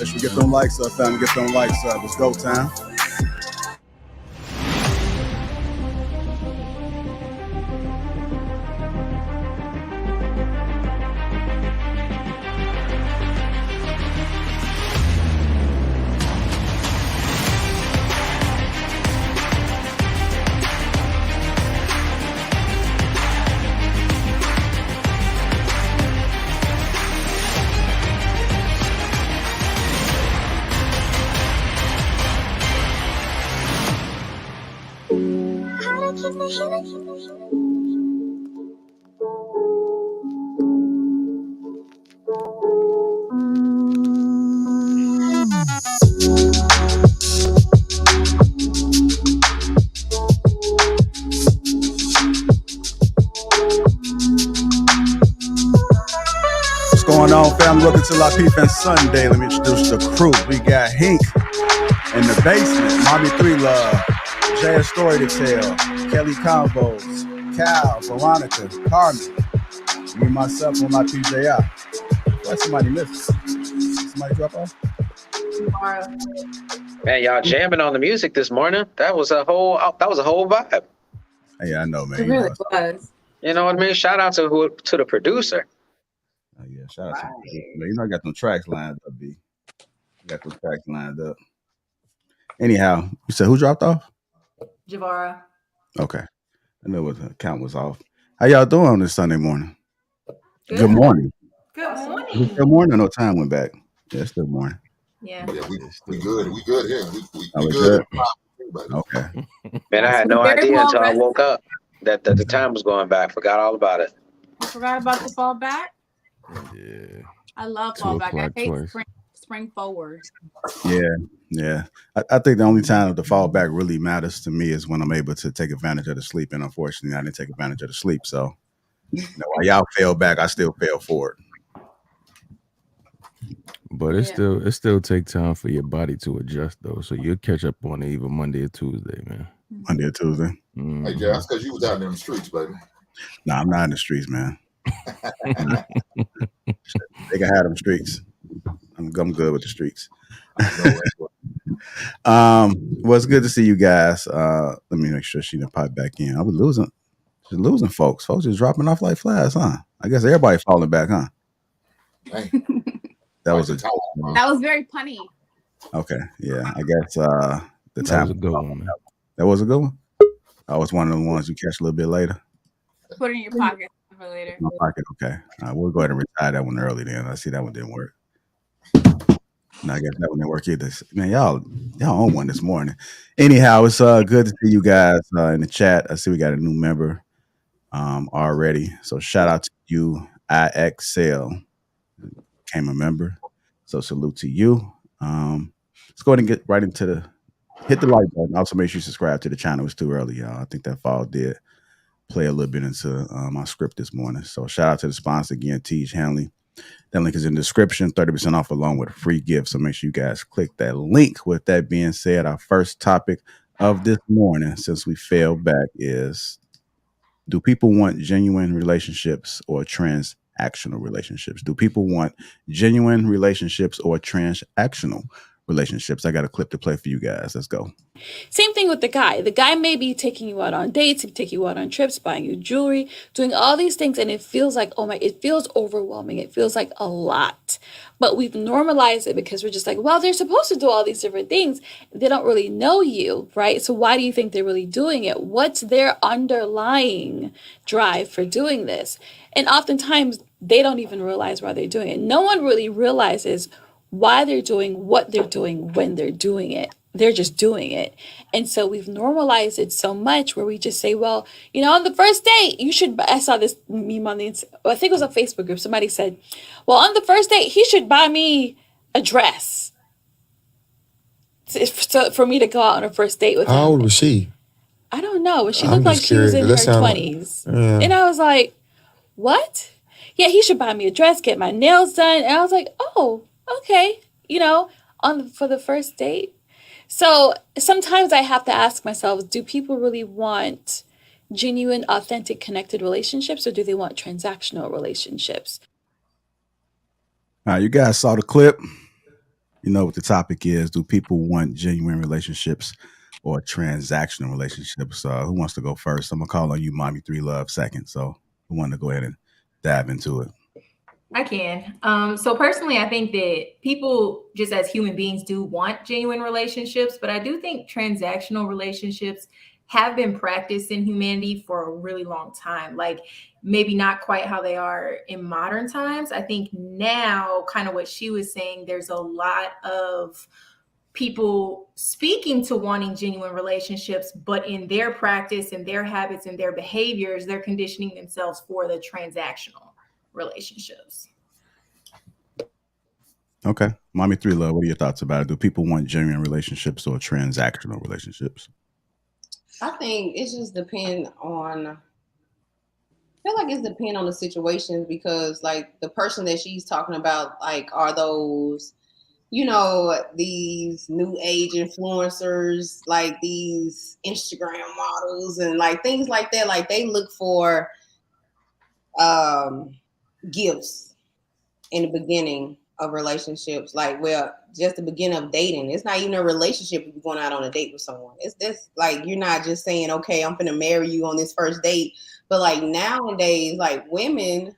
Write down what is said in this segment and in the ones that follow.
Let's get them likes up, fam. Get them likes up. It's go time. What's going on, fam? Welcome to Lapeef-ING Sunday. Let me introduce the crew. We got Hink in the basement, Mommy 3 Love, Jay a Story to Tell, Kelly Combos, Cal, Veronica, Carmen, me myself on my PJI. Why somebody missing? Somebody drop off? Man, y'all jamming on the music this morning. That was a whole vibe. Hey, I know, man. It really was. You know what I mean? Shout out to the producer. Oh, yeah, shout out to you. You know, I got them tracks lined up, B. Got them tracks lined up. Anyhow, you said who dropped off? Javara. Okay. I know what the count was off. How y'all doing on this Sunday morning? Good morning. Good morning. Good morning. I know time went back. Yeah, it's still morning. Yeah. We good. We good here. We good. good. Okay. Man, I had no idea until I woke up that the time was going back. Forgot all about it. You forgot about the fall back? Yeah. I love fall back. I hate spring forward. Yeah. I think the only time the fall back really matters to me is when I'm able to take advantage of the sleep. And unfortunately, I didn't take advantage of the sleep. So while y'all fell back, I still fell forward. But it still take time for your body to adjust though. So you'll catch up on it even Monday or Tuesday, man. Monday or Tuesday. Mm-hmm. Hey, Jay, that's because you was out in them streets, baby. No, I'm not in the streets, man. They can have them streets. I'm good with the streets. Well, it's good to see you guys. Let me make sure she didn't pop back in. I was losing folks. Folks just dropping off like flies, huh? I guess everybody falling back, huh? Hey. That was That was very punny. Okay, yeah. I guess the That time was a good one, man. That was a good one. Oh, it's one of the ones you catch a little bit later. Put it in your pocket for later. My pocket. Okay, we'll go ahead and retire that one early. Then I see that one didn't work. No, I guess that one didn't work either. Man, y'all on one this morning. Anyhow, it's good to see you guys in the chat. I see we got a new member already. So shout out to you, IXL, became a member. So salute to you. Let's go ahead and get right into hit the like button. Also make sure you subscribe to the channel. It's too early, y'all. I think that fall did play a little bit into my script this morning. So shout out to the sponsor again, Teach Hanley. That link is in the description, 30% off along with a free gift. So make sure you guys click that link. With that being said, our first topic of this morning, since we fell back, is do people want genuine relationships or transactional relationships? Do people want genuine relationships or transactional relationships? I got a clip to play for you guys. Let's go. Same thing with the guy. The guy may be taking you out on dates, taking you out on trips, buying you jewelry, doing all these things, and it feels like, it feels overwhelming. It feels like a lot. But we've normalized it because we're just like, well, they're supposed to do all these different things. They don't really know you, right? So why do you think they're really doing it? What's their underlying drive for doing this? And oftentimes they don't even realize why they're doing it. No one really realizes why they're doing what they're doing when they're doing it. They're just doing it. And so we've normalized it so much where we just say, well, on the first date, you should, I saw this meme on I think it was a Facebook group. Somebody said, well, on the first date, he should buy me a dress for me to go out on a first date with him. How old was she? I don't know. But she looked like she was in her 20s. And I was like, what? Yeah, he should buy me a dress, get my nails done. And I was like, oh, okay. For the first date. So sometimes I have to ask myself, do people really want genuine, authentic, connected relationships, or do they want transactional relationships? All right, you guys saw the clip. You know what the topic is. Do people want genuine relationships or transactional relationships? Who wants to go first? I'm going to call on you, Mommy 3 Love, second. So who want to go ahead and dive into it? I can. So personally, I think that people just as human beings do want genuine relationships, but I do think transactional relationships have been practiced in humanity for a really long time. Like maybe not quite how they are in modern times. I think now, kind of what she was saying, there's a lot of people speaking to wanting genuine relationships, but in their practice and their habits and their behaviors, they're conditioning themselves for the transactional relationships. Okay. Mommy 3 Love, what are your thoughts about it? Do people want genuine relationships or transactional relationships? I think it just depends on, I feel like it's depend on the situations because like the person that she's talking about, like are those, these new age influencers, like these Instagram models and like things like that. Like they look for gifts in the beginning of relationships, like just the beginning of dating. It's not even a relationship if you're going out on a date with someone. It's this like you're not just saying, okay, I'm gonna marry you on this first date. But like nowadays, like women,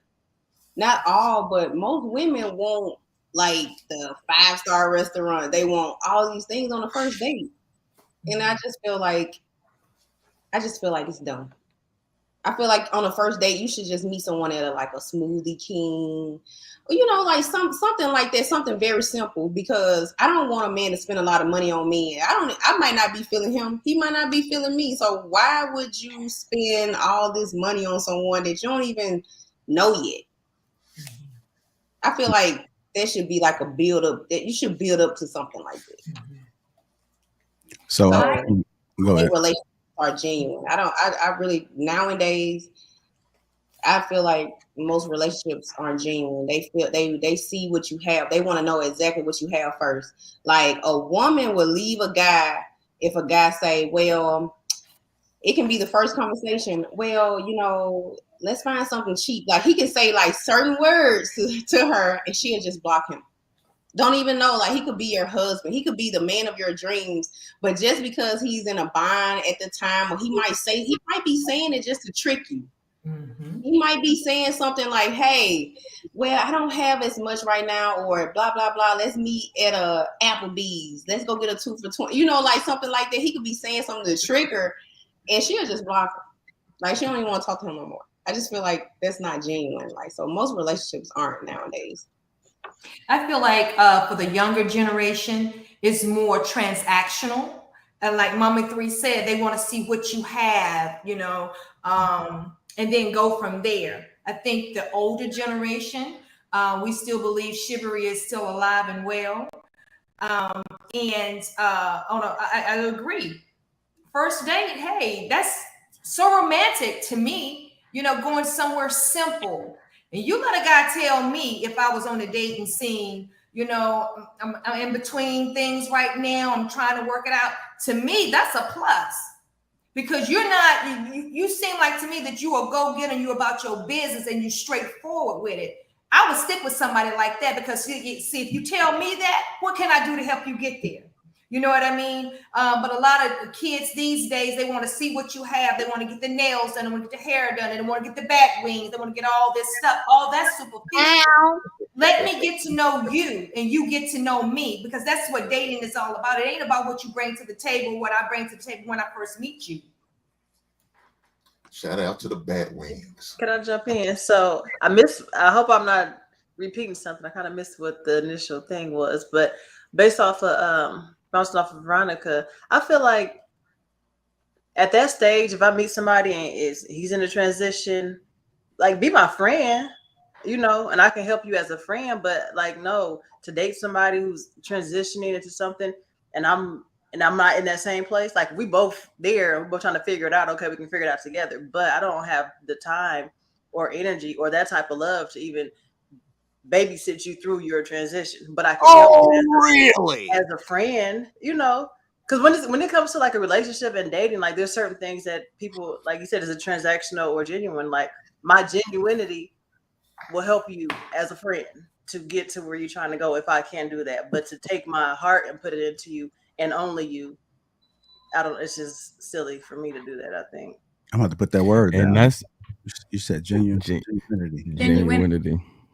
not all, but most women want like the 5-star restaurant. They want all these things on the first date. And I just feel like it's dumb. I feel like on a first date, you should just meet someone at like a Smoothie King, like something like that, something very simple. Because I don't want a man to spend a lot of money on me. I might not be feeling him. He might not be feeling me. So why would you spend all this money on someone that you don't even know yet? I feel like there should be like a build up. That you should build up to something like that. So go ahead. Relationships are genuine. I really nowadays I feel like most relationships aren't genuine. They see what you have. They want to know exactly what you have first. Like a woman will leave a guy if a guy say, well, it can be the first conversation. Well, let's find something cheap. Like he can say like certain words to her and she'll just block him. Don't even know, like he could be your husband. He could be the man of your dreams. But just because he's in a bind at the time, or he might be saying it just to trick you. He might be saying something like, hey, well, I don't have as much right now, or blah, blah, blah. Let's meet at a Applebee's. Let's go get a 2 for $20. You know, like something like that. He could be saying something to trigger, and she'll just block him. Like, she don't even want to talk to him no more. I just feel like that's not genuine. Like, so most relationships aren't nowadays. I feel like for the younger generation, it's more transactional. And like Mama 3 said, they want to see what you have, you know, and then go from there. I think the older generation, we still believe chivalry is still alive and well. I agree. First date, hey, that's so romantic to me, you know, going somewhere simple. And you let a guy tell me if I was on a dating scene, you know, I'm in between things right now, I'm trying to work it out. To me, that's a plus. Because you're not, you seem like to me that you are go-getter and you're about your business and you're straightforward with it. I would stick with somebody like that because see, if you tell me that, what can I do to help you get there? You know what I mean? But a lot of kids these days, they want to see what you have. They want to get the nails done. They want to get the hair done. They want to get the back wings. They want to get all this stuff. All that's superficial. Let me get to know you and you get to know me, because that's what dating is all about. It ain't about what you bring to the table, what I bring to the table when I first meet you. Shout out to the bat wings. Can I jump in? So I hope I'm not repeating something. I kind of missed what the initial thing was, but based off of bouncing off of Veronica, I feel like at that stage, if I meet somebody and he's in a transition, like, be my friend, you know, and I can help you as a friend. But like, no, to date somebody who's transitioning into something and I'm not in that same place, like, we both there, we're both trying to figure it out. Okay, we can figure it out together. But I don't have the time or energy or that type of love to even babysit you through your transition. But I can help you as a friend, you know, because when it comes to like a relationship and dating, like, there's certain things that people, like you said, is a transactional or genuine. Like, my genuinity will help you as a friend to get to where you're trying to go if I can do that. But to take my heart and put it into you and only you, it's just silly for me to do that, I think. I'm about to put that word down. And that's, you said genuinity.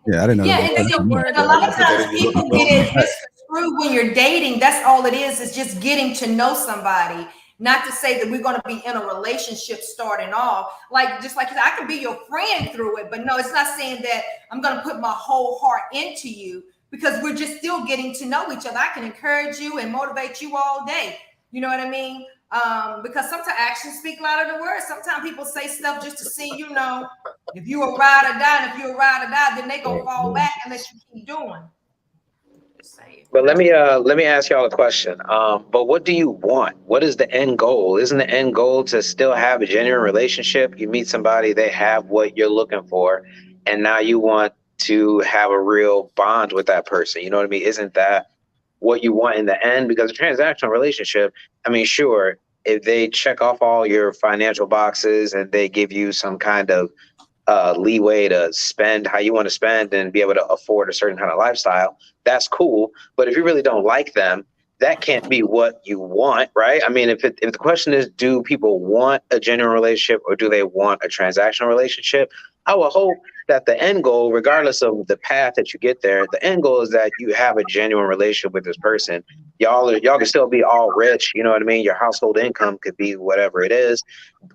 Yeah, I didn't know. Yeah, and a lot of times people get it misconstrued when you're dating. That's all it is just getting to know somebody. Not to say that we're going to be in a relationship starting off. Like, just like I can be your friend through it, but no, it's not saying that I'm going to put my whole heart into you, because we're just still getting to know each other. I can encourage you and motivate you all day. You know what I mean? Because sometimes actions speak louder than words. Sometimes people say stuff just to see, you know, if you a ride or die, and if you a ride or die, then they gonna fall back unless you keep doing. But let me ask y'all a question. But what do you want? What is the end goal? Isn't the end goal to still have a genuine relationship? You meet somebody, they have what you're looking for, and now you want to have a real bond with that person. You know what I mean? Isn't that what you want in the end? Because a transactional relationship, I mean, sure, if they check off all your financial boxes and they give you some kind of leeway to spend how you want to spend and be able to afford a certain kind of lifestyle, that's cool. But if you really don't like them, that can't be what you want, right? I mean, if the question is, do people want a genuine relationship or do they want a transactional relationship? I would hope that the end goal, regardless of the path that you get there, the end goal is that you have a genuine relationship with this person. Y'all can still be all rich, you know what I mean? Your household income could be whatever it is,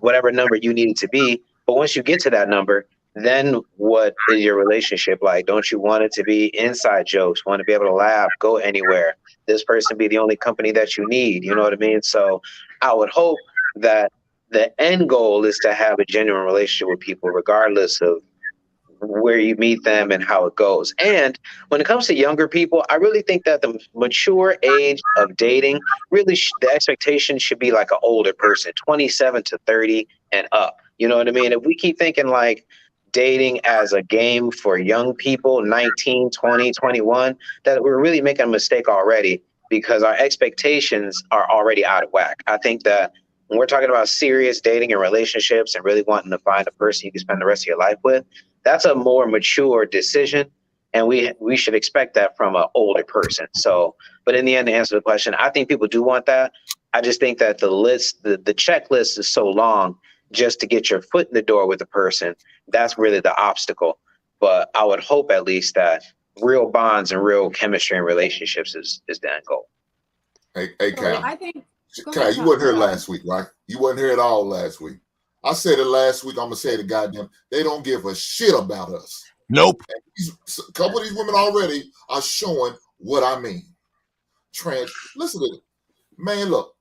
whatever number you need it to be. But once you get to that number, then what is your relationship like? Don't you want it to be inside jokes? Want to be able to laugh, go anywhere? This person be the only company that you need, you know what I mean? So I would hope that the end goal is to have a genuine relationship with people, regardless of where you meet them and how it goes. And when it comes to younger people, I really think that the mature age of dating, really the expectation should be like an older person, 27 to 30 and up. You know what I mean? If we keep thinking like dating as a game for young people, 19, 20, 21, that we're really making a mistake already, because our expectations are already out of whack. I think that when we're talking about serious dating and relationships and really wanting to find a person you can spend the rest of your life with, that's a more mature decision, and we should expect that from an older person. So, but in the end, to answer the question, I think people do want that. I just think that the checklist is so long just to get your foot in the door with a person, that's really the obstacle. But I would hope at least that real bonds and real chemistry and relationships is the end goal. Hey, Cal. I think. Cal, you wasn't here last week, right? You wasn't here at all last week. I said it last week. I'm gonna say it goddamn. They don't give a shit about us. Nope. A couple of these women already are showing what I mean. Listen to it, man. Look,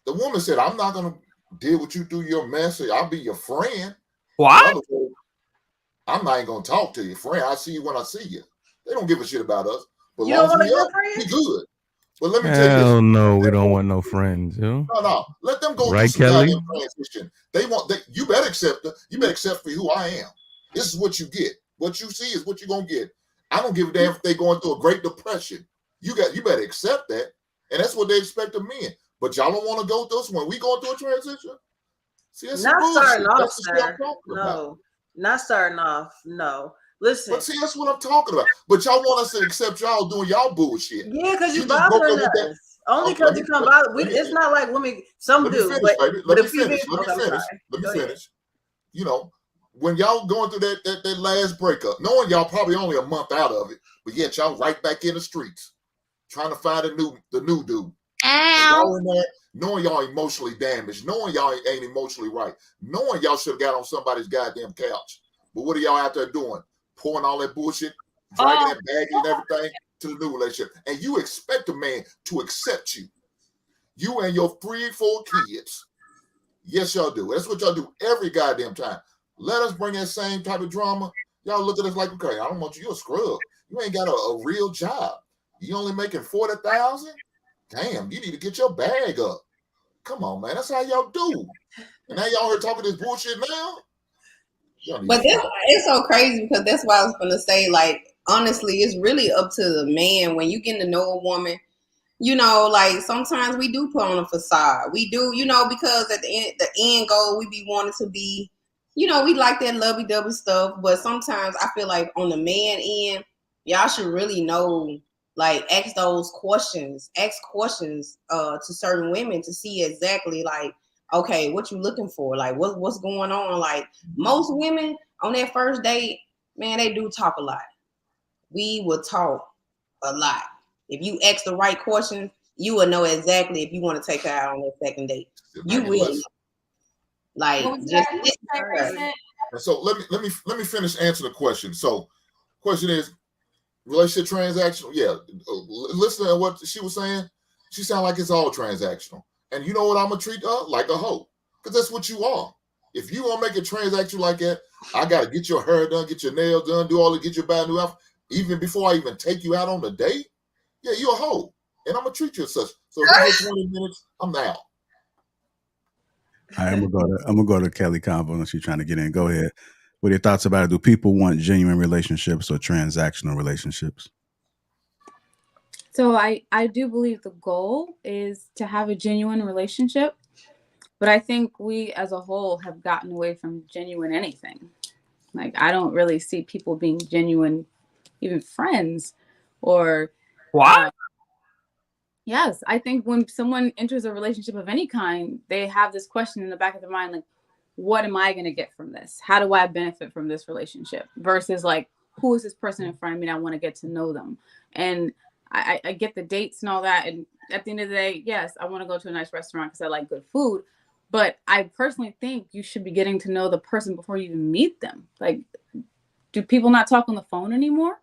the woman said, "I'm not gonna deal with you through your mess. I'll be your friend." What? I'm not even gonna talk to your friend. I see you when I see you. They don't give a shit about us. But You don't want a we girlfriend? good. But let me tell you this. Hell no, we don't want no friends, yo. No. Let them go Right, through some Kelly? goddamn transition. You better accept it. You better accept me who I am. This is what you get. What you see is what you're gonna get. I don't give a damn if they're going through a Great Depression. You better accept that. And that's what they expect of men. But y'all don't want to go through this when we going through a transition. See, that's not starting off, that's sir. No, not starting off. No. Listen. But see, that's what I'm talking about. But y'all want us to accept y'all doing y'all bullshit. Yeah, because you bothering us. Only because you come bother. It's not like women. Some do. Let me finish. You know, when y'all going through that last breakup, knowing y'all probably only a month out of it, but yet y'all right back in the streets, trying to find the new dude. Y'all in there, knowing y'all emotionally damaged, knowing y'all ain't emotionally right, knowing y'all should have got on somebody's goddamn couch. But what are y'all out there doing? Pouring all that bullshit, dragging that bag and everything to the new relationship. And you expect a man to accept you. You and your 3-4 kids. Yes, y'all do. That's what y'all do every goddamn time. Let us bring that same type of drama. Y'all look at us like, okay, I don't want you. You're a scrub. You ain't got a real job. You only making $40,000? Damn, you need to get your bag up. Come on, man. That's how y'all do. And now y'all here talking this bullshit now? But it's so crazy because that's why I was gonna say, like, honestly, it's really up to the man when you get to know a woman. You know, like sometimes we do put on a facade. We do, you know, because at the end goal, we be wanting to be, you know, we like that lovey-dovey stuff. But sometimes I feel like on the man end, y'all should really know, like, ask questions to certain women to see exactly, like, okay, what you looking for? Like, what's going on? Like, most women on their first date, man, they do talk a lot. We will talk a lot. If you ask the right questions, you will know exactly if you want to take her out on that second date. You will. Like, just so let me finish answering the question. So, question is, relationship transactional? Yeah. Listen to what she was saying. She sounded like it's all transactional. And you know what I'm going to treat her? Like a hoe. Because that's what you are. If you want to make it transactional like that, I got to get your hair done, get your nails done, do all that, get your buy a new outfit. Even before I even take you out on the date, yeah, you're a hoe. And I'm going to treat you as such. So if you 20 minutes, I'm out. All right, I'm gonna go to Kelly Convo unless she's trying to get in. Go ahead. What are your thoughts about it? Do people want genuine relationships or transactional relationships? So I do believe the goal is to have a genuine relationship, but I think we as a whole have gotten away from genuine anything. Like, I don't really see people being genuine, even friends or what? Yes, I think when someone enters a relationship of any kind, they have this question in the back of their mind, like, what am I going to get from this? How do I benefit from this relationship? Versus, like, who is this person in front of me? And I want to get to know them. And I get the dates and all that. And at the end of the day, yes, I want to go to a nice restaurant because I like good food. But I personally think you should be getting to know the person before you even meet them. Like, do people not talk on the phone anymore?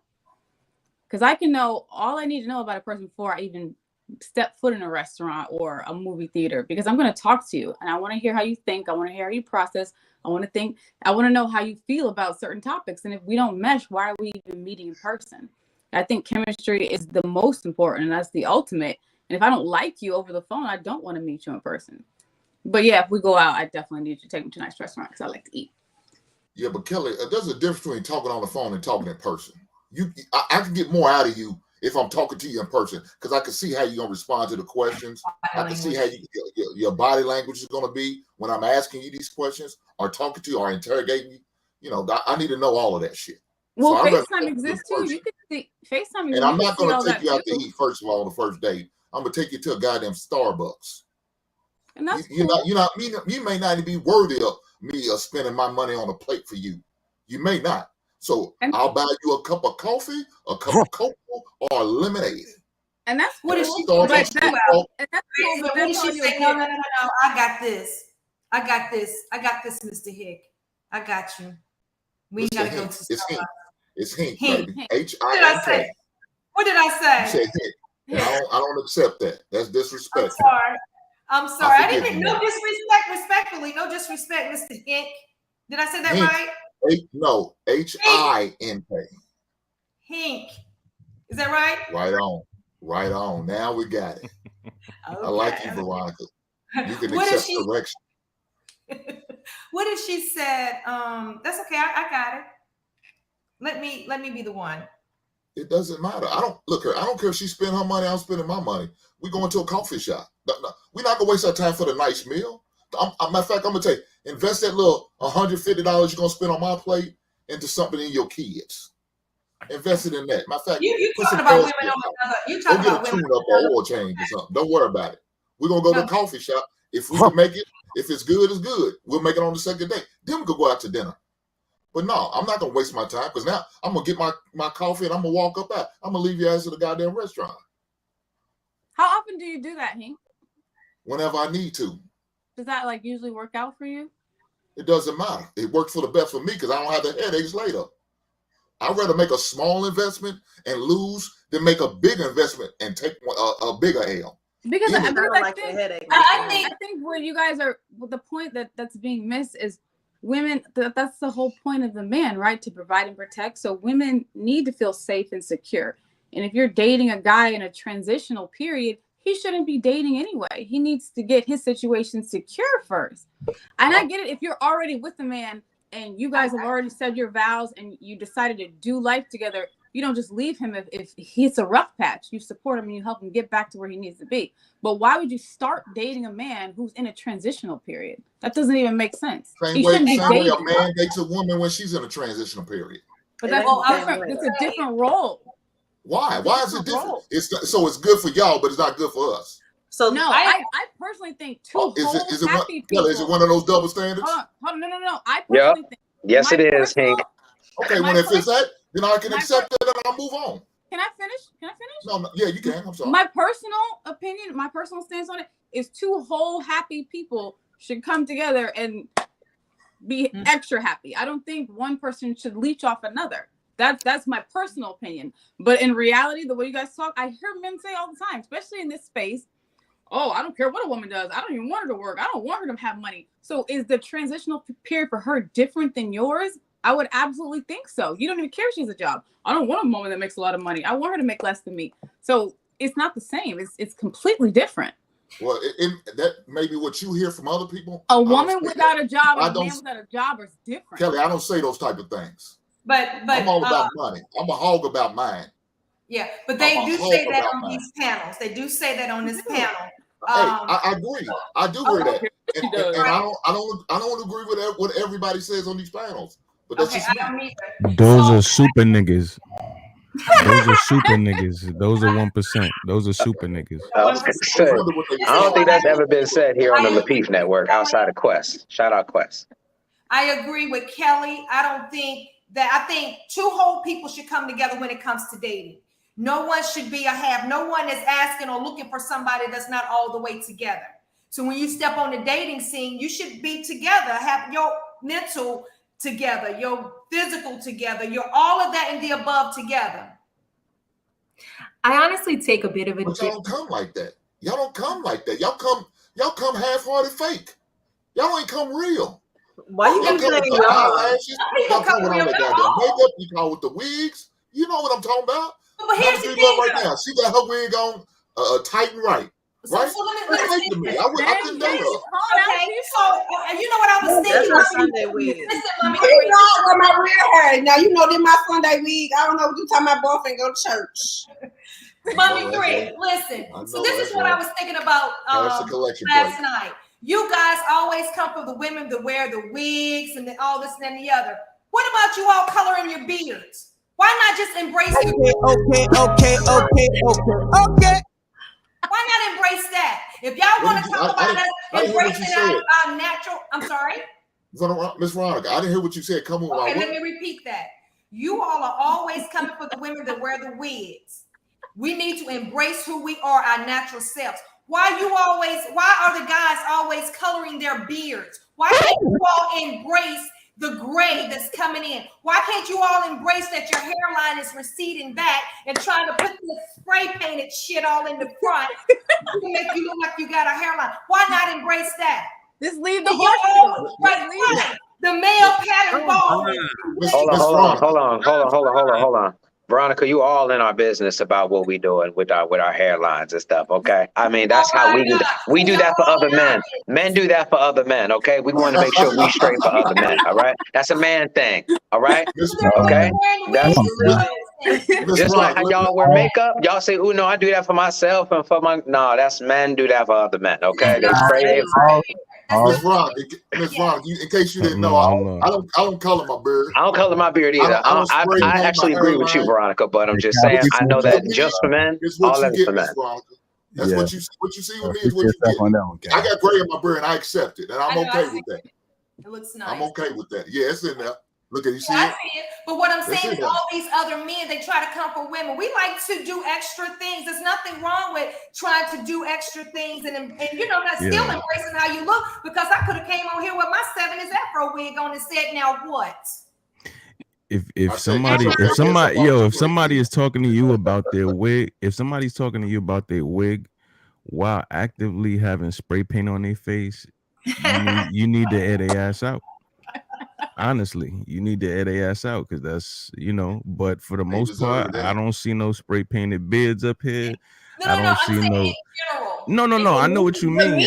Because I can know all I need to know about a person before I even step foot in a restaurant or a movie theater, because I'm going to talk to you and I want to hear how you think. I want to hear how you process. I want to know how you feel about certain topics. And if we don't mesh, why are we even meeting in person? I think chemistry is the most important, and that's the ultimate. And if I don't like you over the phone, I don't want to meet you in person. But yeah, if we go out, I definitely need you to take me to a nice restaurant because I like to eat. Yeah, but Kelly, there's a difference between talking on the phone and talking in person. I can get more out of you if I'm talking to you in person, because I can see how you're going to respond to the questions. I can see how your body language is going to be when I'm asking you these questions or talking to you or interrogating you. You know, I need to know all of that shit. Well, so FaceTime exists too. You can see FaceTime. And I'm not going to take you out to eat, first of all, on the first date. I'm going to take you to a goddamn Starbucks. And that's you may not be worthy me spending my money on a plate for you. You may not. So And- I'll buy you a cup of coffee, a cup of cocoa, or a lemonade. And that's What cool. is she But doing? and that's cool, So but what that's did all she you'll say? No, get. no, no, no. I got this. I got this. I got this, Mr. Hick. I got you. We Mr. gotta go Hink. to It's Hink. It's Hink, Hink. baby. Hink. What did I H-I-N-K. say? What did I You say? said Hink. And I don't accept that. That's I'm disrespectful. sorry. I'm sorry. I forgive didn't. you. No disrespect. Respectfully, no disrespect, Mr. Hink. Did I say that Hink. right? No, H-I-N-K. Hink. Is that right? Right on. Right on. Now we got it. Okay. I like you, Veronica. You can What accept if she? correction. What if she said? That's okay. I got it. Let me be the one. It doesn't matter. I don't care if she spend her money, I'm spending my money. We going to a coffee shop. No, we're not gonna waste our time for the nice meal. Matter of fact, I'm gonna tell you, invest that little $150 you're gonna spend on my plate into something in your kids. Invest it in that. Matter of fact, You put talking some about gas women in on it. another? You Go talking get about a women? tune-up or oil change or something. Don't worry about it. We're gonna go to the coffee shop. If we can make it, if it's good, it's good. We'll make it on the second day. Then we could go out to dinner. But no, I'm not gonna waste my time because now I'm gonna get my coffee and I'm gonna walk up out. I'm gonna leave your ass at the goddamn restaurant How often do you do that, Hank? whenever I need to. Does that like usually work out for you? It doesn't matter. It works for the best for me because I don't have the headaches later. I'd rather make a small investment and lose than make a big investment and take a bigger L. Because I don't like the headache. I think what you guys are, the point that's being missed is women. That's the whole point of the man, right? To provide and protect. So women need to feel safe and secure. And if you're dating a guy in a transitional period, he shouldn't be dating anyway. He needs to get his situation secure first. And I get it if you're already with the man and you guys have already said your vows and you decided to do life together. You don't just leave him if he's a rough patch. You support him and you help him get back to where he needs to be. But why would you start dating a man who's in a transitional period? That doesn't even make sense. Same way a man dates a woman when she's in a transitional period. But that's different. It's a different role. Why? Why is it different? So it's good for y'all, but it's not good for us. So no, I personally think two happy people. Is it one of those double standards? Hold on, no. I personally think. Yes, it is, Hank. Okay, when if it's that, then I can accept it and I'll move on. Can I finish? No, yeah, you can. I'm sorry. My personal opinion, my personal stance on it is two whole happy people should come together and be extra happy. I don't think one person should leech off another. That's my personal opinion. But in reality, the way you guys talk, I hear men say all the time, especially in this space, oh, I don't care what a woman does. I don't even want her to work. I don't want her to have money. So is the transitional period for her different than yours? I would absolutely think so. You don't even care if she has a job. I don't want a woman that makes a lot of money. I want her to make less than me. So it's not the same. It's completely different. Well, that may be what you hear from other people. A woman without a job and a man without a job is different. Kelly, I don't say those type of things. But I'm all about money. I'm a hog about mine. Yeah, but they do say that on these panels. They do say that on this panel. I agree. I do agree that. And I don't agree with what everybody says on these panels. But that's just me. Those are super niggas. Those are super niggas. Those are 1%. Those are super niggas. I was gonna say, I don't think that's ever been said here on the Lapeef Network outside of Quest. Shout out Quest. I agree with Kelly. I think two whole people should come together when it comes to dating. No one should be a half. No one is asking or looking for somebody that's not all the way together. So when you step on the dating scene, you should be together, have your mental together, your physical together, your all of that and the above together. I honestly take a bit of a. But y'all don't come like that. Y'all don't come like that. Y'all come half-hearted fake. Y'all ain't come real. Why you come with the eyelashes? Y'all come with all the goddamn makeup. You come with the wigs. You know what I'm talking about. But here's the thing, right now. She got her wig on tight and right. Right? So let me I couldn't date her. Okay, so you know what I was thinking? That's my Sunday wig. Listen, mommy. You know what my real hair. Now you know this my Sunday wig. I don't know what you talking about. Boyfriend go to church. Mommy three, listen. So this is what I was thinking about last night. You guys always come for the women that wear the wigs and all this and the other. What about you all coloring your beards? Why not just embrace your Okay. Why not embrace that? If y'all want to talk about us embracing our natural, I'm sorry. Miss Veronica, I didn't hear what you said. Come on. Okay, let me repeat that. You all are always coming for the women that wear the wigs. We need to embrace who we are, our natural selves. Why are the guys always coloring their beards? Why can't you all embrace the gray that's coming in? Why can't you all embrace that your hairline is receding back and trying to put this spray painted shit all in the front to make you look like you got a hairline? Why not embrace that? Just leave the horse. Right. The male pattern ball. Hold on. Veronica, you all in our business about what we doing with our hairlines and stuff, okay? I mean, that's how we do that. We do that for other men. Men do that for other men, okay? We want to make sure we straight for other men, all right? That's a man thing, all right? Okay? That's just like how y'all wear makeup. Y'all say, "Oh no, I do that for myself and for my." No, that's men do that for other men, okay? They spray. Miss Veronica, in case you didn't know, I don't color my beard. I don't color my beard either. I actually agree with you, Veronica, but I'm just saying I know that just for men, all that is for men. That's what you see with me is what you get. I got gray in my beard and I accept it, and I'm okay with that. It looks nice. I'm okay with that. Yeah, it's in there. Look at you see I it. see it. But what I'm saying is all these other men, they try to come for women. We like to do extra things. There's nothing wrong with trying to do extra things and not still embracing how you look, because I could have came on here with my 70s Afro wig on and said, now what? If somebody is talking to you about their wig, if somebody's talking to you about their wig while actively having spray paint on their face, you need to air their ass out. Honestly, you need to air their ass out, because that's, but for the most part, I don't see no spray painted beards up here. I don't see no. I know what you mean.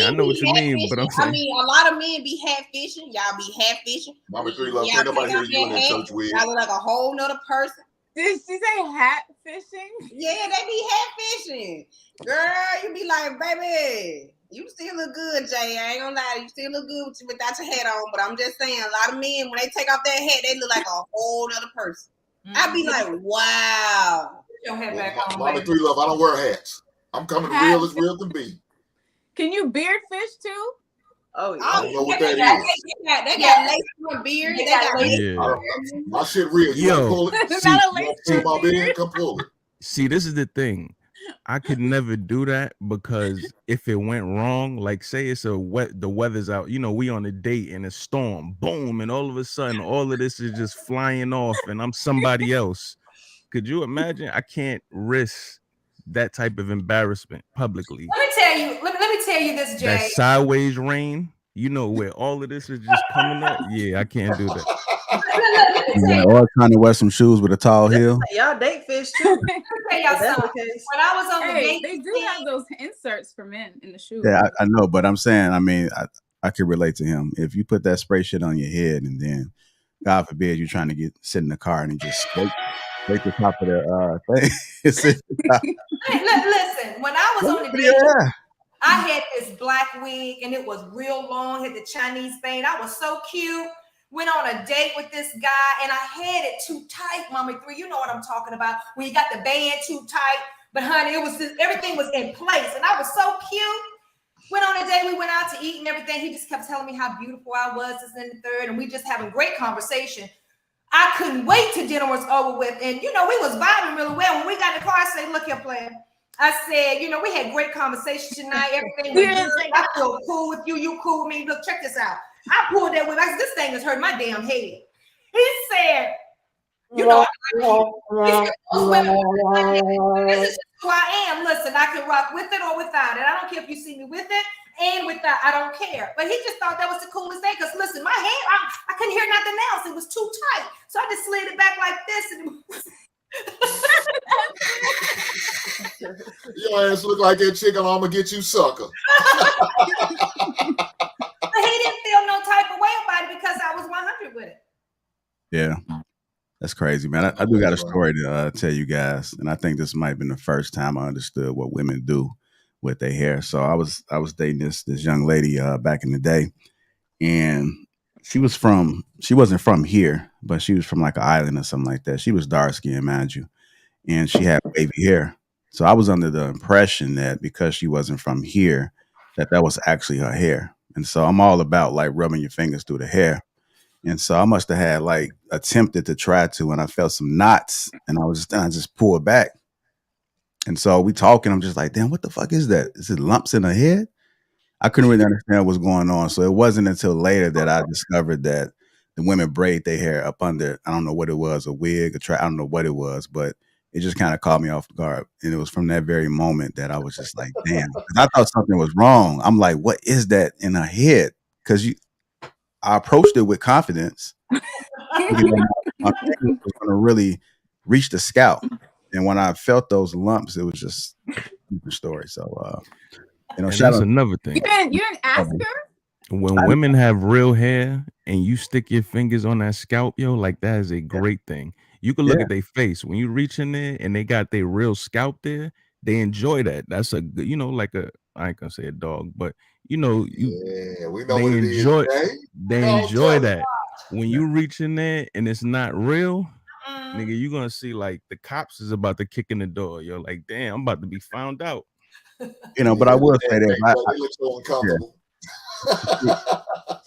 But I'm saying, a lot of men be half fishing. Y'all be half fishing. Mama 3 love. Ain't nobody hear you in that church wig. Y'all look like a whole nother person. Did she say hat fishing? Yeah, they be hat fishing. Girl, you be like, baby, you still look good, Jay. I ain't gonna lie, you still look good without your hat on. But I'm just saying, a lot of men, when they take off that hat, they look like a whole other person. I be like, wow. Your head back on. Mama 3 love. I don't wear hats. I'm coming real as real can be. Can you beard fish too? Oh, yeah. I don't know what that is. They got lace on beard. They got lace. My shit real. You want to pull it? See my beard? Come pull it. See, this is the thing. I could never do that, because if it went wrong, like say it's the weather's out, we on a date and a storm, boom, and all of a sudden all of this is just flying off and I'm somebody else. Could you imagine? I can't risk that type of embarrassment publicly. Let me tell you this, Jay. That sideways rain, where all of this is just coming up. Yeah, I can't do that. Or trying to wear some shoes with a tall heel. Y'all date fish too. Let me tell y'all something. When I was on the date, they do have those inserts for men in the shoes. Yeah, I know, but I'm saying, I can relate to him. If you put that spray shit on your head and then, God forbid, you're trying to sit in the car and you just break the top of the thing. Listen, when I was on the date, I had this black wig and it was real long, had the Chinese vein. I was so cute. Went on a date with this guy and I had it too tight, Mama 3. You know what I'm talking about. When you got the band too tight. But honey, everything was in place and I was so cute. Went on a date, we went out to eat and everything. He just kept telling me how beautiful I was, this and the third, and we just having great conversation. I couldn't wait till dinner was over with. And we was vibing really well. When we got in the car, I said, look here, player. I said, we had great conversation tonight. Everything was good. I feel cool with you. You cool with me. Look, check this out. I pulled that whip. I said, this thing is hurting my damn head. He said, this is who I am. Listen, I can rock with it or without it. I don't care if you see me with it and without. I don't care. But he just thought that was the coolest thing. Because listen, my head, I couldn't hear nothing else. It was too tight. So I just slid it back like this. And your ass look like that chicken. I'm gonna get you, sucker. But he didn't feel no type of way about it because I was 100 with it. Yeah, that's crazy, man. I do got a story to tell you guys, and I think this might have been the first time I understood what women do with their hair. So I was dating this young lady back in the day, and she wasn't from here, but she was from like an island or something like that. She was dark skinned, mind you, and she had wavy hair. So I was under the impression that because she wasn't from here, that was actually her hair. And so I'm all about like rubbing your fingers through the hair. And so I must have had like attempted to try to, and I felt some knots, and I just pulled back. And so we talking, I'm just like, damn, what the fuck is that? Is it lumps in her head? I couldn't really understand what's going on. So it wasn't until later that I discovered that the women braid their hair up under, I don't know what it was, a wig, I don't know what it was, but it just kind of caught me off guard. And it was from that very moment that I was just like, damn, 'cause I thought something was wrong. I'm like, what is that in her head? Because I approached it with confidence. Thinking that my fingers was going to really reach the scalp. And when I felt those lumps, it was just a different story. So, and that's another thing. You didn't ask her? When women have real hair and you stick your fingers on that scalp, yo, like that is a great thing. You can look at their face when you reach in there and they got their real scalp there. They enjoy that. That's a good, like I ain't gonna say a dog, but we know they what enjoy. It is, they enjoy that. When you reach in there and it's not real, nigga, you gonna see like the cops is about to kick in the door. You're like, damn, I'm about to be found out. But I will say that.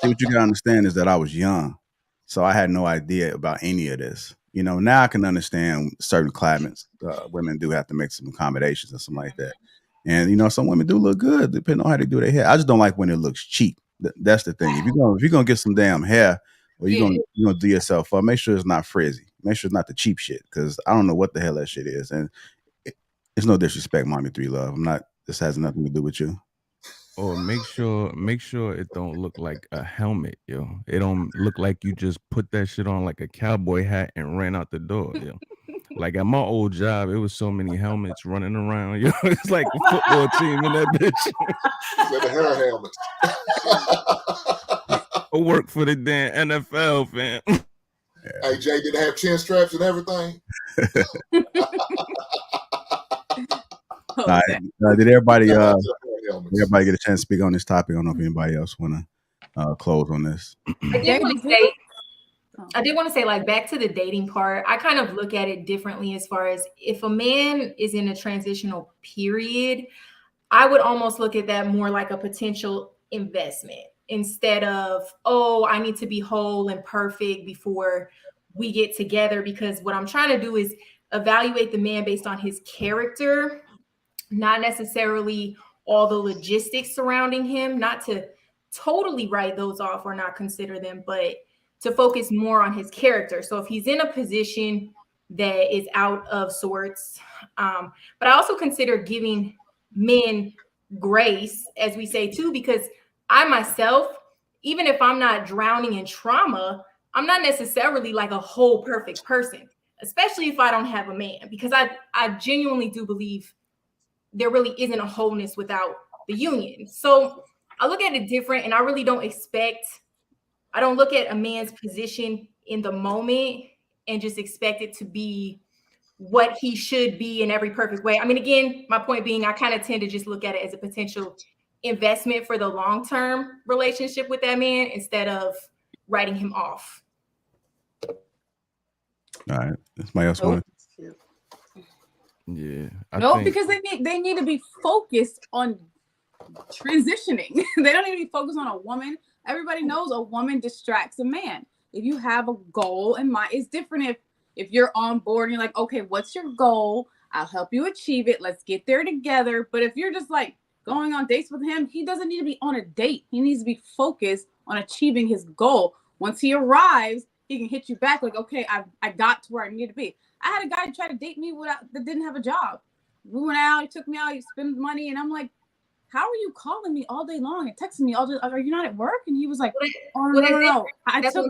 See, what you gotta understand is that I was young, so I had no idea about any of this. Now I can understand certain climates. Women do have to make some accommodations and something like that. And some women do look good depending on how they do their hair. I just don't like when it looks cheap. That's the thing. If you're gonna get some damn hair, or you're gonna do yourself up, make sure it's not frizzy. Make sure it's not the cheap shit, because I don't know what the hell that shit is. And it's no disrespect, Mommy 3 Love. I'm not. This has nothing to do with you. Or make sure it don't look like a helmet, yo. It don't look like you just put that shit on like a cowboy hat and ran out the door, yo. Like at my old job, it was so many helmets running around, yo. It's like a football team in that bitch. With the hair helmets. I work for the damn NFL, fam. Hey, Jay, did they have chin straps and everything? Did everybody get a chance to speak on this topic? I don't know if anybody else want to close on this. I did want to say, like, back to the dating part, I kind of look at it differently as far as if a man is in a transitional period, I would almost look at that more like a potential investment instead of, oh, I need to be whole and perfect before we get together, because what I'm trying to do is evaluate the man based on his character, not necessarily all the logistics surrounding him, not to totally write those off or not consider them, but to focus more on his character. So if he's in a position that is out of sorts, but I also consider giving men grace, as we say too, because I myself, even if I'm not drowning in trauma, I'm not necessarily like a whole perfect person, especially if I don't have a man, because I genuinely do believe there really isn't a wholeness without the union. So I look at it different, and I really don't I don't look at a man's position in the moment and just expect it to be what he should be in every perfect way. I mean, again, my point being, I kind of tend to just look at it as a potential investment for the long-term relationship with that man instead of writing him off. All right. Somebody else want to? Yeah. Because they need to be focused on transitioning. They don't need to be focused on a woman. Everybody knows a woman distracts a man. If you have a goal in mind, it's different if you're on board and you're like, okay, what's your goal? I'll help you achieve it. Let's get there together. But if you're just like going on dates with him, he doesn't need to be on a date. He needs to be focused on achieving his goal. Once he arrives, he can hit you back like, okay, I got to where I need to be. I had a guy try to date me that didn't have a job. We went out, he took me out, he spent money, and I'm like, how are you calling me all day long and texting me all day? Are you not at work? And he was like, oh, no. That's the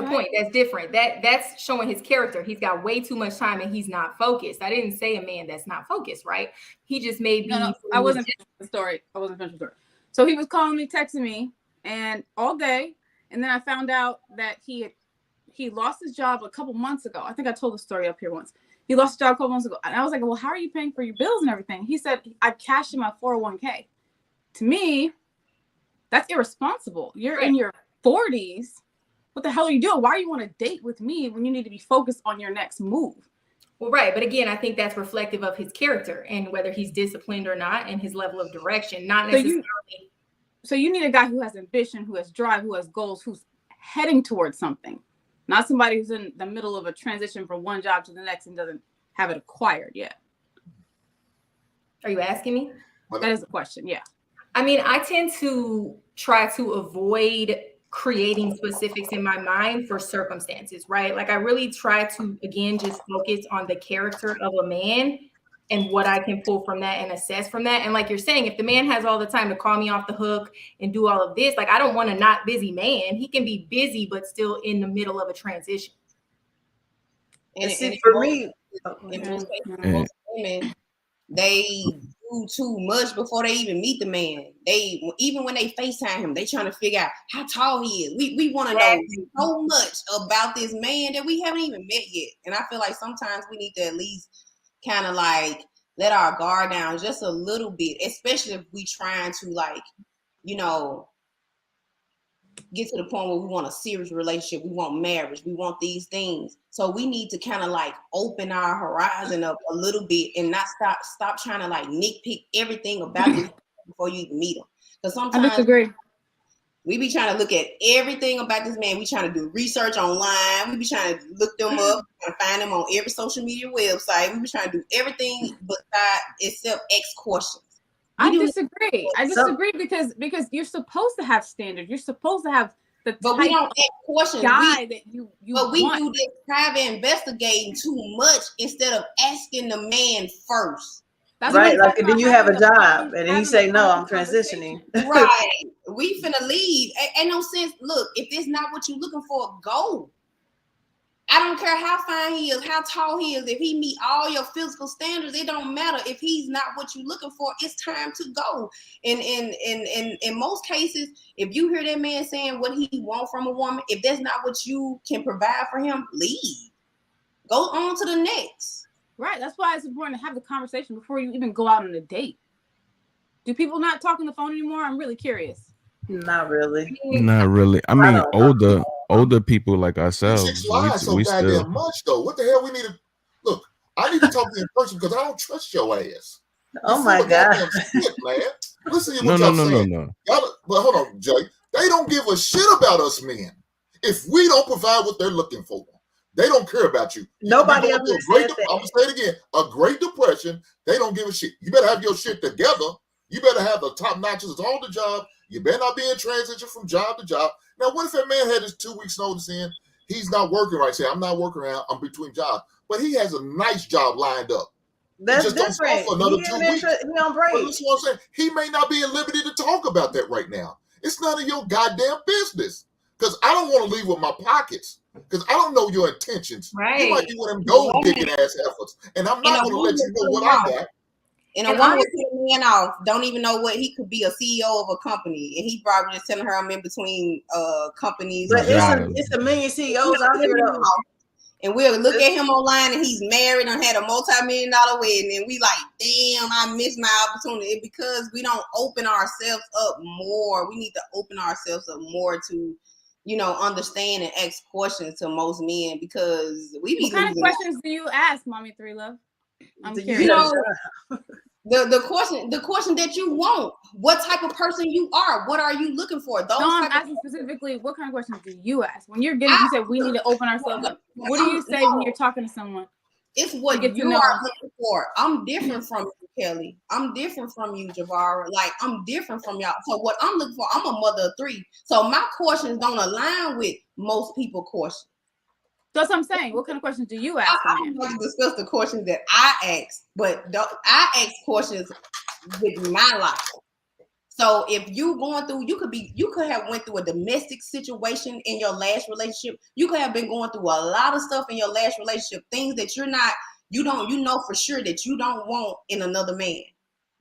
point. That's different. That's showing his character. He's got way too much time and he's not focused. I didn't say a man that's not focused, right? He just may be. No, I wasn't finished the story. So he was calling me, texting me, and all day. And then I found out that he lost his job a couple months ago. I think I told the story up here once. He lost his job a couple months ago. And I was like, well, how are you paying for your bills and everything? He said, I cashed in my 401k. To me, that's irresponsible. You're in your 40s. What the hell are you doing? Why do you want to date with me when you need to be focused on your next move? Well, right. But again, I think that's reflective of his character and whether he's disciplined or not and his level of direction, not necessarily. So you need a guy who has ambition, who has drive, who has goals, who's heading towards something. Not somebody who's in the middle of a transition from one job to the next and doesn't have it acquired yet. Are you asking me? That is a question, yeah. I mean, I tend to try to avoid creating specifics in my mind for circumstances, right? Like I really try to, again, just focus on the character of a man and what I can pull from that and assess from that. And like you're saying, if the man has all the time to call me off the hook and do all of this, like I don't want a not busy man. He can be busy, but still in the middle of a transition. And for me, most women, they do too much before they even meet the man. They even when they FaceTime him, they trying to figure out how tall he is. We want to know so much about this man that we haven't even met yet. And I feel like sometimes we need to at least kind of like let our guard down just a little bit, especially if we trying to like, you know, get to the point where we want a serious relationship, we want marriage, we want these things. So we need to kind of like open our horizon up a little bit and not stop trying to like nitpick everything about this before you even meet them. Because sometimes I disagree. We be trying to look at everything about this man. We trying to do research online. We be trying to look them up and find them on every social media website. We be trying to do everything except ask questions. I disagree. I disagree because you're supposed to have standards. You're supposed to have the but we don't ask questions. Guy that you but we want. do this private investigating too much instead of asking the man first. That's right, like do you have a job? And then he say, no, I'm transitioning. Right. We finna leave. Ain't no sense. Look, if it's not what you're looking for, go. I don't care how fine he is, how tall he is. If he meet all your physical standards, it don't matter. If he's not what you're looking for, it's time to go. And in most cases, if you hear that man saying what he wants from a woman, if that's not what you can provide for him, leave. Go on to the next. Right. That's why it's important to have the conversation before you even go out on a date. Do people not talk on the phone anymore? I'm really curious. Not really. Not really. I mean, older people like ourselves. We still much though. What the hell? We need to look. I need to talk to you in person because I don't trust your ass. Oh my god, shit, man! Listen to what y'all saying. No. But hold on, Jay. They don't give a shit about us men. If we don't provide what they're looking for, they don't care about you. Nobody else said that. I'm gonna say it again. A Great Depression. They don't give a shit. You better have your shit together. You better have the top notches on the job. You better not be in transition from job to job. Now, what if that man had his 2 weeks notice in? He's not working right. Say, I'm not working around. I'm between jobs. But he has a nice job lined up. That's different. For another 2 weeks. He on break. But that's what I'm saying. He may not be at liberty to talk about that right now. It's none of your goddamn business. Because I don't want to leave with my pockets. Because I don't know your intentions. Right. You might be one of them gold digging ass efforts. And I'm not going to let you know what I got. And a woman with a man off don't even know what he could be a CEO of a company, and he probably just telling her I'm in between companies. But it's a million CEOs out here though. And we'll look at him online, and he's married and had a multi-million-dollar wedding, and we like, damn, I missed my opportunity because we don't open ourselves up more. We need to open ourselves up more to, you know, understand and ask questions to most men because we be. What kind of questions do you ask, Mommy Three Love? I'm curious. You know, the question that you want, what type of person you are, what are you looking for? Those I'm asking specifically, what kind of questions do you ask when you're getting? You said we need to open ourselves up. What do you say when you're talking to someone? It's what you are looking for. I'm different from you, Kelly. I'm different from you, Javara. Like I'm different from y'all. So what I'm looking for, I'm a mother of 3. So my questions don't align with most people's questions. That's what I'm saying. What kind of questions do you ask? I'm going to discuss the questions that I ask, but I ask questions with my life. So if you going through, you could have went through a domestic situation in your last relationship. You could have been going through a lot of stuff in your last relationship, things that you know for sure that you don't want in another man.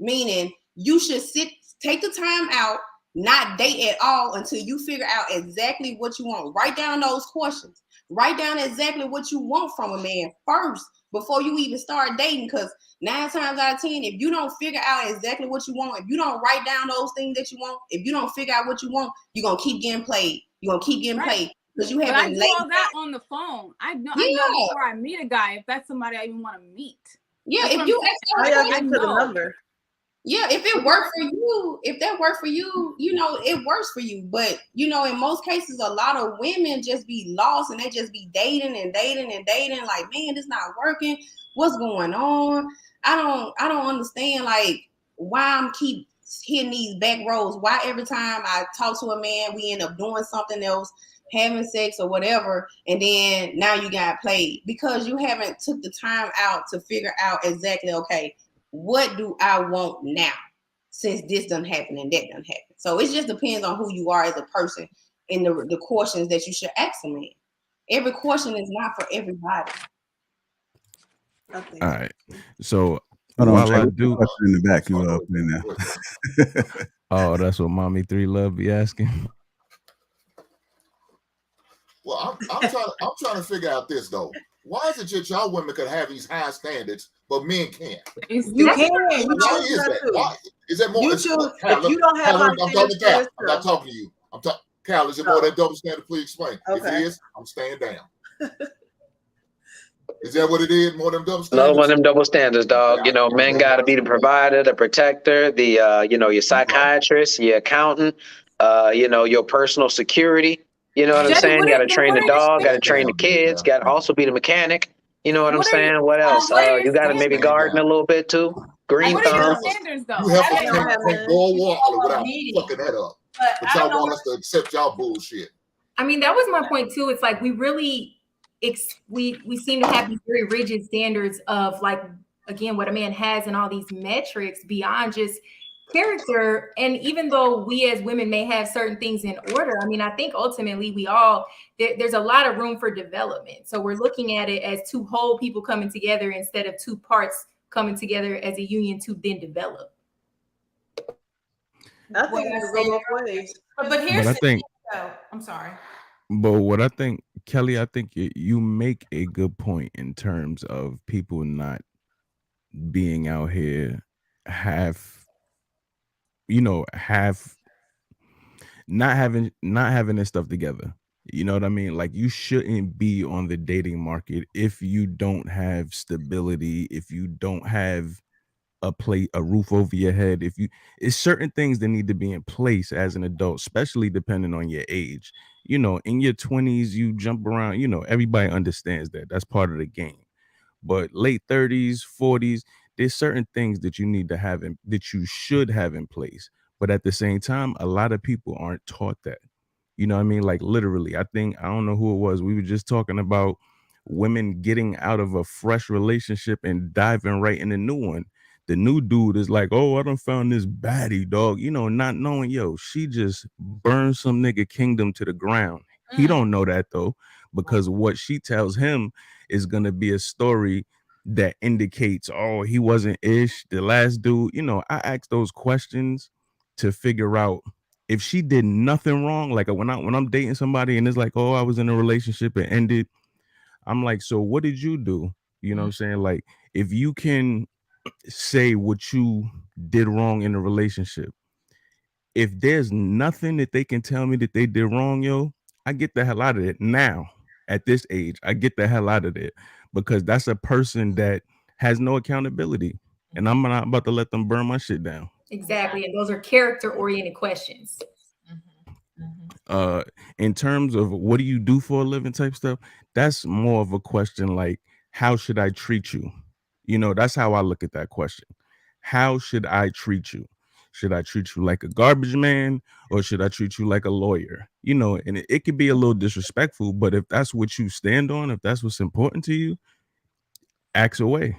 Meaning you should take the time out, not date at all until you figure out exactly what you want. Write down those questions. Write down exactly what you want from a man first before you even start dating. Because 9 times out of 10, if you don't figure out exactly what you want, if you don't write down those things that you want, if you don't figure out what you want, you're going to keep getting played. You're going to keep getting played. Because you haven't. But I do all that on the phone. I know before I meet a guy if that's somebody I even want to meet. Yeah, that's if you I get to the number. Yeah, if it worked for you, if that worked for you, you know, it works for you. But you know, in most cases, a lot of women just be lost and they just be dating and dating and dating. Like, man, it's not working. What's going on? I don't understand. Like, why I'm keep hitting these back roads. Why every time I talk to a man, we end up doing something else, having sex or whatever, and then now you got played because you haven't took the time out to figure out exactly, okay, what do I want now since this done happened and that done happened. So it just depends on who you are as a person and the questions that you should ask a man. Every question is not for everybody. All right. So Hold on, while Jay, I what's the do, question in the back you put in there? oh, that's what Mommy 3 Love be asking. Well, I'm trying to figure out this though. Why is it that y'all women could have these high standards, but men can't? You can. Why is that? Why is that more? You choose, if you don't have high I'm talking to Cal. I'm not yourself. talking to you. Cal, is it more than double standard? Please explain. If Okay. it is, I'm staying down. Is that what it is? More than double standards? Another one of them double standards, dog. You know, men got to be the provider, the protector, the you know, your psychiatrist, your accountant, you know, your personal security. You know what I'm Jay, saying? what Got to are the train the dog, got to train the Damn, kids, damn. got to also be the mechanic. You know what I'm What are you- saying? What else? what are your You got to maybe standards? garden a little bit too. Green What are your thumb. standards, though? You help us I don't have take none. more water without Meeting. fucking that up. But But I y'all don't know want us to accept y'all bullshit. I mean, that was my point too. It's like we really we seem to have these very rigid standards of, like, again, what a man has and all these metrics beyond just character. And even though we as women may have certain things in order, I mean, I think ultimately we all there's a lot of room for development. So we're looking at it as two whole people coming together instead of two parts coming together as a union to then develop. I think it can go both ways. But here's But I the think, thing, though. I'm sorry. but what I think, Kelly, I think you make a good point in terms of people not being out here not having this stuff together. You know what I mean? Like, you shouldn't be on the dating market if you don't have stability, if you don't have a roof over your head. It's certain things that need to be in place as an adult, especially depending on your age. You know, in your 20s, you jump around, you know, everybody understands that. That's part of the game. But late 30s, 40s, there's certain things that you need to have that you should have in place. But at the same time, a lot of people aren't taught that. You know what I mean? Like, literally, I don't know who it was. We were just talking about women getting out of a fresh relationship and diving right in a new one. The new dude is like, oh, I done found this baddie, dog. You know, not knowing, yo, she just burned some nigga kingdom to the ground. He don't know that, though, because what she tells him is going to be a story that indicates, oh, he wasn't ish, the last dude. You know, I ask those questions to figure out if she did nothing wrong. Like, when I'm dating somebody and it's like, oh, I was in a relationship and ended, I'm like, so what did you do? You know what I'm saying? Like, if you can say what you did wrong in a relationship, if there's nothing that they can tell me that they did wrong, yo, I get the hell out of it now. At this age, I get the hell out of it, because that's a person that has no accountability, and I'm not about to let them burn my shit down. Exactly. And those are character-oriented questions. In terms of what do you do for a living type stuff, that's more of a question like, how should I treat you? You know, that's how I look at that question. How should I treat you? Should I treat you like a garbage man, or should I treat you like a lawyer? You know, and it could be a little disrespectful, but if that's what you stand on, if that's what's important to you, ask away.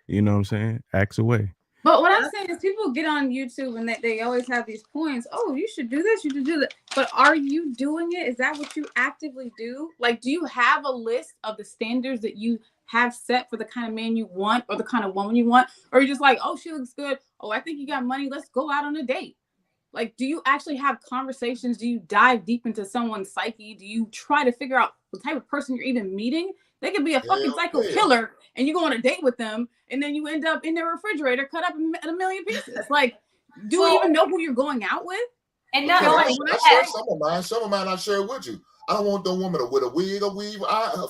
You know what I'm saying? Ask away. But what I'm saying is, people get on YouTube and they always have these points. Oh, you should do this, you should do that. But are you doing it? Is that what you actively do? Like, do you have a list of the standards that you have set for the kind of man you want or the kind of woman you want? Or are you just like, oh, she looks good. Oh, I think you got money. Let's go out on a date. Like, do you actually have conversations? Do you dive deep into someone's psyche? Do you try to figure out the type of person you're even meeting? They could be a fucking psycho killer, and you go on a date with them, and then you end up in their refrigerator cut up in a million pieces. Like, do you even know who you're going out with? And not Because only I share some of mine I share with you. I don't want the woman with a wig or weave,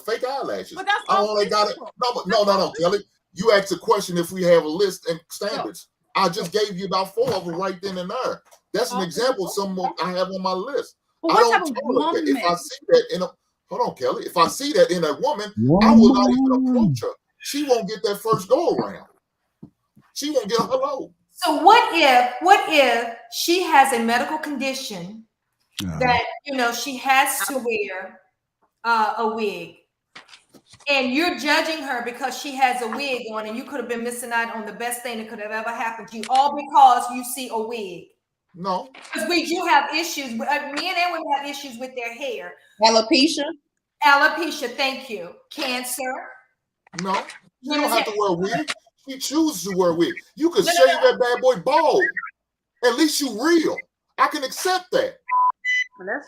fake eyelashes. But that's I only got it. No, Kelly. You asked a question if we have a list and standards. I just gave you about 4 of them right then and there. That's an example of someone I have on my list. Well, I don't tolerate that. If I see that in a hold on, Kelly. If I see that in a woman, I will not even approach her. She won't get that first go around. She won't get a hello. So what if she has a medical condition that she has to wear a wig, and you're judging her because she has a wig on, and you could have been missing out on the best thing that could have ever happened to you, all because you see a wig? No, because we do have issues. Men and women have issues with their hair. Alopecia. Thank you. Cancer. No, you don't have to wear a wig. She chooses to wear a wig. You can shave that bad boy bald. At least you real. I can accept that.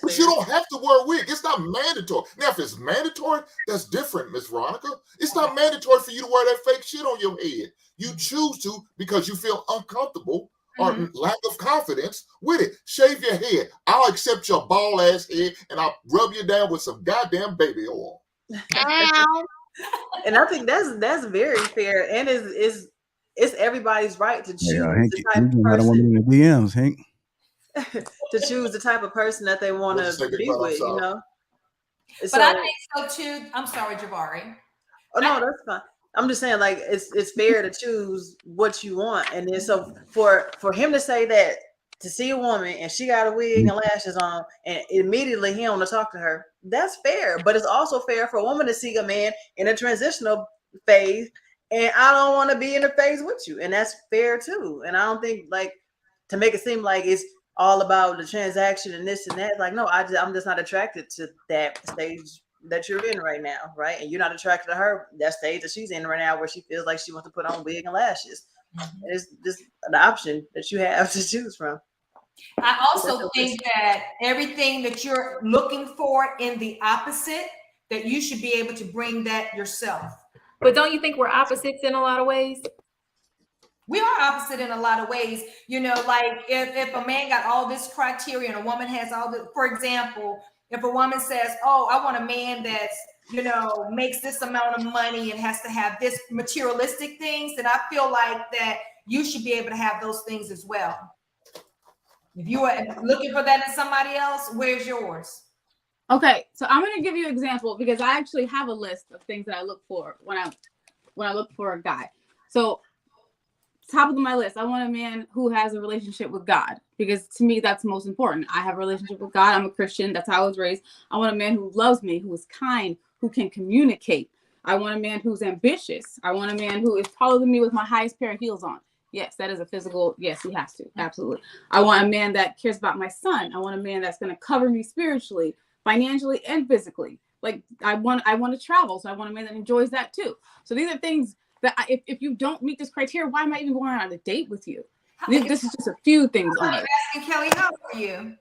But you don't have to wear a wig. It's not mandatory. Now, if it's mandatory, that's different, Miss Veronica. It's not mandatory for you to wear that fake shit on your head. You choose to because you feel uncomfortable or lack of confidence with it. Shave your head. I'll accept your bald ass head and I'll rub you down with some goddamn baby oil. And I think that's very fair, and it's everybody's right to choose the type of person in the DMs, Hank. to choose the type of person that they want to be with, you know. But I think so too. I'm sorry, Jabari. Oh no, that's fine. I'm just saying, like, it's fair to choose what you want, and then so for him to say that, to see a woman and she got a wig and lashes on, and immediately he don't want to talk to her, that's fair. But it's also fair for a woman to see a man in a transitional phase, and I don't want to be in a phase with you, and that's fair too. And I don't think, like, to make it seem like it's all about the transaction and this and that. Like, no, I'm just not attracted to that stage that you're in right now, right? And you're not attracted to her, that stage that she's in right now, where she feels like she wants to put on wig and lashes. It's just an option that you have to choose from. I also think that everything that you're looking for in the opposite, that you should be able to bring that yourself. But don't you think we're opposites in a lot of ways? We are opposite in a lot of ways. You know, like if a man got all this criteria and a woman has all the, for example, if a woman says, oh, I want a man that's, makes this amount of money and has to have this materialistic things, then I feel like that you should be able to have those things as well. If you are looking for that in somebody else, where's yours? Okay, so I'm going to give you an example because I actually have a list of things that I look for when I look for a guy. So top of my list, I want a man who has a relationship with God, because to me, that's most important. I have a relationship with God. I'm a Christian. That's how I was raised. I want a man who loves me, who is kind, who can communicate. I want a man who's ambitious. I want a man who is taller than me with my highest pair of heels on. Yes, that is a physical. Yes, he has to. Absolutely. I want a man that cares about my son. I want a man that's going to cover me spiritually, financially, and physically. Like I want to travel. So I want a man that enjoys that too. So these are things that if you don't meet this criteria, why am I even going on a date with you? This is just a few things on it. Asking Kelly, how are you?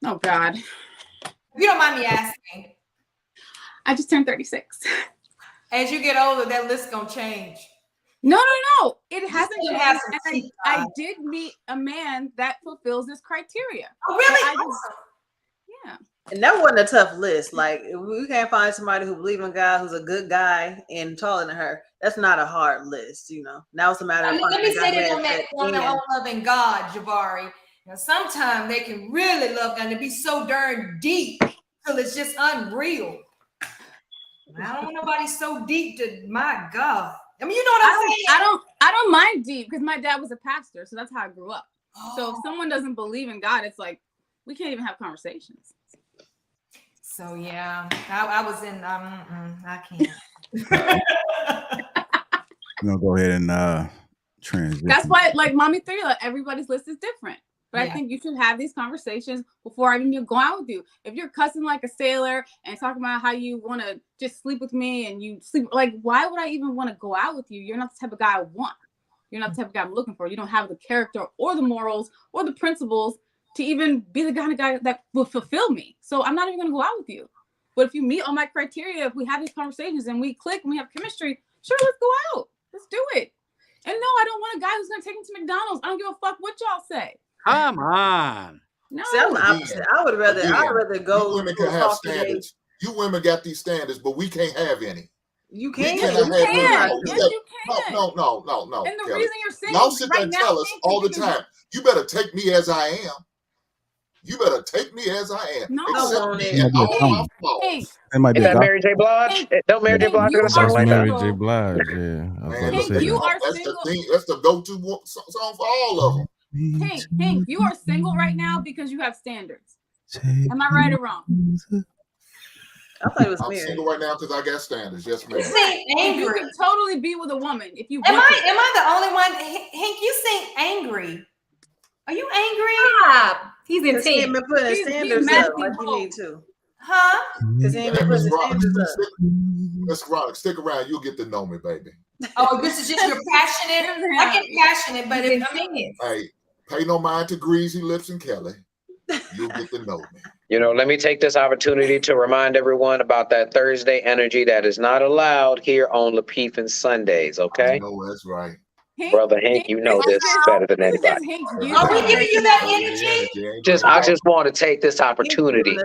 Oh God. If you don't mind me asking. I just turned 36. As you get older, that list gonna change. No. It hasn't changed. I did meet a man that fulfills this criteria. Oh, really? Yeah. And that wasn't a tough list. Like, if we can't find somebody who believes in God, who's a good guy and taller than her, that's not a hard list, Now it's a matter of let me say that on loving God, Jabari. Now, sometimes they can really love God and be so darn deep till it's just unreal. I don't want nobody so deep to, my God. I mean, you know what I'm saying? I don't mind deep because my dad was a pastor, so that's how I grew up. So if someone doesn't believe in God, it's like we can't even have conversations. So yeah, I was in. I can't. I'm gonna go ahead and transition. That's why, like Mommy 3, everybody's list is different. But I think you should have these conversations before I even go out with you. If you're cussing like a sailor and talking about how you want to just sleep with me and you sleep, like, why would I even want to go out with you? You're not the type of guy I want. You're not the type of guy I'm looking for. You don't have the character or the morals or the principles to even be the kind of guy that will fulfill me. So I'm not even going to go out with you. But if you meet all my criteria, if we have these conversations and we click and we have chemistry, sure, let's go out. Let's do it. And no, I don't want a guy who's going to take me to McDonald's. I don't give a fuck what y'all say. Come on. No, see, I'm the opposite. I would rather go. You women can have standards. You women got these standards, but we can't have any. You can. Yes, you can. Yes, you can. No. And the Kelly. reason you're single Y'all sit there right and now, tell us all the time, you better take me as I am. You better take me as I am. No. Accept me and all my flaws. It might be Is that Mary J. Blige? Don't Mary J. Blige got a song That's like Mary that? J. Blige. Yeah, I was about to say Hank, you that. are That's single. the thing. That's the go-to song for all of them. Hank, you are single right now because you have standards. Am I right or wrong? I thought it was I'm married. single right now because I got standards. Yes, ma'am. You seem angry. You can totally be with a woman if you Am want to. I the only one? Hank, you seem angry. Are you angry? Stop. He's Because he ain't intense. been putting his standards up like you need to. Huh? Because he ain't been putting his standards up. Miss Veronica, stick around. You'll get to know me, baby. Oh, this is just you're passionate. I get passionate, but if, hey, pay no mind to Greasy Lips and Kelly. You'll get to know me. You know, let me take this opportunity to remind everyone about that Thursday energy that is not allowed here on Lapeef and Sundays, okay? I know that's right. Brother Hank, you know this better than anybody. are we giving you that energy? I just want to take this opportunity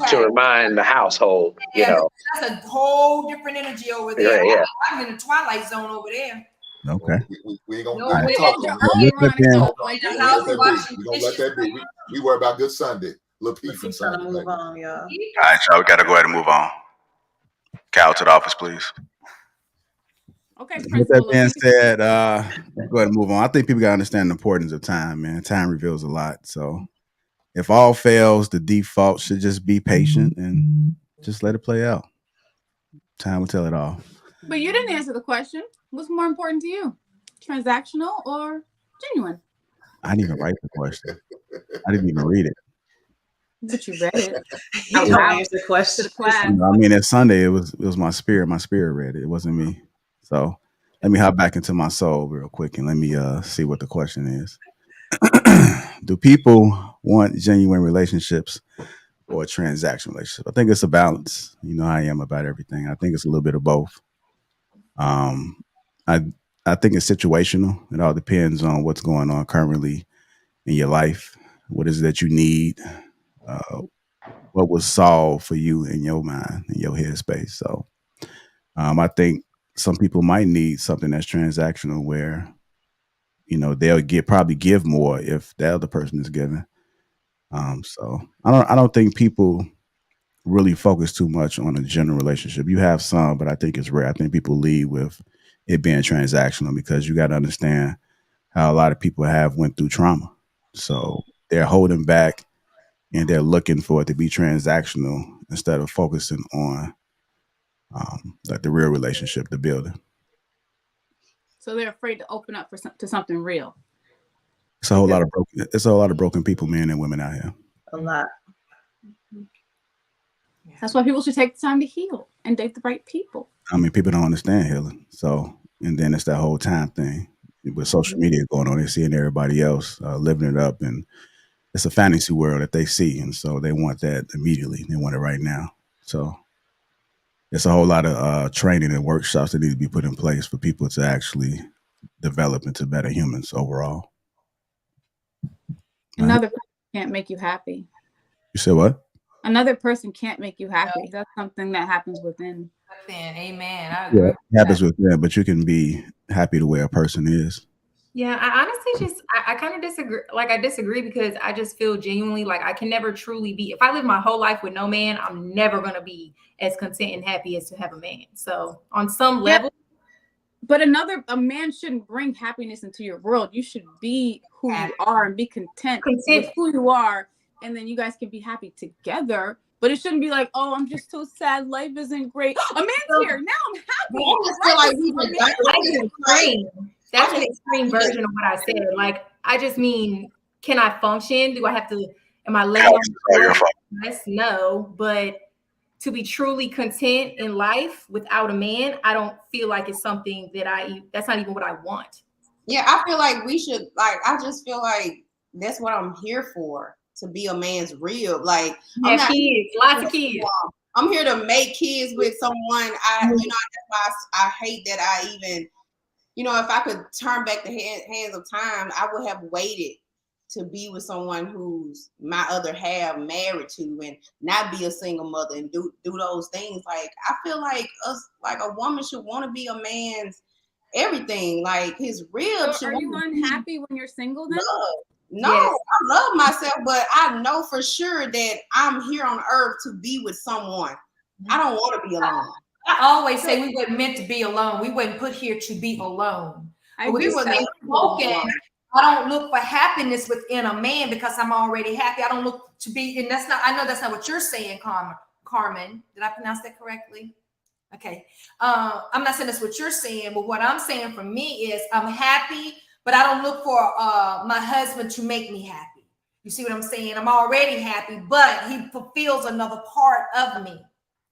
to remind the household, you know. That's a whole different energy over there. Yeah. I'm in the twilight zone over there. Okay. We ain't gonna No, we're talk gonna let that be. We worry about Good Sunday. Lapeef and Sunday. Move on, y'all. All right, y'all. We gotta go ahead and move on. Cal to the office, please. Okay. With that being said, go ahead and move on. I think people gotta understand the importance of time, man. Time reveals a lot. So if all fails, the default should just be patient and just let it play out. Time will tell it all. But you didn't answer the question. What's more important to you? Transactional or genuine? I didn't even write the question. I didn't even read it. But you read it. You don't answer the question. I mean, that Sunday it was my spirit. My spirit read it. It wasn't me. So let me hop back into my soul real quick and let me see what the question is. Do people want genuine relationships or a transactional relationship? I think it's a balance. You know how I am about everything. I think it's a little bit of both. I think it's situational. It all depends on what's going on currently in your life. What is it that you need? What was solved for you in your mind, in your headspace? So I think some people might need something that's transactional where, you know, they'll probably give more if the other person is giving. So I don't think people really focus too much on a general relationship. You have some, but I think it's rare. I think people lead with it being transactional because you got to understand how a lot of people have went through trauma. So they're holding back and they're looking for it to be transactional instead of focusing on like the real relationship, the building. So they're afraid to open up to something real. It's a whole lot of broken people, men and women out here. A lot. That's why people should take the time to heal and date the right people. I mean, people don't understand healing. So, and then it's that whole time thing with social media going on. They're seeing everybody else living it up, and it's a fantasy world that they see. And so they want that immediately. They want it right now. So it's a whole lot of training and workshops that need to be put in place for people to actually develop into better humans overall. Another person can't make you happy. You said what? Another person can't make you happy. That's something that happens within. Amen. I agree. Yeah, it happens with them, but you can be happy the way a person is. Yeah, I honestly I kind of disagree. Like, I disagree because I just feel genuinely like I can never truly be. If I live my whole life with no man, I'm never going to be as content and happy as to have a man. So on some level. But a man shouldn't bring happiness into your world. You should be who you are and be content with who you are. And then you guys can be happy together. But it shouldn't be like, oh, I'm just so sad. Life isn't great. A man's here. Now I'm happy. I just feel like that's an extreme version of what I said. Like, I just mean, can I function? Do I have to, am I laying on the floor? Yes, no. But to be truly content in life without a man, I don't feel like it's something that's not even what I want. Yeah, I feel like we should, I just feel like that's what I'm here for. To be a man's rib, like I'm not kids, lots of kids. I'm here to make kids with someone. That's why I hate that I even, if I could turn back the hands of time, I would have waited to be with someone who's my other half married to, and not be a single mother and do those things. Like, I feel like a woman should want to be a man's everything, like his ribs. So are you unhappy when you're single then? No, yes. I love myself, but I know for sure that I'm here on earth to be with someone. I don't want to be alone. I always say we weren't meant to be alone. We weren't put here to be alone. I don't look for happiness within a man because I'm already happy. I don't look to be, and that's not, I know that's not what you're saying, Carmen. Did I pronounce that correctly? Okay. I'm not saying that's what you're saying, but what I'm saying for me is I'm happy, but I don't look for my husband to make me happy. You see what I'm saying? I'm already happy, but he fulfills another part of me.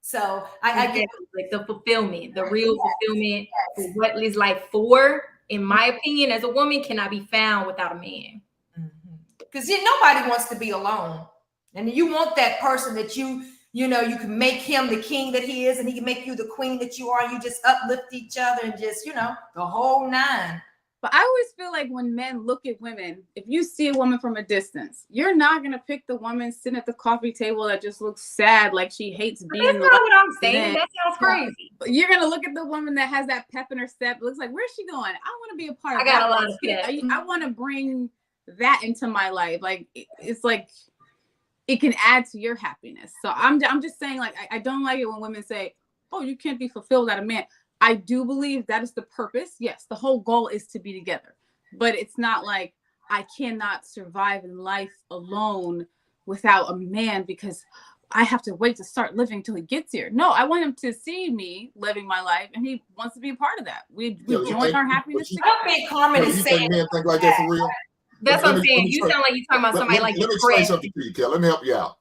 So I get like the fulfillment, the real fulfillment, what is like for, in my opinion, as a woman, cannot be found without a man. Because nobody wants to be alone. And you want that person that you can make him the king that he is, and he can make you the queen that you are. And you just uplift each other and just, the whole nine. But I always feel like when men look at women, if you see a woman from a distance, you're not going to pick the woman sitting at the coffee table that just looks sad, like she hates being. That's not what I'm saying. That sounds crazy. You're going to look at the woman that has that pep in her step. It looks like, where's she going? I want to be a part of that. I got a lot of pep. I want to bring that into my life. Like, it's like, it can add to your happiness. So I'm just saying, like, I don't like it when women say, oh, you can't be fulfilled without a man. I do believe that is the purpose. Yes, the whole goal is to be together. But it's not like I cannot survive in life alone without a man because I have to wait to start living till he gets here. No, I want him to see me living my life, and he wants to be a part of that. We join our happiness together. I think Carmen is saying men think like that for real? That's what I'm saying. You sound like you're talking about somebody like Let me explain something to you, Kel. Let me help you out.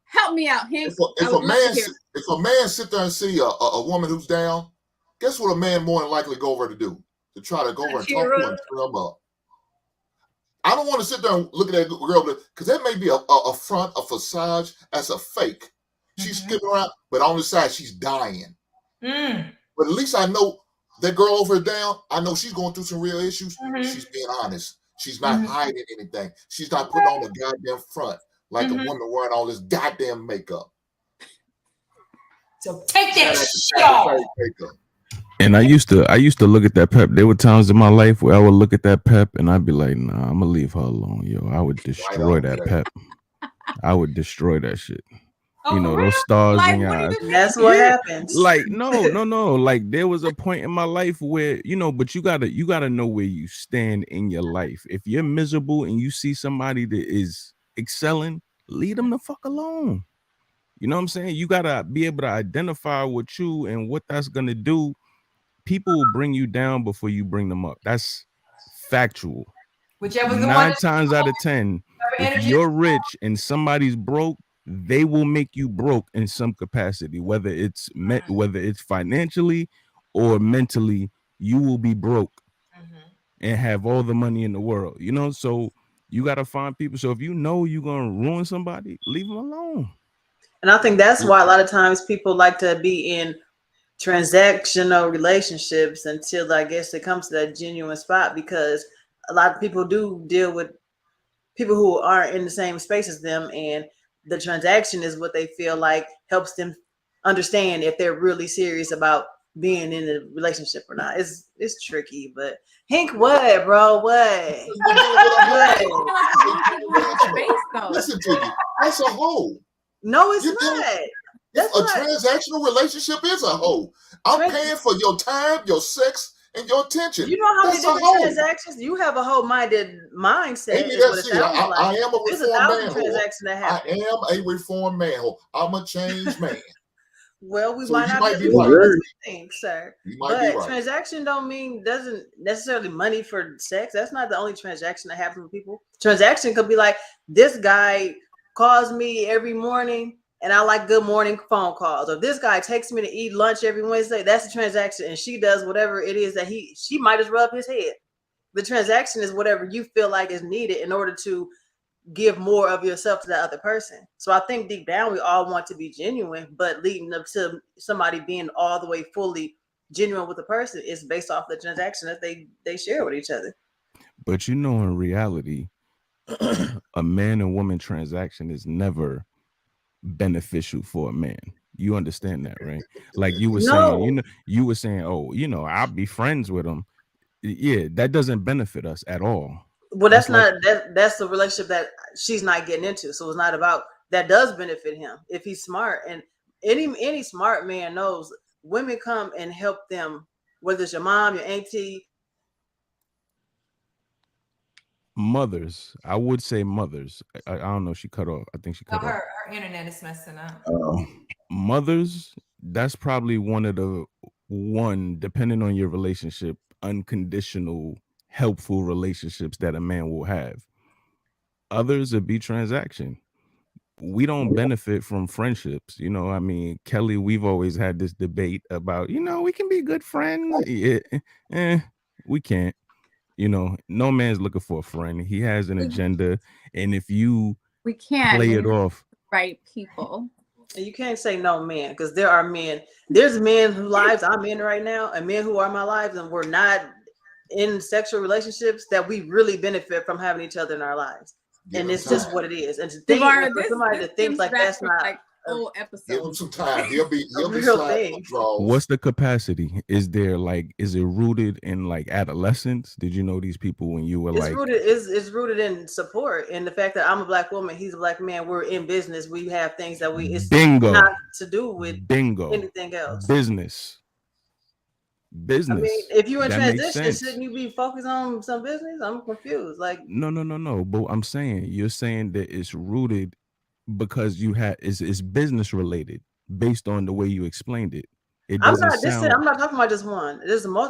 Help me out, Hank. If a man sit there and see a woman who's down, guess what a man more than likely go over to do? To try to go over and talk to her and cheer them up. I don't want to sit there and look at that girl because that may be a front, a facade, as a fake. She's skipping around, but on the side she's dying. But at least I know that girl over down. I know she's going through some real issues. She's being honest. She's not hiding anything. She's not putting on the goddamn front like a woman wearing all this goddamn makeup. So take that shit off. And I used to look at that pep. There were times in my life where I would look at that pep and I'd be like, nah, I'm gonna leave her alone, yo. I would destroy that pep. I would destroy that shit. Those stars in your eyes. That's what happens. Like, no. Like, there was a point in my life where, but you gotta know where you stand in your life. If you're miserable and you see somebody that is excelling, leave them the fuck alone. You know what I'm saying? You gotta be able to identify with you and what that's gonna do. People will bring you down before you bring them up. That's factual. Whichever 9 times out of 10, if you're rich and somebody's broke, they will make you broke in some capacity, whether it's financially or mentally. You will be broke and have all the money in the world. So you got to find people. So if you know you're gonna ruin somebody, leave them alone. And I think that's why a lot of times people like to be in transactional relationships until I guess it comes to that genuine spot, because a lot of people do deal with people who aren't in the same space as them, and the transaction is what they feel like helps them understand if they're really serious about being in a relationship or not. It's tricky, but Hank, what, bro? What? Listen to you. That's a hoe. No, it's not. That's a transactional relationship is a hoe. I'm paying for your time, your sex, and your attention. You know how many different transactions? You have a whole-minded mindset. Maybe that's it. I am a reformed man. I am a reformed man. I'm a changed man. Well, we might not be right. As we think, sir. But transaction doesn't necessarily money for sex. That's not the only transaction that happens with people. Transaction could be like, this guy calls me every morning and I like good morning phone calls. Or this guy takes me to eat lunch every Wednesday. That's a transaction. And she does whatever it is that she might just rub his head. The transaction is whatever you feel like is needed in order to give more of yourself to that other person. So I think deep down, we all want to be genuine, but leading up to somebody being all the way fully genuine with a person is based off the transaction that they share with each other. But in reality, a man and woman transaction is never beneficial for a man. You understand that, right? Like you were saying, you were saying, oh, I'll be friends with him. Yeah, that doesn't benefit us at all. Well, that's the relationship that she's not getting into. So it's not about that does benefit him if he's smart. And any smart man knows women come and help them, whether it's your mom, your auntie. Mothers, I would say mothers. I don't know. She cut off. I think she cut off. Her internet is messing up. Mothers, that's probably depending on your relationship, unconditional, helpful relationships that a man will have. Others would be transaction. We don't benefit from friendships. I mean, Kelly, we've always had this debate about, we can be good friends. We can't. No man's looking for a friend. He has an agenda, and if you play it off, right people, and you can't say no man, because there are men. There's men whose lives I'm in right now, and men who are in my lives, and we're not in sexual relationships that we really benefit from having each other in our lives. And it's just what it is. And to think for somebody to think like that's not like whole episode. Give him some time. He'll be sliding. What's the capacity? Is it rooted in like adolescence? Did you know these people when you were it's rooted in support and the fact that I'm a black woman, he's a black man, we're in business, we have things that it's not to do with anything else. Business. I mean, if you're in transition, shouldn't you be focused on some business? I'm confused. Like no. But I'm saying you're saying that it's rooted because it's business related based on the way you explained it. I'm not talking about just one.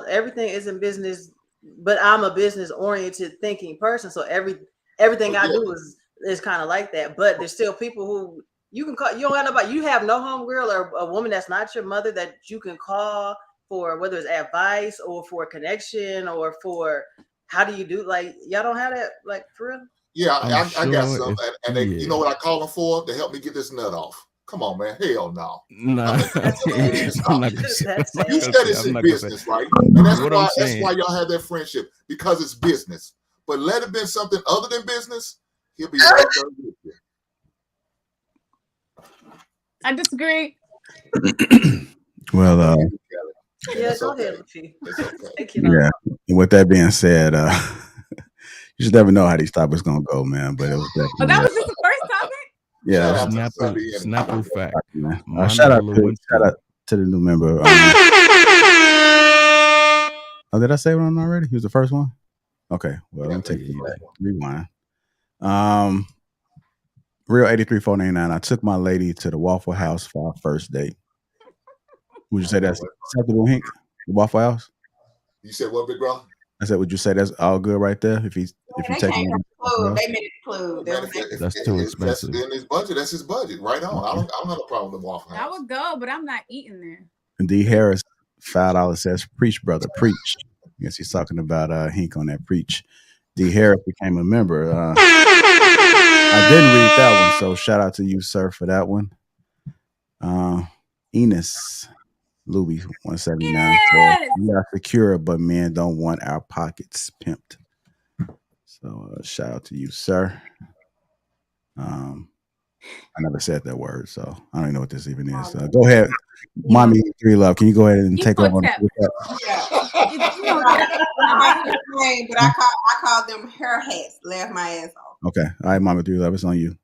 Everything is in business, but I'm a business oriented thinking person. So everything I do is kind of like that. But there's still people who you can call. You don't have nobody. You have no homegirl or a woman that's not your mother that you can call for, whether it's advice or for a connection or for how do you do, like, y'all don't have that, like, for real? Yeah, I got some, and they, you know what I call them for? To help me get this nut off. Come on, man. Hell no. Nah. You said it's in business, right? And that's why y'all have that friendship, because it's business. But let it be something other than business, he'll be right there with you. I disagree. Well, yeah, go ahead, Lapeef. Thank you. Yeah. And with that being said, you just never know how these topics gonna go, man. But it was definitely. That was just the first topic. Yeah. Snapple fact. Shout out to the new member. Oh, did I say one already? He was the first one. Okay. Well, let me take it back. Rewind. Real 83499. I took my lady to the Waffle House for our first date. Would you say that's acceptable, Hank? The Waffle House? You said what, big bro? I said, would you say that's all good right there? If you take they made it include. That's too expensive. That's in his budget. That's his budget right on. I don't have a problem with Waffle House. I would go, but I'm not eating there. And D Harris, $5 says, "Preach, brother, preach." Yes, he's talking about Hank on that preach. D Harris became a member. I didn't read that one, so shout out to you, sir, for that one. Enos Louis 179. Yes! We are secure, but men don't want our pockets pimped. So shout out to you, sir. I never said that word, so I don't even know what this even is. Go ahead, Mommy 3 Love. Can you go ahead and take over? But I called them hair hats. Laugh my ass off. Okay, all right, Mommy 3 Love. It's on you.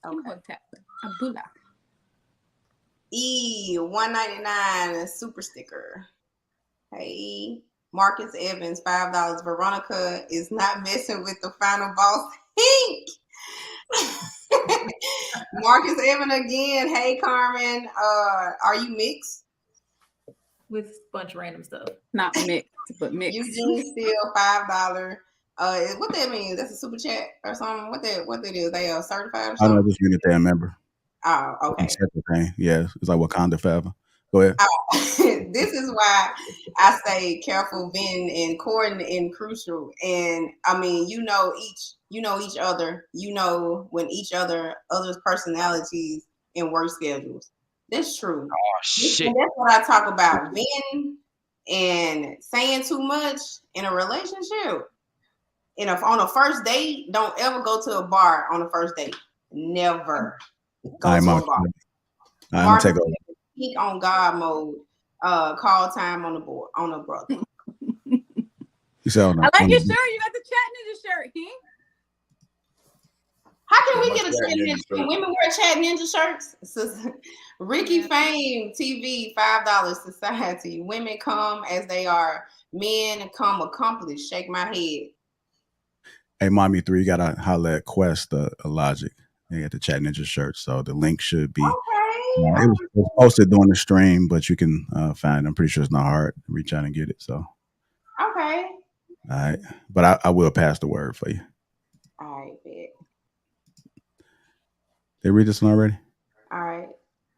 Okay. E199 super sticker. Hey, Marcus Evans, $5. Veronica is not messing with the final boss. Pink. Marcus Evans again. Hey, Carmen. Are you mixed? With a bunch of random stuff. Not mixed, but mixed. Eugene Steele, $5. What that means? That's a super chat or something. What that is? They are certified or something? I don't know, just mean that they a member. Oh, okay. Yeah, it's like Wakanda forever. Go ahead. This is why I say careful, Vin and Corden and crucial. And I mean, you know each other. You know when other's personalities and work schedules. That's true. Oh shit. And that's what I talk about. Vin and saying too much in a relationship And if on a first date, don't ever go to a bar on a first date. Never go to a bar. I'm gonna take over. Peak on God mode. Call time on the board on a brother. I like your shirt. You got the Chat Ninja shirt, King. How can we get a Chat Ninja shirt? Women wear Chat Ninja shirts. Ricky Fame TV, $5 society. Women come as they are. Men come accomplished. Shake my head. Hey, Mommy 3, you gotta holler at Quest, Logic. They got the Chat Ninja shirt, so the link should be. Okay. It was posted during the stream, but you can find it. I'm pretty sure it's not hard to reach out and get it. So. Okay. All right, but I will pass the word for you. All right, bet. They read this one already? All right.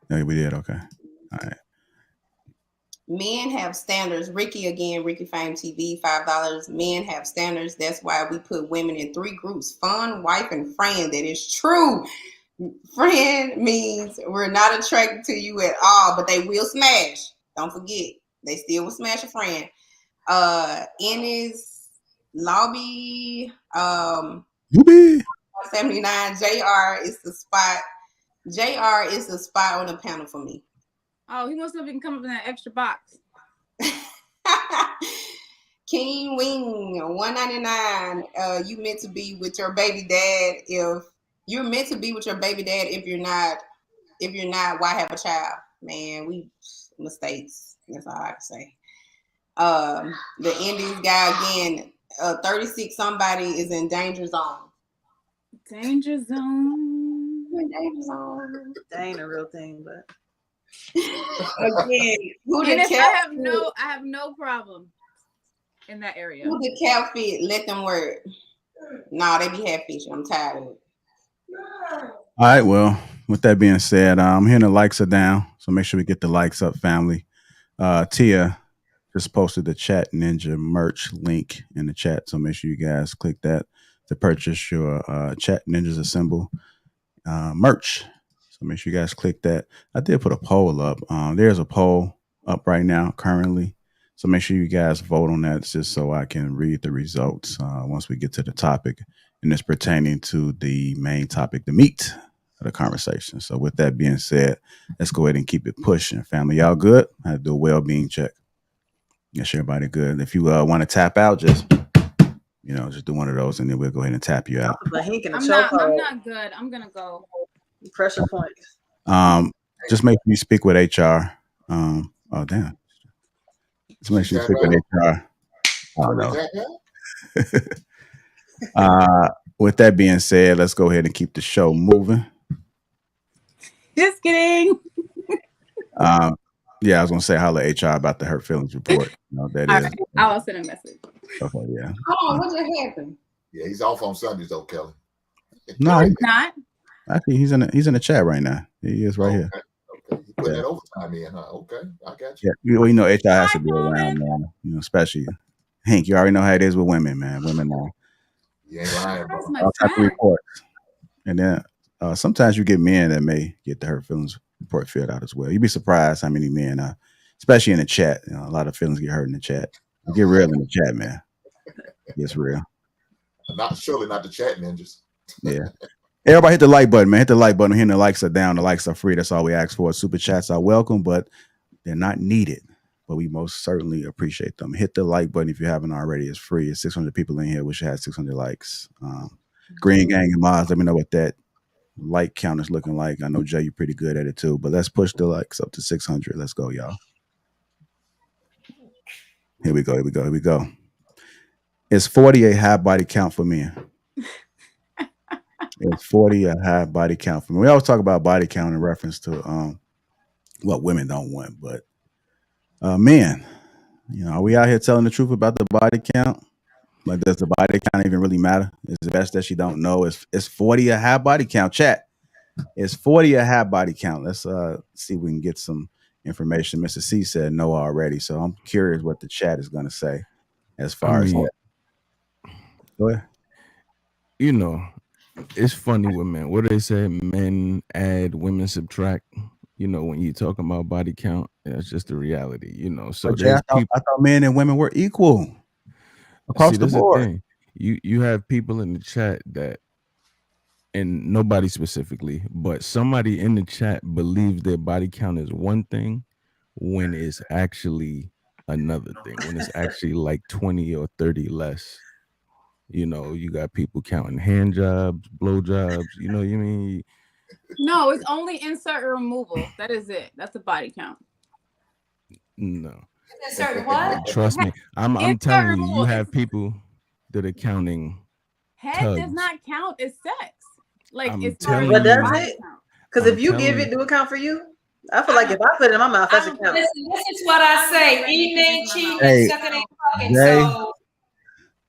No, we did. Okay. All right. Men have standards. Ricky again, Ricky Fame TV, $5. Men have standards. That's why we put women in 3 groups: fun, wife, and friend. That is true. Friend means we're not attracted to you at all, but they will smash. Don't forget, they still will smash a friend. Ennis Lobby 79. JR is the spot. JR is the spot on the panel for me. Oh, he wants to know if he can come up in that extra box. King Wing, $1.99. You meant to be with your baby dad. If you're meant to be with your baby dad, if you're not, why have a child? Man, we mistakes. That's all I can say. The Indies guy again, 36 somebody is in danger zone. Danger zone. Danger zone. That ain't a real thing, but again, I have no problem in that area. Who the cow fit? Let them work. Nah, they be half fishing. I'm tired of it. All right. Well, with that being said, I'm hearing the likes are down, so make sure we get the likes up, family. Tia just posted the Chat Ninja merch link in the chat, so make sure you guys click that to purchase your Chat Ninjas Assemble merch. So make sure you guys click that. I did put a poll up. There's a poll up right now currently. So make sure you guys vote on that just so I can read the results once we get to the topic. And it's pertaining to the main topic, the meat of the conversation. So with that being said, let's go ahead and keep it pushing. Family, y'all good? I had to do a well-being check. Yes, everybody good. If you want to tap out, just do one of those and then we'll go ahead and tap you out. I'm not good. I'm going to go. Pressure points. Just make sure you speak with HR. Oh damn. Just make sure you speak with HR. Oh no. With that being said, let's go ahead and keep the show moving. Just kidding. Yeah, I was gonna say holla HR about the hurt feelings report. That is. Right. I'll send a message. Okay, yeah. Oh, what just happened? Yeah, he's off on Sundays though, Kelly. No, he's not. Actually, he's in the chat right now. He is right here. Okay. You put that overtime in, huh? Okay, I got you. Yeah, you know HR has to be around, man. Especially Hank. You already know how it is with women, man. Women now. You ain't lying, bro. All type of reports. And then sometimes you get men that may get the hurt feelings report filled out as well. You'd be surprised how many men, especially in the chat, a lot of feelings get hurt in the chat. You get real in the chat, man. It's real. Surely not the Chat Ninjas. Yeah. Everybody hit the like button, man. Hit the like button. Here, the likes are down. The likes are free. That's all we ask for. Super chats are welcome, but they're not needed. But we most certainly appreciate them. Hit the like button if you haven't already. It's free. It's 600 people in here. We should have 600 likes. Green Gang and Mods, let me know what that like count is looking like. I know, Jay, you're pretty good at it too. But let's push the likes up to 600. Let's go, y'all. Here we go. It's 40 a high body count for men. It's 40 a high body count for me. We always talk about body count in reference to what women don't want, but men, are we out here telling the truth about the body count? Like, does the body count even really matter? Is it best that you don't know? It's 40 a high body count. Chat. It's 40 a high body count. Let's see if we can get some information. Mr. C said no already, so I'm curious what the chat is going to say as far as that. Go ahead. It's funny with men. What do they say? Men add, women subtract. When you talking about body count, that's just the reality. So Jay, I thought men and women were equal across the board. you have people in the chat that, and nobody specifically, but somebody in the chat believes their body count is one thing when it's actually another thing, when it's actually like 20 or 30 less. You know, you got people counting hand jobs, blow jobs, you know what I mean? No, it's only insert or removal. That is it. That's the body count. No. Insert what? Trust me. I'm telling you, you have people that are counting head tubs. does not count as sex. Like I'm it's telling But does you, it? Because if you give it, do it count for you? I feel like if I put it in my mouth, that's a count. This is what I say. Eating ain't cheating, Hey, sucking ain't fucking. Jay. So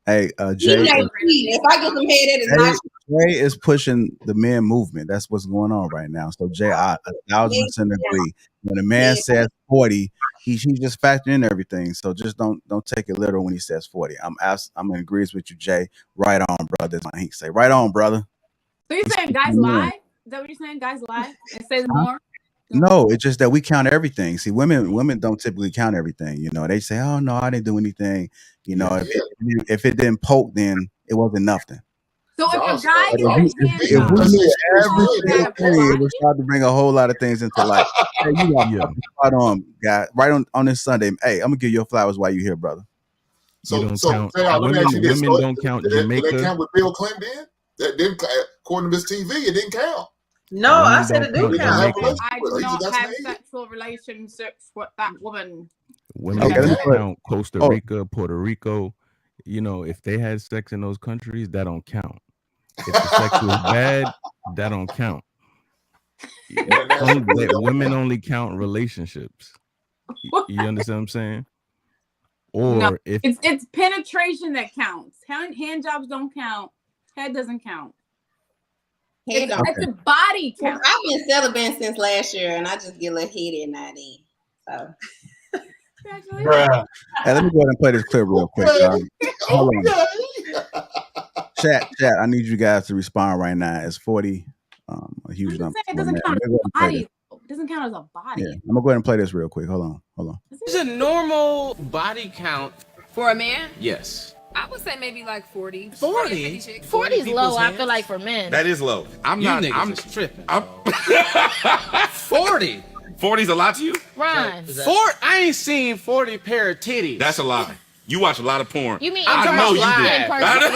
Hey, Jay. If I get some head, that is not. Jay is pushing the man movement. That's what's going on right now. So Jay, I 1,000% agree. When a man says 40, he's just factoring in everything. So just don't take it literal when he says 40. I'm in agreement with you, Jay. Right on, brother. He say, right on, brother. So you're saying guys lie? Is that what you're saying? Guys lie and say more? No, it's just that we count everything. See, women don't typically count everything. You know, they say, "Oh no, I didn't do anything." You know, if it didn't poke, then it wasn't nothing. So if a guy if we knew every single thing, it would start to bring a whole lot of things into life. Hey, you got spot on, guy. Right on this Sunday. Hey, I'm gonna give you flowers while you here, brother. So, count. let me ask you this: women don't count Jamaica. Did they count with Bill Clinton? That didn't, according to this TV, it didn't count. No, I said it do count. I do not have sexual relationships with that woman. Women don't count Costa Rica, Puerto Rico. You know, if they had sex in those countries, that don't count. If the sex was bad, that don't count. Women only count relationships. You understand what I'm saying? Or no, if it's penetration that counts. Hand jobs don't count. Head doesn't count. It's a body count. I've been celibate since last year, and I just get a little heady and not in. So. Hey, let me go ahead and play this clip real quick. Hold on. Chat, I need you guys to respond right now. It's 40, a huge number. It doesn't count as a body. It doesn't count as a body. Yeah, I'm gonna go ahead and play this real quick. Hold on. Is a normal body count for a man? Yes. I would say maybe like 40. 40? 40 is low, I feel like, for men. That is low. I'm tripping. 40. 40's a lot to you? Ron. I ain't seen 40 pair of titties. That's a lie. You watch a lot of porn. You mean I know you do. Live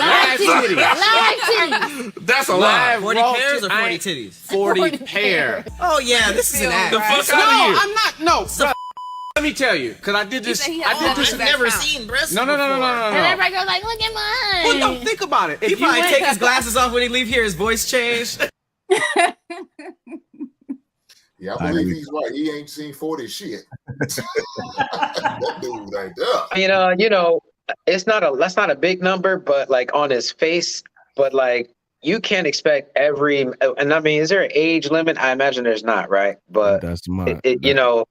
titties. That's a lie. 40 pairs or 40 titties? 40 pair. Oh yeah, this is an act. The fuck out of here. I'm not. No. Let me tell you, because I did this. I've never seen breasts. No. And everybody goes like, look at mine. Well, no, think about it. He probably take his glasses off when he leave here. His voice changed. Yeah, I believe he's right. He ain't seen 40 shit. That dude right there. You know, that's not a big number, but like on his face, but like you can't expect every, and I mean, is there an age limit? I imagine there's not, right? But that's my,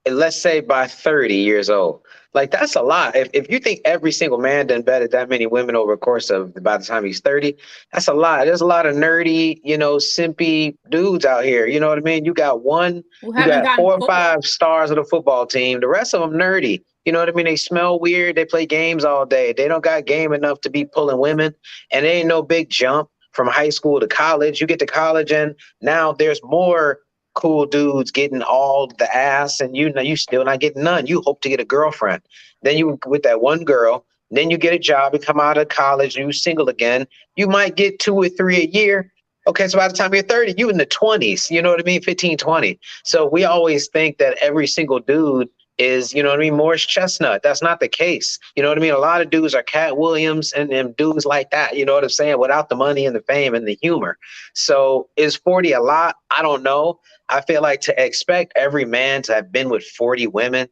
let's say by 30 years old, like that's a lot. If you think every single man done better that many women over the course of by the time he's 30, that's a lot. There's a lot of nerdy, simpy dudes out here. You know what I mean? You got you got 4 or 5 stars of the football team. The rest of them nerdy. You know what I mean? They smell weird. They play games all day. They don't got game enough to be pulling women, and there ain't no big jump from high school to college. You get to college, and now there's more cool dudes getting all the ass, and you still not getting none. You hope to get a girlfriend. Then you with that one girl, then you get a job and come out of college and you single again. You might get 2 or 3 a year. Okay, so by the time you're 30, you in the 20s, you know what I mean? 15, 20. So we always think that every single dude is, Morris Chestnut. That's not the case. You know what I mean? A lot of dudes are Cat Williams and dudes like that, you know what I'm saying? Without the money and the fame and the humor. So is 40 a lot? I don't know. I feel like to expect every man to have been with 40 women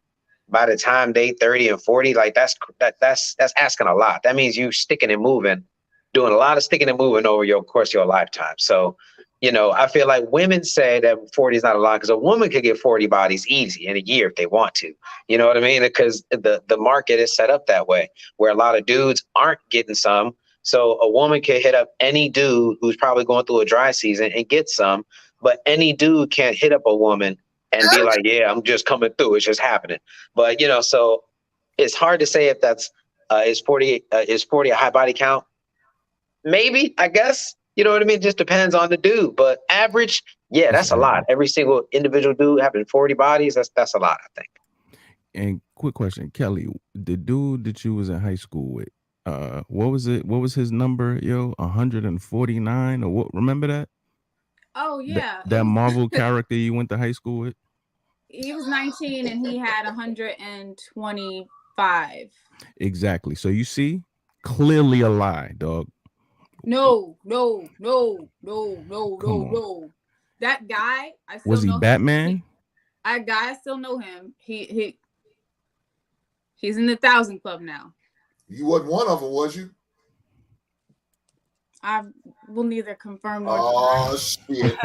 by the time they 30 and 40, like that's asking a lot. That means you sticking and moving, doing a lot of sticking and moving over your course of your lifetime. So, I feel like women say that 40 is not a lot because a woman could get 40 bodies easy in a year if they want to. You know what I mean? Because the market is set up that way where a lot of dudes aren't getting some. So a woman can hit up any dude who's probably going through a dry season and get some, but any dude can't hit up a woman and be like, yeah, I'm just coming through. It's just happening. But, so it's hard to say if that's is 40 a high body count. maybe, I guess. You know what I mean? It just depends on the dude. But average, yeah, that's a lot. Every single individual dude having 40 bodies, that's a lot, I think. And quick question, Kelly, the dude that you was in high school with, what was it? What was his number, yo? 149 or what? Remember that? Oh yeah. That Marvel character you went to high school with? He was 19 and he had 125. Exactly. So you see, clearly a lie, dog. No. That guy, I still was he know Batman? That guy, I still know him. He's in the 1,000 club now. You wasn't one of them, was you? I will neither confirm nor deny. Oh shit!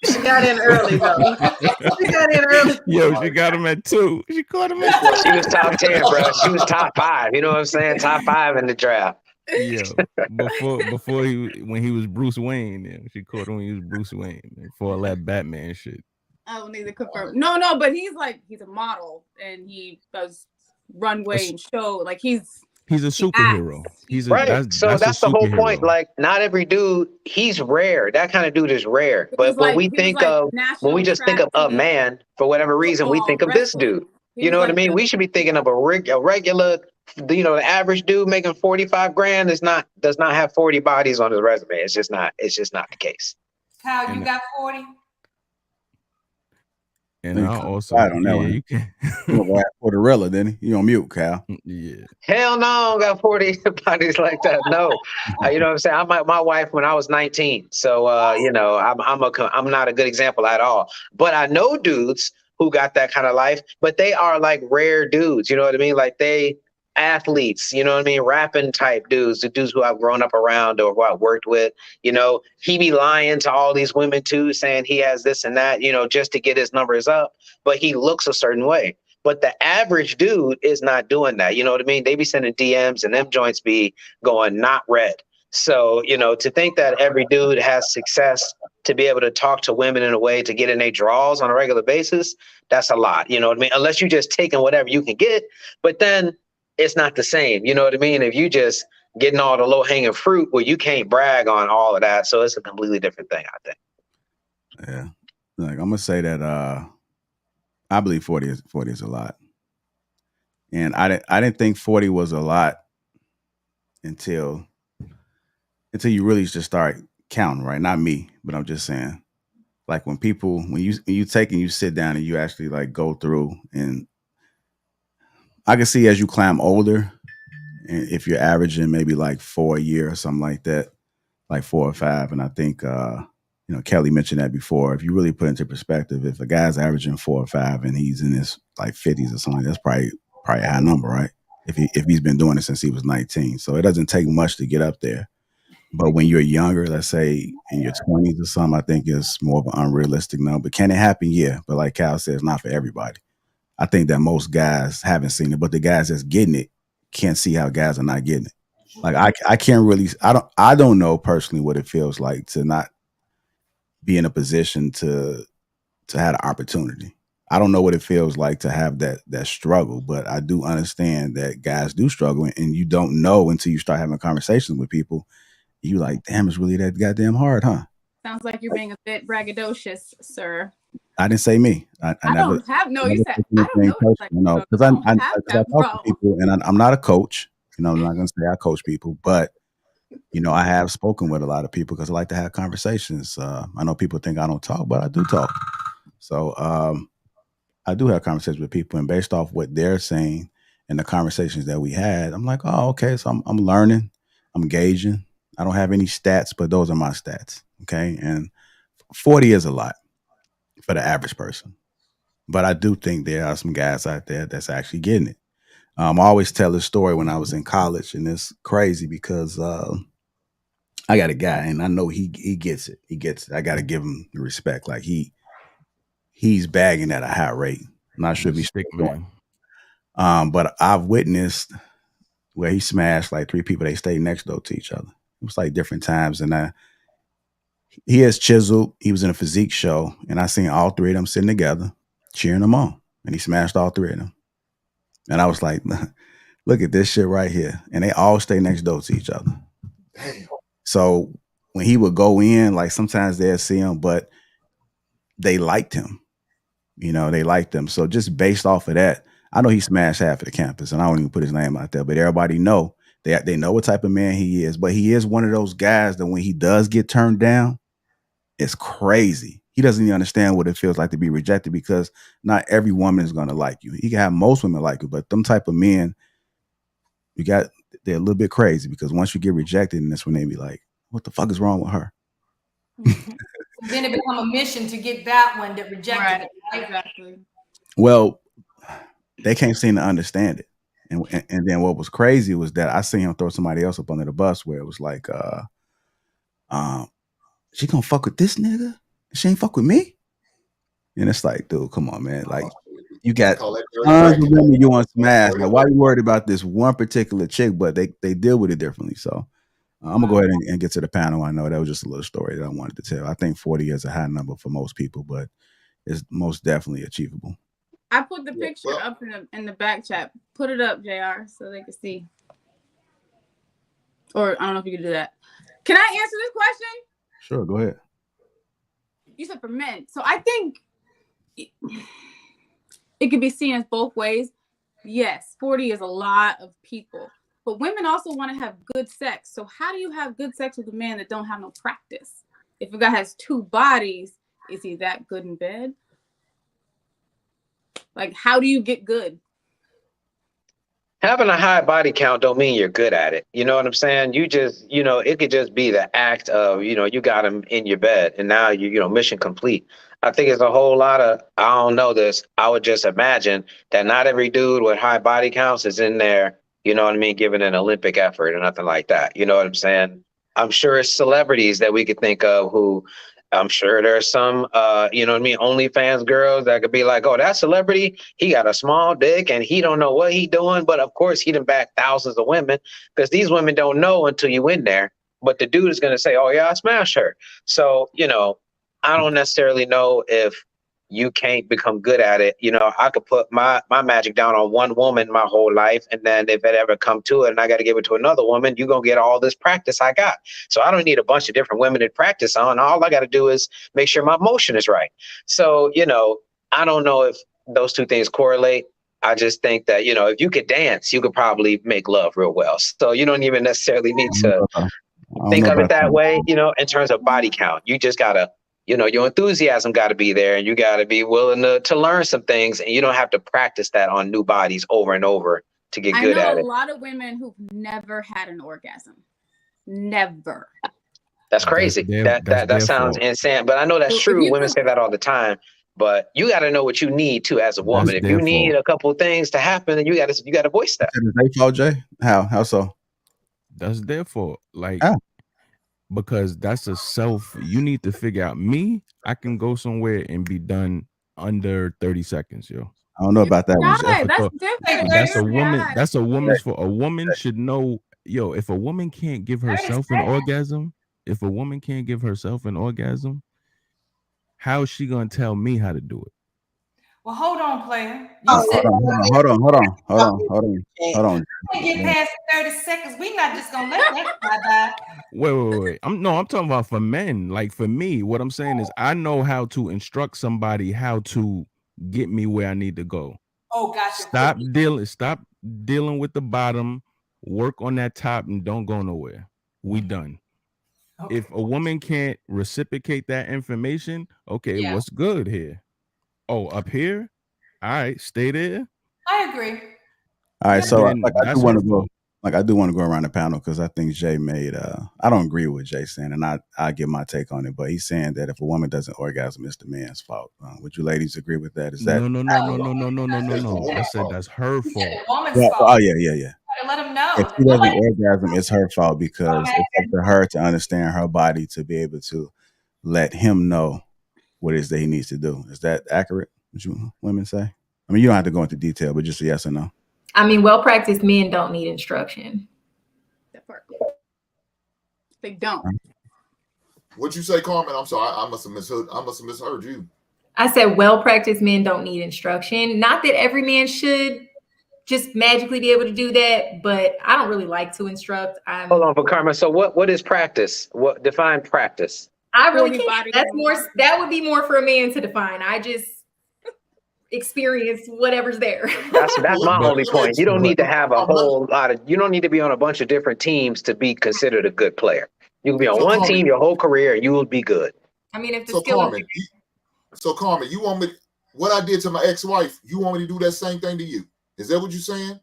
She got in early though. She got in early. Yo, she got him at 2. She caught him at 2. She was top 10, bro. She was top 5. You know what I'm saying? Top 5 in the draft. Yeah, before when he was Bruce Wayne, yeah, she caught him when he was Bruce Wayne before all that Batman shit. I will neither confirm. No, but he's a model and he does runway and show. Like he's a superhero. He's a, right. That's the whole point. Like, not every dude, he's rare. That kind of dude is rare. But when we think of, when we just think of a man, for whatever reason, we think of this dude. You know what I mean? We should be thinking of a regular, you know, the average dude making 45 grand does not have 40 bodies on his resume. It's just not the case. Kyle, you got 40? And I also, I don't know. You can Porterella, then you on mute, Cal. Yeah. Hell no, I don't got 40 bodies like that. No, you know what I'm saying. My wife when I was 19, so you know, I'm not a good example at all. But I know dudes who got that kind of life, but they are like rare dudes. You know what I mean? Like they athletes, you know what I mean? Rapping type dudes, the dudes who I've grown up around or who I've worked with, you know, he be lying to all these women too, saying he has this and that, you know, just to get his numbers up, but he looks a certain way. But the average dude is not doing that. You know what I mean? They be sending DMs and them joints be going not read. So, you know, to think that every dude has success to be able to talk to women in a way to get in their draws on a regular basis, that's a lot. You know what I mean? Unless you're just taking whatever you can get, but then it's not the same. You know what I mean? If you just getting all the low hanging fruit, well, you can't brag on all of that. So it's a completely different thing, I think. Yeah. Like I'm gonna say that I believe 40 is a lot. And I didn't think 40 was a lot until you really just start counting, right? Not me, but I'm just saying, like when you take and you sit down and you actually like go through, and I can see as you climb older, and if you're averaging maybe like 4 a year or something like that, like 4 or 5, and I think you know, Kelly mentioned that before. If you really put into perspective, if a guy's averaging 4 or 5 and he's in his like 50s or something, that's probably a high number, right? If he's been doing it since he was 19, so it doesn't take much to get up there. But when you're younger, let's say in your 20s or something, I think it's more of an unrealistic number. But can it happen? Yeah, but like Cal said, it's not for everybody. I think that most guys haven't seen it, but the guys that's getting it can't see how guys are not getting it. Like I can't really, I don't know personally what it feels like to not be in a position to have the opportunity. I don't know what it feels like to have that struggle, but I do understand that guys do struggle, and you don't know until you start having conversations with people. You like, damn, it's really that goddamn hard, huh? Sounds like you're being a bit braggadocious, sir. I didn't say me. I never don't have no. You said I don't know. Like, because I talk to people, and I'm not a coach. You know, I'm not going to say I coach people, but you know, I have spoken with a lot of people because I like to have conversations. I know people think I don't talk, but I do talk. So I do have conversations with people, and based off what they're saying and the conversations that we had, I'm like, oh, okay. So I'm learning, I'm gauging. I don't have any stats, but those are my stats. Okay. And 40 is a lot for the average person. But I do think there are some guys out there that's actually getting it. I always tell this story when I was in college, and it's crazy because I got a guy, and I know he gets it. He gets it. I got to give him the respect. Like he's bagging at a high rate. I'm not sure if he's stick man. But I've witnessed where he smashed like 3 people. They stayed next door to each other. It was like different times, and he has chiseled. He was in a physique show, and I seen all 3 of them sitting together, cheering them on, and he smashed all 3 of them. And I was like, Look at this shit right here. And they all stay next door to each other. Damn. So when he would go in, like sometimes they'll see him, but they liked him. You know, they liked him. So just based off of that, I know he smashed half of the campus, and I won't even put his name out there, but everybody know they know what type of man he is. But he is one of those guys that when he does get turned down, it's crazy. He doesn't even understand what it feels like to be rejected, because not every woman is gonna like you. He can have most women like you, but them type of men, they're a little bit crazy, because once you get rejected, and that's when they be like, what the fuck is wrong with her? Then it become a mission to get that one that rejected it. Right? Exactly. Well, they can't seem to understand it. And then what was crazy was that I seen him throw somebody else up under the bus, where it was like, she gonna fuck with this nigga? She ain't fuck with me? And it's like, dude, come on, man. Like, you got tons of women you want to smash. Like, why are you worried about this one particular chick? But they deal with it differently. So I'm gonna go ahead and get to the panel. I know that was just a little story that I wanted to tell. I think 40 is a high number for most people, but it's most definitely achievable. I put the picture up in the back chat. Put it up, JR, so they can see. Or I don't know if you can do that. Can I answer this question? Sure, go ahead. You said for men. So I think it could be seen as both ways. Yes, 40 is a lot of people. But women also want to have good sex. So how do you have good sex with a man that don't have no practice? If a guy has two bodies, is he that good in bed? Like, how do you get good? Having a high body count don't mean you're good at it. You know what I'm saying? You just, it could just be the act of, you got him in your bed and now mission complete. I think it's a whole lot of, I don't know this. I would just imagine that not every dude with high body counts is in there, you know what I mean, giving an Olympic effort or nothing like that. You know what I'm saying? I'm sure it's celebrities that we could think of who, I'm sure there's some, OnlyFans girls that could be like, oh, that celebrity, he got a small dick and he don't know what he doing. But of course, he done back thousands of women, because these women don't know until you in there. But the dude is going to say, oh, yeah, I smashed her. So, I don't necessarily know if you can't become good at it. I could put my magic down on one woman my whole life. And then if it ever come to it and I got to give it to another woman, you're going to get all this practice I got. So I don't need a bunch of different women to practice on. All I got to do is make sure my motion is right. So, I don't know if those two things correlate. I just think that, if you could dance, you could probably make love real well. So you don't even necessarily need to think of it that way, in terms of body count. You just got to, your enthusiasm got to be there, and you got to be willing to learn some things, and you don't have to practice that on new bodies over and over to get good at it. I know a lot of women who've never had an orgasm. Never. That's crazy. That sounds insane, but I know that's true. Women say that all the time, but you got to know what you need too as a woman. If you need a couple things to happen, then you got to voice that. Is that fault, Jay? How so? That's their fault. Like, because that's you need to figure out. Me, I can go somewhere and be done under 30 seconds, yo. I don't know about that one. That's different. That's a woman. That's a woman's fault. A woman should know, yo, if a woman can't give herself an orgasm, how is she gonna tell me how to do it? Well, hold on, player. Hold on. We can't get past 30 seconds. We're not just gonna let that fly by. Wait. I'm talking about for men. Like, for me, what I'm saying is I know how to instruct somebody how to get me where I need to go. Oh, gotcha. Stop dealing with the bottom. Work on that top and don't go nowhere. We done. Okay. If a woman can't reciprocate that information, okay, what's good here? Oh, up here? All right, stay there. I agree. All right, so I do want to go around the panel, because I think Jay made I don't agree with Jay saying, and I give my take on it, but he's saying that if a woman doesn't orgasm, it's the man's fault. Would you ladies agree with that? Is that no. I said that's her fault. Woman's fault. Oh yeah. Let him know. If she doesn't orgasm, it's her fault, because it's up to her to understand her body to be able to let him know what it is that he needs to do. Is that accurate? Would you women say? I mean, you don't have to go into detail, but just a yes or no. I mean, well-practiced men don't need instruction. That part. They don't. What'd you say, Carmen? I'm sorry. I must have misheard you. I said well-practiced men don't need instruction. Not that every man should just magically be able to do that, but I don't really like to instruct. Hold on, but Karma. So what is practice? What define practice? I really can't. That would be more for a man to define. I just experience whatever's there. That's my only point. You don't need to have a whole lot of. You don't need to be on a bunch of different teams to be considered a good player. You can be on one team your whole career, and you will be good. I mean, if the Carmen, you want me? What I did to my ex-wife, you want me to do that same thing to you? Is that what you're saying?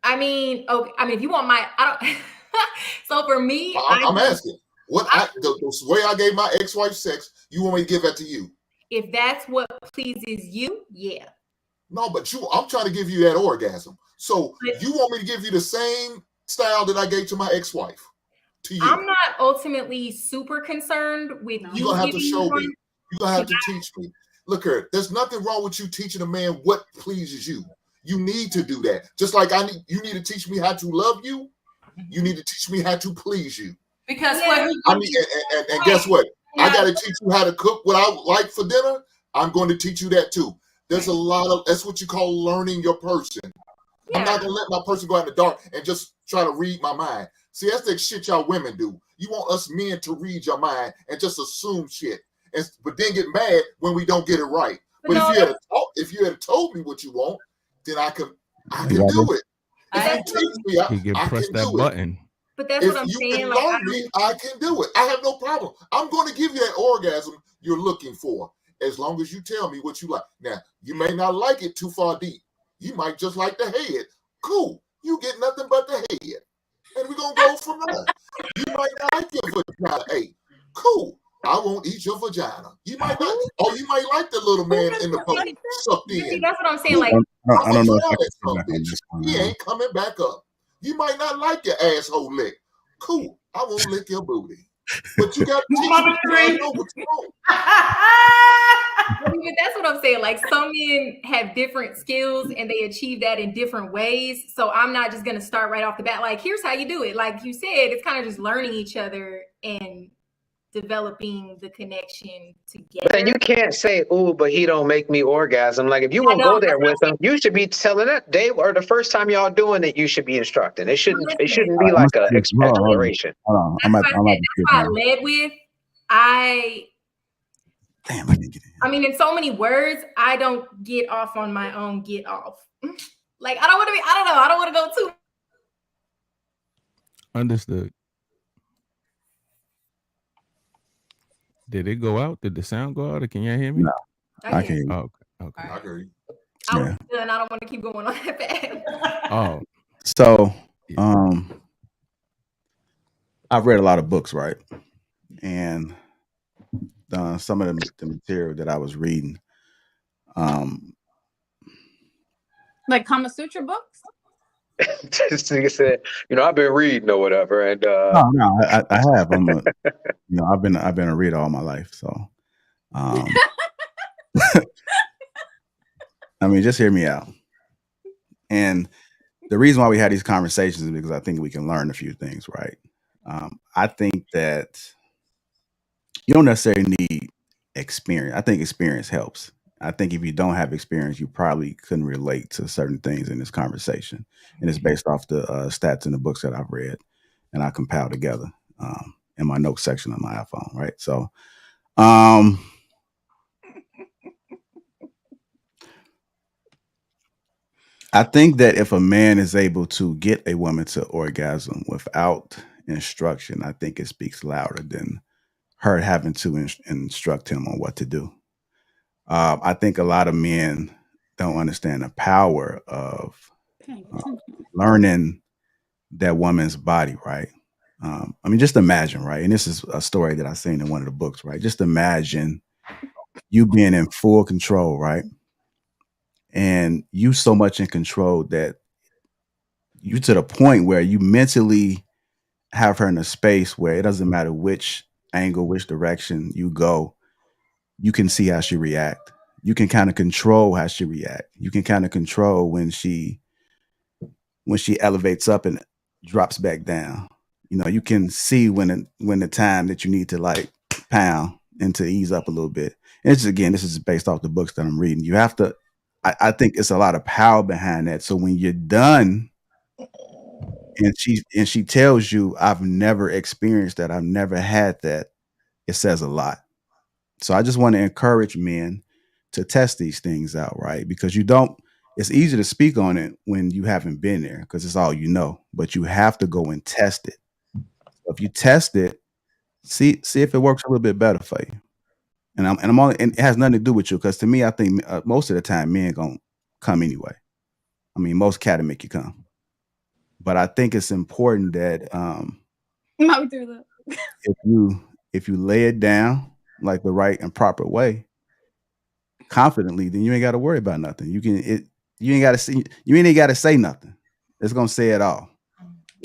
I mean, okay. I mean, if you want I don't. So for me, I'm asking. The way I gave my ex-wife sex, you want me to give that to you? If that's what pleases you, yeah. No, but I'm trying to give you that orgasm. So you want me to give you the same style that I gave to my ex-wife to you? I'm not ultimately super concerned with you. You're gonna have to show me. You're gonna have to teach me. Look here, there's nothing wrong with you teaching a man what pleases you. You need to do that. Just like you need to teach me how to love you. You need to teach me how to please you. Because and guess what? I got to teach you how to cook what I like for dinner. I'm going to teach you that too. There's a lot of, that's what you call learning your person. Yeah. I'm not going to let my person go out in the dark and just try to read my mind. See, that's the shit y'all women do. You want us men to read your mind and just assume shit, but then get mad when we don't get it right. But if you had told me what you want, then I can do it. If you teach me, I press can that do button. But that's what I'm saying. If you can learn me, I can do it. I have no problem. I'm going to give you that orgasm you're looking for, as long as you tell me what you like. Now, you may not like it too far deep. You might just like the head. Cool. You get nothing but the head. And we're going to go from there. You might not like your vagina. Hey, cool. I won't eat your vagina. You might not, or you might like the little man in the boat sucked in. That's what I'm saying. Like, I don't know if I can come back on this one. He ain't coming back up. You might not like your asshole lick. Cool. I won't lick your booty. But you got to teach me to know what you want. But that's what I'm saying. Like, some men have different skills and they achieve that in different ways. So I'm not just going to start right off the bat. Like, here's how you do it. Like you said, it's kind of just learning each other and developing the connection together. But then you can't say, "Ooh, but he don't make me orgasm." Like, if you won't go there with him, you should be telling that day or the first time y'all doing it, you should be instructing. It shouldn't be like a exploration. That's why I led with I mean, in so many words, I don't get off on my own get off. Like, I don't want to go too. Understood. Did it go out? Did the sound go out? Or can y'all hear me? No, I can't. can't. Oh, okay. I hear you. I was done. I don't want to keep going on that bad. Oh, so I've read a lot of books, right? And some of the material that I was reading, like Kama Sutra books. This nigga said, I've been reading or whatever, and no, I have. I've been a reader all my life, so I mean, just hear me out. And the reason why we had these conversations is because I think we can learn a few things, right? I think that you don't necessarily need experience. I think experience helps. I think if you don't have experience, you probably couldn't relate to certain things in this conversation. And it's based off the stats in the books that I've read and I compiled together in my notes section on my iPhone, right? So I think that if a man is able to get a woman to orgasm without instruction, I think it speaks louder than her having to instruct him on what to do. I think a lot of men don't understand the power of learning that woman's body, right? I mean, just imagine, right? And this is a story that I seen in one of the books, right? Just imagine you being in full control, right? And you so much in control that you to the point where you mentally have her in a space where it doesn't matter which angle, which direction you go, you can see how she react. You can kind of control how she react. You can kind of control when she elevates up and drops back down. You can see when the time that you need to like pound and to ease up a little bit. And this is based off the books that I'm reading. You have to I think it's a lot of power behind that. So when you're done, and she tells you, I've never experienced that, I've never had that, it says a lot. So I just want to encourage men to test these things out, right? Because it's easy to speak on it when you haven't been there because it's all you know, but you have to go and test it. So if you test it, see if it works a little bit better for you. And it has nothing to do with you because to me, I think most of the time men gonna come anyway. I mean, most cat will make you come, but I think it's important that if you lay it down like the right and proper way, confidently, then you ain't got to worry about nothing. You ain't got to say nothing. It's gonna say it all.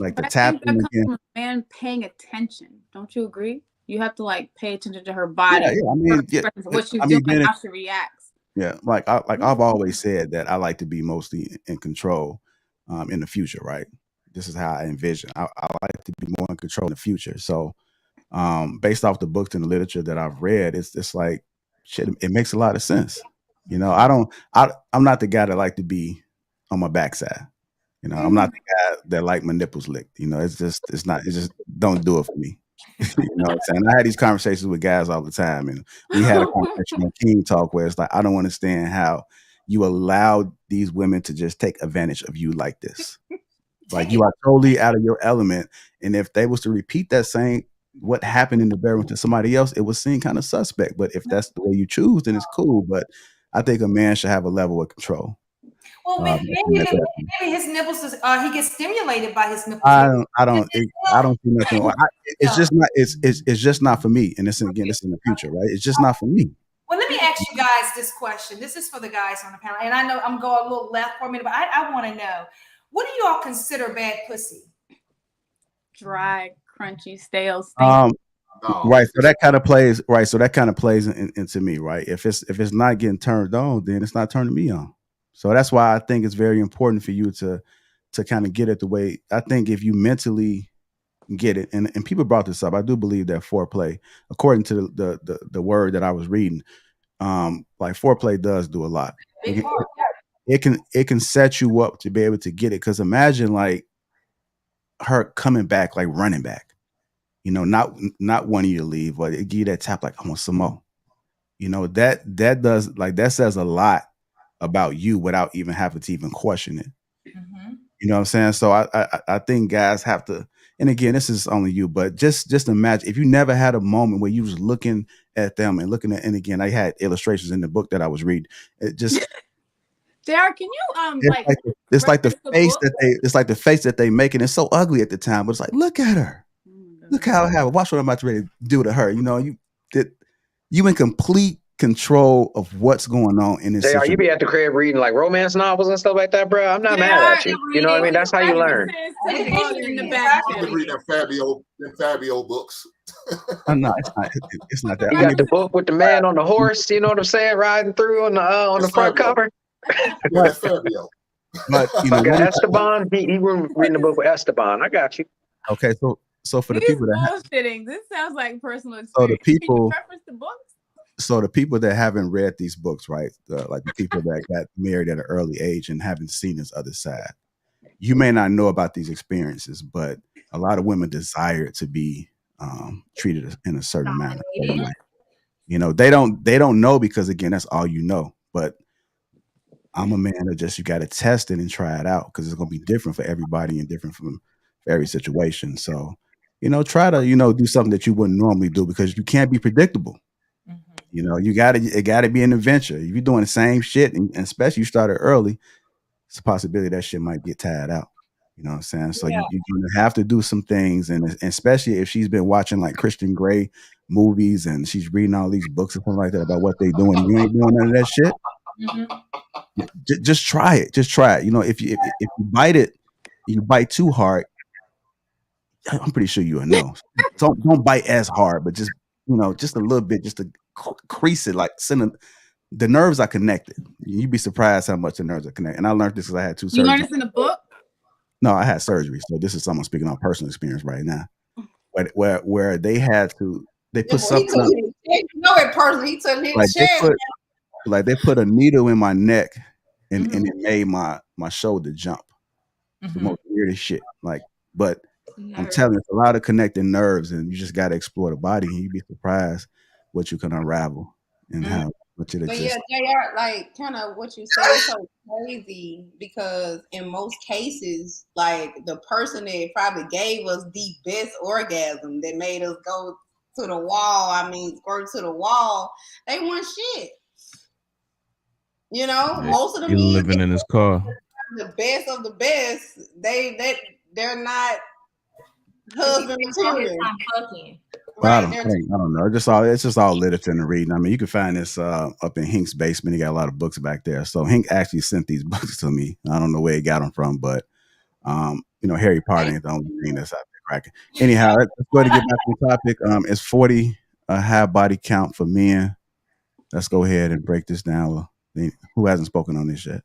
Like But the tapping that comes again. from a man paying attention. Don't you agree? You have to like pay attention to her body. Yeah. I mean, what she's doing, how she reacts. Yeah, I've always said that I like to be mostly in control in the future, right? This is how I envision. I like to be more in control in the future. So based off the books and the literature that I've read, it's like shit, it makes a lot of sense. You know, I'm not the guy that like to be on my backside. You know, I'm not the guy that like my nipples licked. You know, it just don't do it for me. You know what I'm saying? I had these conversations with guys all the time, and we had a conversation on King Talk where it's like, I don't understand how you allow these women to just take advantage of you like this. Like you are totally out of your element, and if they was to repeat that same what happened in the bedroom to somebody else, it would seem kind of suspect. But if that's the way you choose, then it's cool. But I think a man should have a level of control. Well, maybe his nipples he gets stimulated by his nipples. I don't see nothing. It's just not. It's just not for me. And it's in the future, right? It's just not for me. Well, let me ask you guys this question. This is for the guys on the panel, and I know I'm going a little left for a minute, but I want to know, what do you all consider bad pussy? Dry, crunchy, stale. Right. So that kind of plays. Right. So that kind of plays into me. Right. If it's not getting turned on, then it's not turning me on. So that's why I think it's very important for you to kind of get it the way. I think if you mentally get it, and people brought this up, I do believe that foreplay, according to the word that I was reading, like foreplay does do a lot. It can set you up to be able to get it. Because imagine like her coming back, like running back, you know, not wanting you to leave, but it give you that tap, like I want some more. You know, that does, like, that says a lot about you without even having to even question it. Mm-hmm. You know what I'm saying? So I think guys have to, and again, this is only you, but just imagine if you never had a moment where you was looking at them and looking at, and again, I had illustrations in the book that I was reading. It just JR, can you it's like the face that they make, and it's so ugly at the time, but it's like, look at her. Look how I have it. Watch what I'm about to ready to do to her. You know, you in complete control of what's going on in this JR, situation. you be at the crib reading like romance novels and stuff like that, bro. I'm not mad at you. You know what I mean? That's how you learn. I've been reading Fabio books. No, it's not that. You got the book with the man on the horse. You know what I'm saying? Riding through on the front cover. That's Fabio. But you know, Esteban. He was reading the book with Esteban. I got you. Okay, so for the people that bullshitting, this sounds like personal experience. So the people, can you reference the books? So the people that haven't read these books, right? Like the people that got married at an early age and haven't seen this other side, you may not know about these experiences, but a lot of women desire to be treated in a certain manner. You know, they don't know because again, that's all you know. But I'm a man that you got to test it and try it out because it's going to be different for everybody and different from every situation. So, you know, try to, you know, do something that you wouldn't normally do because you can't be predictable. You know, it gotta be an adventure. If you're doing the same shit, and especially you started early, it's a possibility that shit might get tired out. You know what I'm saying? So you're gonna have to do some things, and especially if she's been watching like Christian Grey movies and she's reading all these books and something like that about what they doing, and you ain't doing none of that shit. Mm-hmm. Just try it. Just try it. You know, if you bite it, you bite too hard. I'm pretty sure you'll know. Don't bite as hard, but just, you know, just a little bit, just to crease it, like the nerves are connected. You'd be surprised how much the nerves are connected. And I learned this because I had 2 surgeries. You learned this in a book? No, I had surgery. So this is someone speaking on personal experience right now. Where they put something up. You know it personally. He took his Like they put a needle in my neck and it made my shoulder jump. It's the most weirdest shit. Like, but I'm telling you, it's a lot of connecting nerves, and you just got to explore the body, and you'd be surprised what you can unravel and how much it'll But just. yeah, JR, like kind of what you say is so crazy because in most cases, like the person that probably gave us the best orgasm that made us go to the wall, squirt to the wall, they want shit. You know, most of the He men living in his car. the best of the best, they're not husband material. Well, I don't know. It's just all literature and reading. I mean, you can find this up in Hink's basement. He got a lot of books back there. So Hink actually sent these books to me. I don't know where he got them from, but Harry Potter ain't the only thing that's out there cracking. Anyhow, let's go ahead and get back to the topic. Is 40 a high body count for men? Let's go ahead and break this down. Who hasn't spoken on this yet?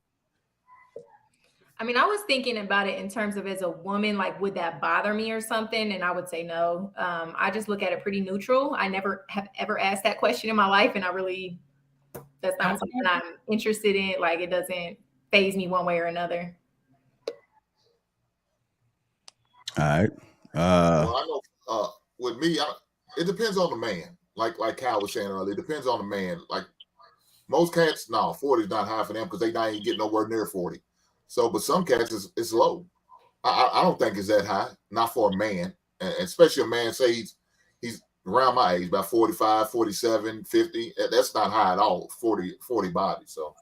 I mean, I was thinking about it in terms of as a woman, like, would that bother me or something? And I would say no. I just look at it pretty neutral. I never have ever asked that question in my life. And that's not something I'm interested in. Like, it doesn't faze me one way or another. All right. Well, I know with me, it depends on the man. Like Kyle was saying earlier, it depends on the man. Like most cats, 40 is not high for them because they not even getting nowhere near 40. So, but some cats it's low. I don't think it's that high, not for a man, and especially a man say he's around my age, about 45, 47, 50. That's not high at all. 40 body. So,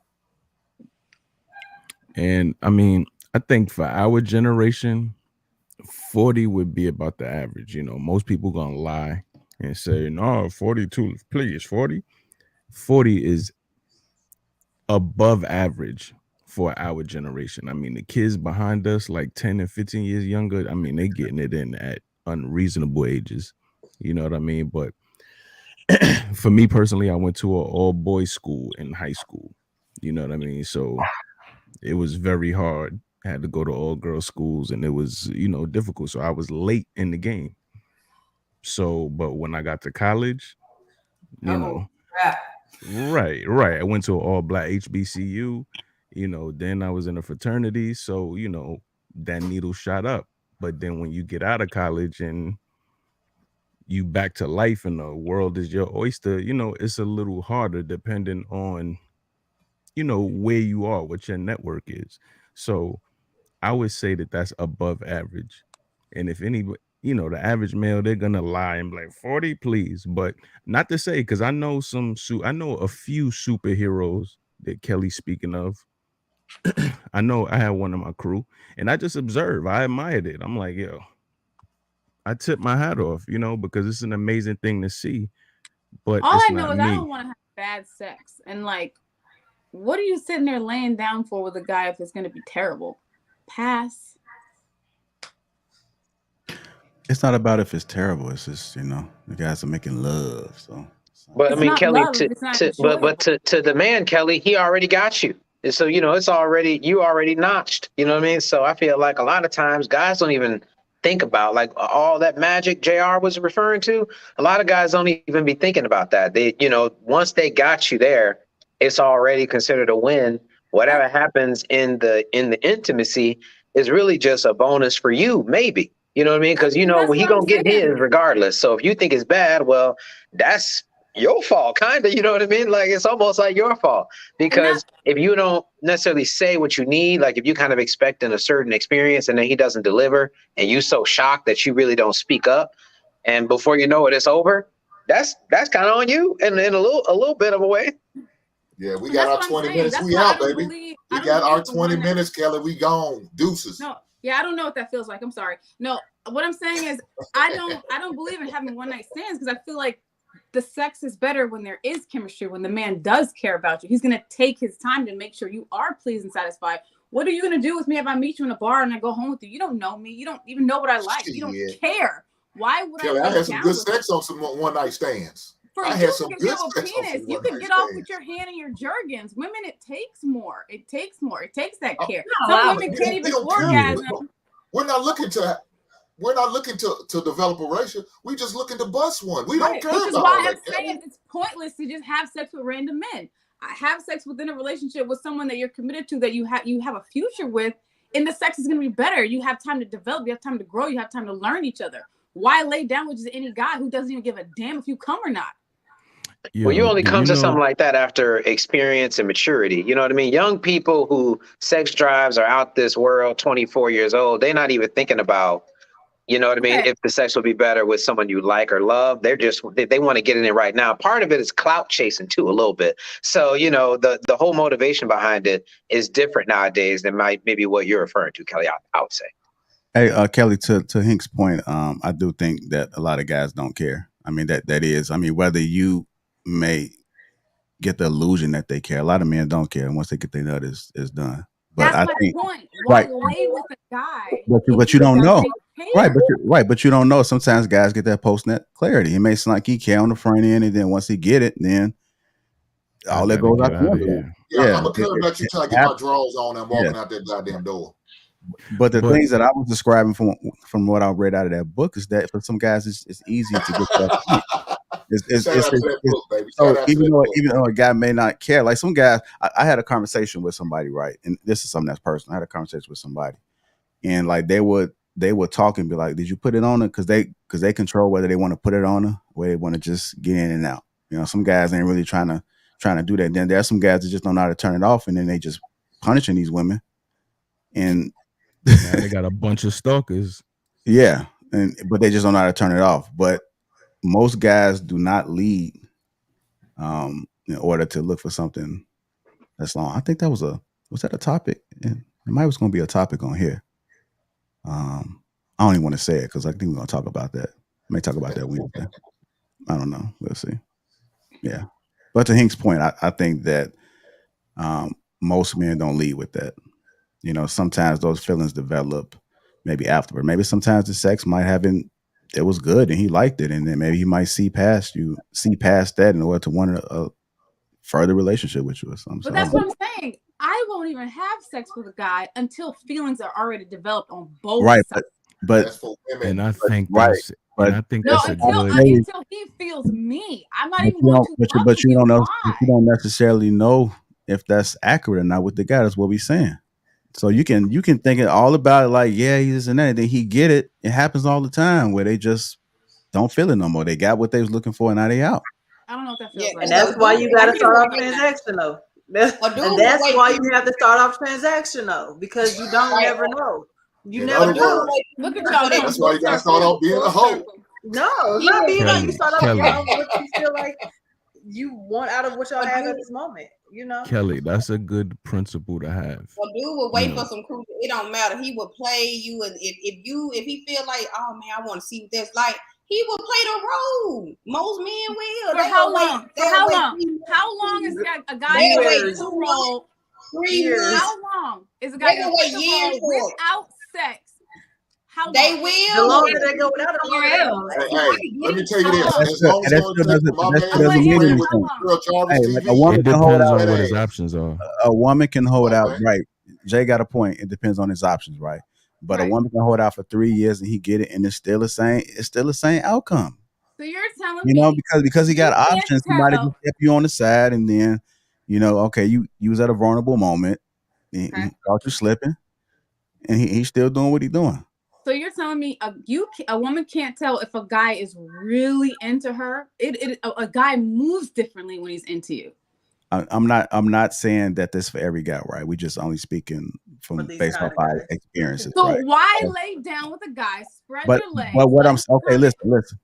and I mean, I think for our generation, 40 would be about the average. You know, most people gonna lie and say, no, 42, please, 40. 40 is above average for our generation. I mean, the kids behind us, like 10 and 15 years younger, I mean, they getting it in at unreasonable ages. You know what I mean? But for me personally, I went to an all-boys school in high school. You know what I mean? So it was very hard. I had to go to all-girl schools, and it was, difficult. So I was late in the game. So, but when I got to college, Right. I went to an all-black HBCU, then I was in a fraternity. So, that needle shot up. But then when you get out of college and you back to life and the world is your oyster, it's a little harder depending on, where you are, what your network is. So I would say that that's above average. And if any, the average male, they're gonna lie and be like 40, please. But not to say, because I know I know a few superheroes that Kelly's speaking of. I know I had one of my crew, and I just observed. I admired it. I'm like, yo, I tip my hat off, because it's an amazing thing to see. But all it's I know not is me. I don't want to have bad sex. And like, what are you sitting there laying down for with a guy if it's going to be terrible? Pass. It's not about if it's terrible. It's just, the guys are making love. So, but I mean, Kelly, love, to the man, Kelly, he already got you. And so, it's already, you already notched, you know what I mean? So I feel like a lot of times guys don't even think about like all that magic JR was referring to. A lot of guys don't even be thinking about that. They, once they got you there, it's already considered a win. Whatever happens in the intimacy is really just a bonus for you, maybe. You know what I mean? Because, he going to get his regardless. So if you think it's bad, well, that's your fault, kind of. You know what I mean? Like, it's almost like your fault. Because if you don't necessarily say what you need, like if you kind of expecting a certain experience and then he doesn't deliver and you so shocked that you really don't speak up, and before you know it, it's over, that's kind of on you in a little bit of a way. Yeah, we got our 20 minutes. We out, baby. We got our 20 minutes, Kelly. We gone. Deuces. No. Yeah, I don't know what that feels like. I'm sorry. No, what I'm saying is I don't believe in having one night stands because I feel like the sex is better when there is chemistry, when the man does care about you. He's going to take his time to make sure you are pleased and satisfied. What are you going to do with me if I meet you in a bar and I go home with you? You don't know me. You don't even know what I like. You don't care. Why would Kelly, I had some good sex on some one night stands. I had some good sex on some you could get off with your hand in your Jergens. Women, it takes more. It takes that care. Some women can't even orgasm. We're not looking to develop a relationship. We just looking to bust one. We don't care about. Which is about why all I'm saying it's pointless to just have sex with random men. have sex within a relationship with someone that you're committed to, that you have a future with, and the sex is going to be better. You have time to develop, you have time to grow, you have time to learn each other. Why lay down with just any guy who doesn't even give a damn if you come or not? Well, you only come to something like that after experience and maturity. You know what I mean? Young people who sex drives are out this world, 24 years old, they're not even thinking about, you know what I mean, if the sex will be better with someone you like or love. They're just, they want to get in it right now. Part of it is clout chasing too, a little bit. So, you know, the whole motivation behind it is different nowadays than maybe what you're referring to, Kelly, I would say. Hey, Kelly, to Hink's point, I do think that a lot of guys don't care. I mean, that is, I mean, whether you may get the illusion that they care, a lot of men don't care. And once they get their nut, is done. But that's I my think, point. Why lay with a guy? But you don't know. But you don't know. Sometimes guys get that post-nut clarity. It may sound like he care on the front end, and then once he get it, then all that goes out the window. Yeah, I'm a clear about you till I get my drawers on and walking out that goddamn door. But the things that I was describing from what I read out of that book is that for some guys it's easy to get that point. So even though a guy may not care, like some guys, I had a conversation with somebody, right? And this is something that's personal. I had a conversation with somebody, and like they would talk and be like, "Did you put it on her?" Because they control whether they want to put it on her or they want to just get in and out. You know, some guys ain't really trying to do that. Then there are some guys that just don't know how to turn it off, and then they just punishing these women, and now they got a bunch of stalkers. Yeah, but they just don't know how to turn it off. But most guys do not lead in order to look for something that's long. I think that was that a topic? And it might was going to be a topic on here. I don't even want to say it because I think we're going to talk about that. I may talk about that Wednesday. I don't know. We'll see. Yeah. But to Hink's point, I think that most men don't lead with that. You know, sometimes those feelings develop maybe afterward. Maybe sometimes the sex it was good and he liked it, and then maybe he might see past that in order to want a further relationship with you or something. But that's what I'm saying. I won't even have sex with a guy until feelings are already developed on both sides. But and I think that's until he feels me. I'm not even going to. But you don't know. You don't necessarily know if that's accurate or not with the guy. That's what we're saying. So you can think it all about it, like, yeah, he's this and that, and then he get it. It happens all the time where they just don't feel it no more. They got what they was looking for, and now they out. I don't know what that feels like. And that's why you got to start off transactional. And that's why you have to start off transactional, because you don't never know. You never know. Look at y'all. That's why you got to start off being a hoe. No, it's not being a. You start off being what you feel like you want out of what y'all have at this moment. You know, Kelly, that's a good principle to have. Well, dude would wait for some crucial. It don't matter. He would play you, and if he feel like, oh man, I want to see what that's like, he will play the role. Most men will. For how long? How long is a guy going to roll? 3 years. How long is a guy going to roll without sex? How they long? will. The longer they go without it, hey, let me tell you this. A woman can hold out. What his options are. A woman can hold out, right? Jay got a point. It depends on his options, right? But a woman can hold out for 3 years and he get it, and it's still the same outcome. So you're telling me, because he got options, he might have just kept you on the side, and then, okay, you was at a vulnerable moment, he caught you slipping, and he's still doing what he's doing. So you're telling me a woman can't tell if a guy is really into her? A guy moves differently when he's into you. I'm not saying that this for every guy, right? We just only speaking from based off our experiences. So right? why lay down with a guy, spread your legs? But what I'm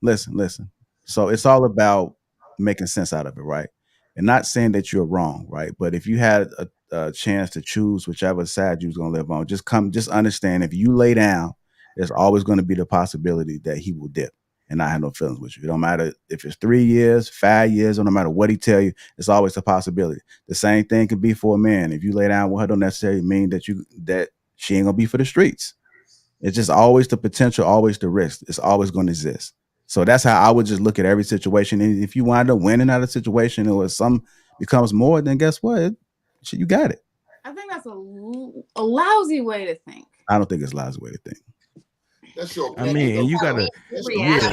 listen. So it's all about making sense out of it, right? And not saying that you're wrong, right? But if you had a chance to choose whichever side you was gonna live on, just understand, if you lay down, there's always going to be the possibility that he will dip and not have no feelings with you. It don't matter if it's 3 years, 5 years, or no matter what he tell you, it's always a possibility. The same thing could be for a man. If you lay down with her, don't necessarily mean that she ain't gonna be for the streets. It's just always the potential, always the risk. It's always going to exist. So that's how I would just look at every situation. And if you wind up winning out of a situation, or some becomes more, then guess what? You got it. I think that's a lousy way to think. I don't think it's a lousy way to think. That's your opinion. I mean, and you gotta,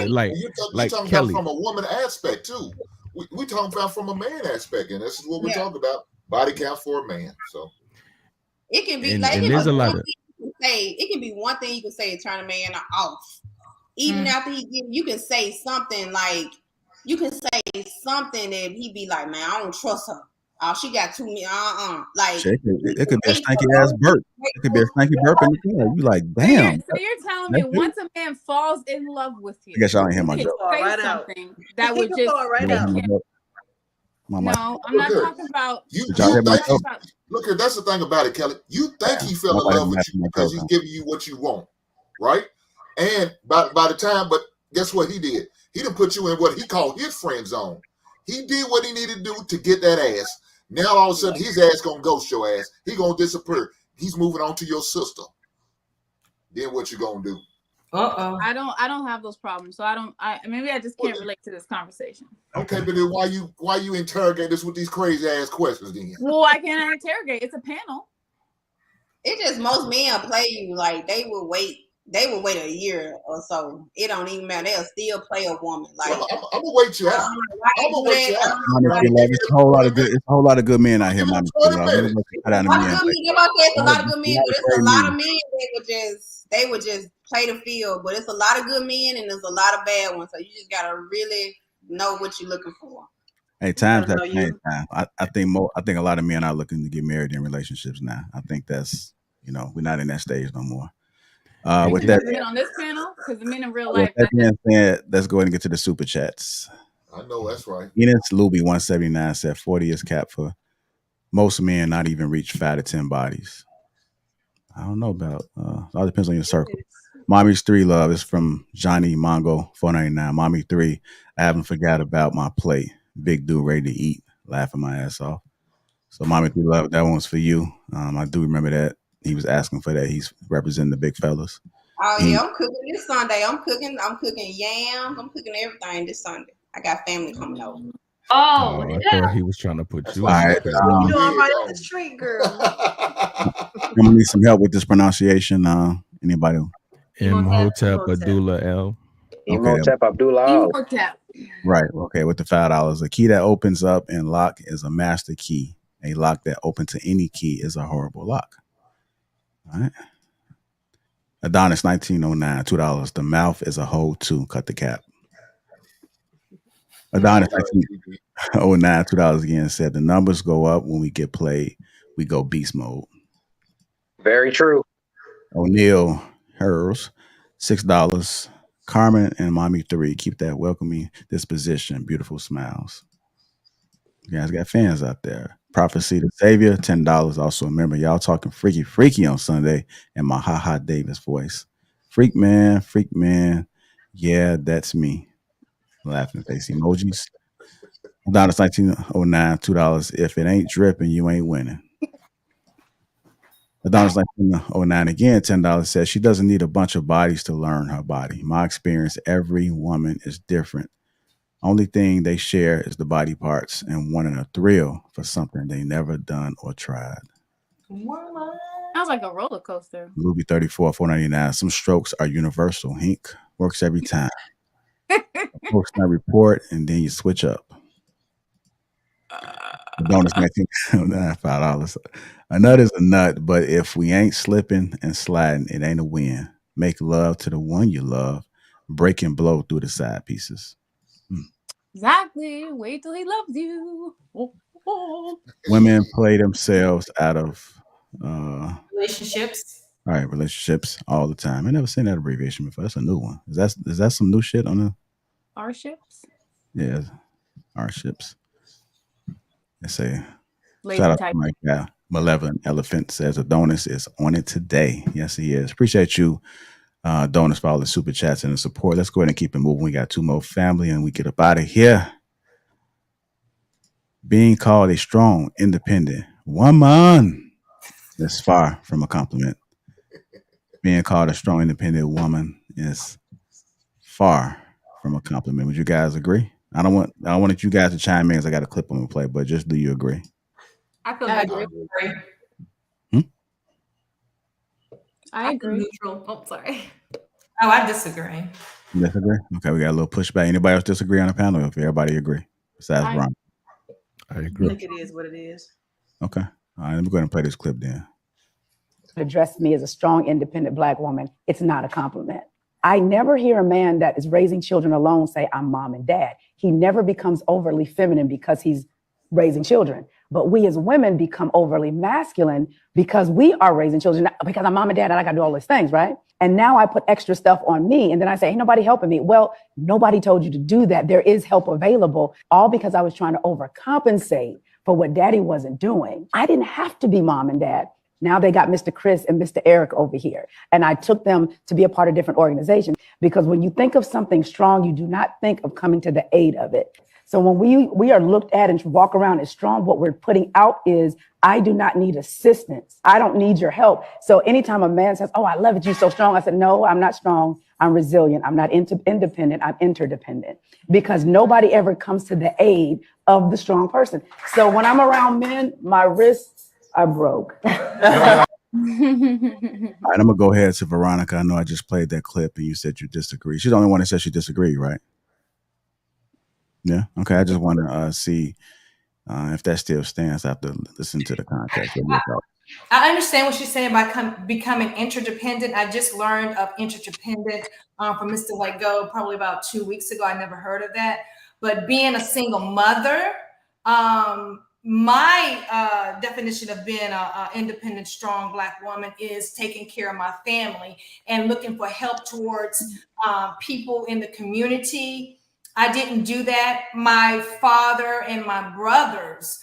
like Kelly from a woman aspect too. we talking about from a man aspect, and this is what we're talking about. Body count for a man. So it can be And- like and it there's can a be lot one of- thing you can say. It can be one thing you can say to turn a man off. Even after you can say something like that he be like, man, I don't trust her. Oh, she got too many. Like Shit, it could be a stanky ass burp. It could be a stanky burp in the car. You like, damn. So you're telling me once a man falls in love with you, I guess y'all ain't hear my you joke. can say Right out. something that would just right make out. him. No, I'm not talking about. You y'all hear my think joke? look here, that's the thing about it, Kelly. You think he fell in Nobody love with matching you my because joke, he's giving you what you want, right? And by the time, but guess what he did? He didn't put you in what he called his friend zone. He did what he needed to do to get that ass. Now all of a sudden his ass gonna ghost your ass. He gonna disappear. He's moving on to your sister. Then what you gonna do? I don't have those problems, so maybe I just can't relate to this conversation. Okay, but then why you interrogate us with these crazy ass questions then? Well, I can't interrogate. It's a panel. It just most men play you like they will wait a year or so. It don't even matter. They'll still play a woman. Like I'm gonna wait you out. I'm gonna wait you out. It's a whole lot of good. It's a whole lot of good men out here, man. a lot of good men, but it's a lot of men they would just play the field. But it's a lot of good men and there's a lot of bad ones. So you just gotta really know what you're looking for. Hey, times have changed. I think a lot of men are looking to get married in relationships now. I think that's we're not in that stage no more. With that, on this panel, because the men in real with life. that being said, let's go ahead and get to the super chats. I know that's right. Enos Luby 179 said 40 is cap for most men not even reach 5 to 10 bodies. I don't know about it all depends on your circle. Mommy's 3 love is from Johnny Mongo 499. Mommy 3, I haven't forgot about my plate. Big dude ready to eat, laughing my ass off. So Mommy 3 love, that one's for you. I do remember that. He was asking for that. He's representing the big fellas. Oh yeah, I'm cooking this Sunday. I'm cooking yams. I'm cooking everything this Sunday. I got family coming over. Oh, I thought he was trying to put you. All right, I'm right up the street, girl. I'm gonna need some help with this pronunciation. Anybody? Imhotep Abdullah L. Imhotep Abdullah L. Right. Okay. With the $5, a key that opens up and lock is a master key. A lock that opens to any key is a horrible lock. All right. Adonis 1909, $2. The mouth is a hole too. Cut the cap. Adonis 1909, $2 again said the numbers go up when we get played. We go beast mode. Very true. O'Neill Hurls, $6. Carmen and Mommy 3, keep that welcoming disposition. Beautiful smiles. You guys got fans out there. Prophecy the Savior, $10. Also remember, y'all talking freaky on Sunday in my Ha Davis voice. Freak man. Yeah, that's me. Laughing face emojis. Adonis 1909, $2. If it ain't dripping, you ain't winning. Adonis 1909 again, $10 says she doesn't need a bunch of bodies to learn her body. My experience, every woman is different. Only thing they share is the body parts and wanting a thrill for something they never done or tried. Sounds like a roller coaster. Luby 34, $4.99. Some strokes are universal. Hink works every time. Post that report and then you switch up. Bonus 19, $5. A nut is a nut, but if we ain't slipping and sliding, it ain't a win. Make love to the one you love. Break and blow through the side pieces. Exactly. Wait till he loves you. Women play themselves out of relationships. All right, relationships all the time. I never seen that abbreviation before. That's a new one. Is that some new shit on the Our ships? Yeah, our ships. They say Lazy shout out type. to my guy. Malevolent Elephant says Adonis is on it today. Yes, he is. Appreciate you, Adonis, for all the super chats and the support. Let's go ahead and keep it moving. We got 2 more family and we get up out of here. Being called a strong, independent woman is far from a compliment. Being called a strong, independent woman is far from a compliment. Would you guys agree? I don't want you guys to chime in because I got a clip I'm gonna play, but just do you agree? I feel I neutral. I agree. Neutral. Oh, sorry. I disagree. You disagree? Okay, we got a little pushback. Anybody else disagree on the panel? If everybody agree, besides Ron? I I agree. think it is what it is. Okay. All right, let me go ahead and play this clip then. Address me as a strong, independent Black woman, it's not a compliment. I never hear a man that is raising children alone say, I'm mom and dad. He never becomes overly feminine because he's raising children. But we as women become overly masculine because we are raising children, because I'm mom and dad and I got to do all these things, right? And now I put extra stuff on me. And then I say, ain't nobody helping me. Well, nobody told you to do that. There is help available, all because I was trying to overcompensate for what daddy wasn't doing. I didn't have to be mom and dad. Now they got Mr. Chris and Mr. Eric over here. And I took them to be a part of different organizations because when you think of something strong, you do not think of coming to the aid of it. So when we are looked at and walk around as strong, what we're putting out is, I do not need assistance. I don't need your help. So anytime a man says, oh, I love it, you're so strong. I said, no, I'm not strong. I'm resilient. I'm not independent. I'm interdependent because nobody ever comes to the aid of the strong person. So when I'm around men, my wrists are broke. All right, I'm gonna go ahead to Veronica. I know I just played that clip and you said you disagree. She's the only one that said she disagreed, right? Yeah. Okay. I just want to see if that still stands after listening to the context. I understand what she's saying about becoming interdependent. I just learned of interdependent from Mr. Lego probably about 2 weeks ago. I never heard of that. But being a single mother, my definition of being an independent, strong Black woman is taking care of my family and looking for help towards people in the community. I didn't do that. My father and my brothers,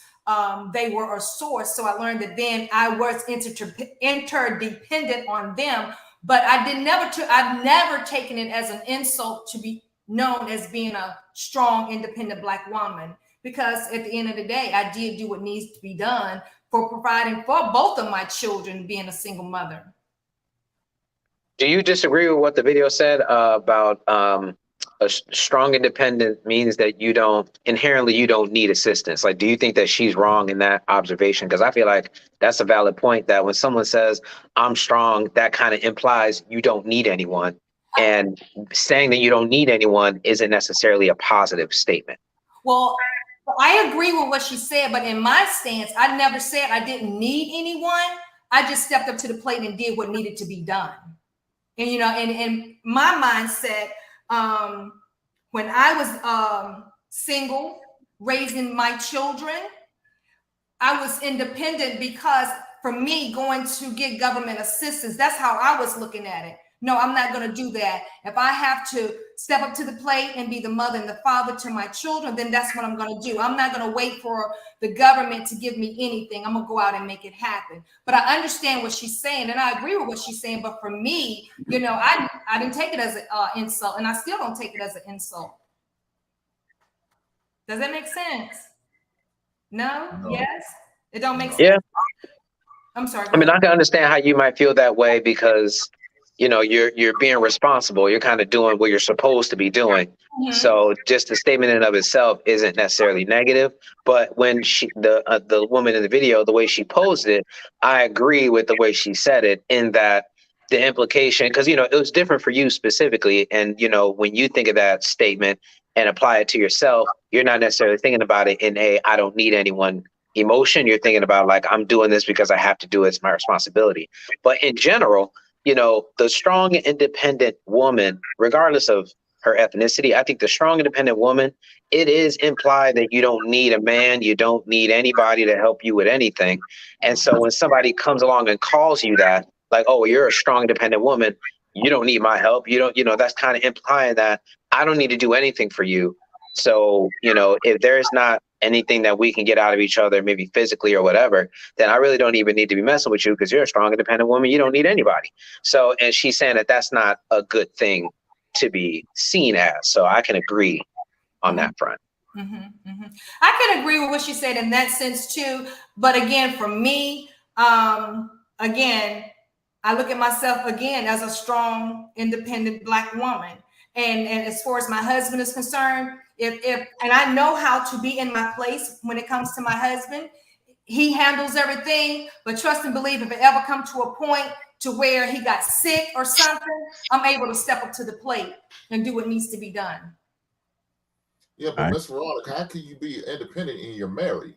they were a source. So I learned that then I was interdependent on them, but I've never taken it as an insult to be known as being a strong, independent Black woman. Because at the end of the day, I did do what needs to be done for providing for both of my children, being a single mother. Do you disagree with what the video said about a strong independent means that you don't need assistance? Like, do you think that she's wrong in that observation? Because I feel like that's a valid point, that when someone says I'm strong, that kind of implies you don't need anyone. And saying that you don't need anyone isn't necessarily a positive statement. Well, I agree with what she said, but in my stance, I never said I didn't need anyone. I just stepped up to the plate and did what needed to be done. And, you know, and my mindset, when I was single, raising my children, I was independent because for me, going to get government assistance, that's how I was looking at it. No, I'm not going to do that. If I have to step up to the plate and be the mother and the father to my children, then that's what I'm going to do. I'm not going to wait for the government to give me anything. I'm going to go out and make it happen. But I understand what she's saying, and I agree with what she's saying. But for me, you know, I didn't take it as an insult, and I still don't take it as an insult. Does that make sense? No? Yes? It don't make sense? Yeah. I'm sorry. I mean, I can understand how you might feel that way because, you know, you're being responsible. You're kind of doing what you're supposed to be doing. Mm-hmm. So just the statement in and of itself isn't necessarily negative. But when the woman in the video, the way she posed it, I agree with the way she said it, in that the implication, because, you know, it was different for you specifically. And, you know, when you think of that statement and apply it to yourself, you're not necessarily thinking about it in I don't need anyone emotion. You're thinking about, like, I'm doing this because I have to do it. It's my responsibility. But in general, you know, the strong, independent woman, regardless of her ethnicity, I think the strong, independent woman, it is implied that you don't need a man. You don't need anybody to help you with anything. And so when somebody comes along and calls you that, like, oh, you're a strong, independent woman, you don't need my help. You don't, you know, that's kind of implying that I don't need to do anything for you. So, you know, if there's not anything that we can get out of each other, maybe physically or whatever, then I really don't even need to be messing with you because you're a strong, independent woman. You don't need anybody. So, and she's saying that that's not a good thing to be seen as. So I can agree on that front. Mm-hmm, mm-hmm. I can agree with what she said in that sense too. But again, for me, again, I look at myself again as a strong, independent Black woman. And as far as my husband is concerned, and I know how to be in my place when it comes to my husband, he handles everything. But trust and believe, if it ever come to a point to where he got sick or something, I'm able to step up to the plate and do what needs to be done. Yeah, but Miss Veronica, how can you be independent and you're married?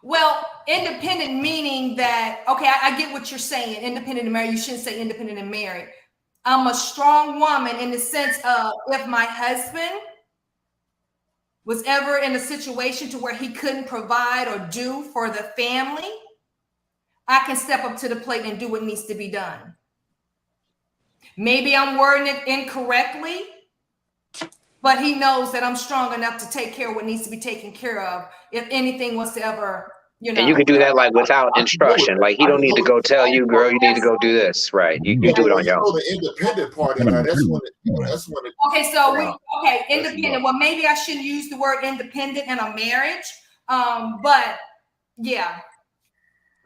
Well, independent meaning that, okay, I get what you're saying. Independent and married. You shouldn't say independent and married. I'm a strong woman in the sense of if my husband was ever in a situation to where he couldn't provide or do for the family, I can step up to the plate and do what needs to be done. Maybe I'm wording it incorrectly, but he knows that I'm strong enough to take care of what needs to be taken care of if anything was to ever, you know. And you could do that like without instruction. Like he don't need to go tell you, girl, you need to go do this. Right. You do it on your own. The independent part in there, that's when it Okay, so independent. Well, maybe I shouldn't use the word independent in a marriage. But yeah.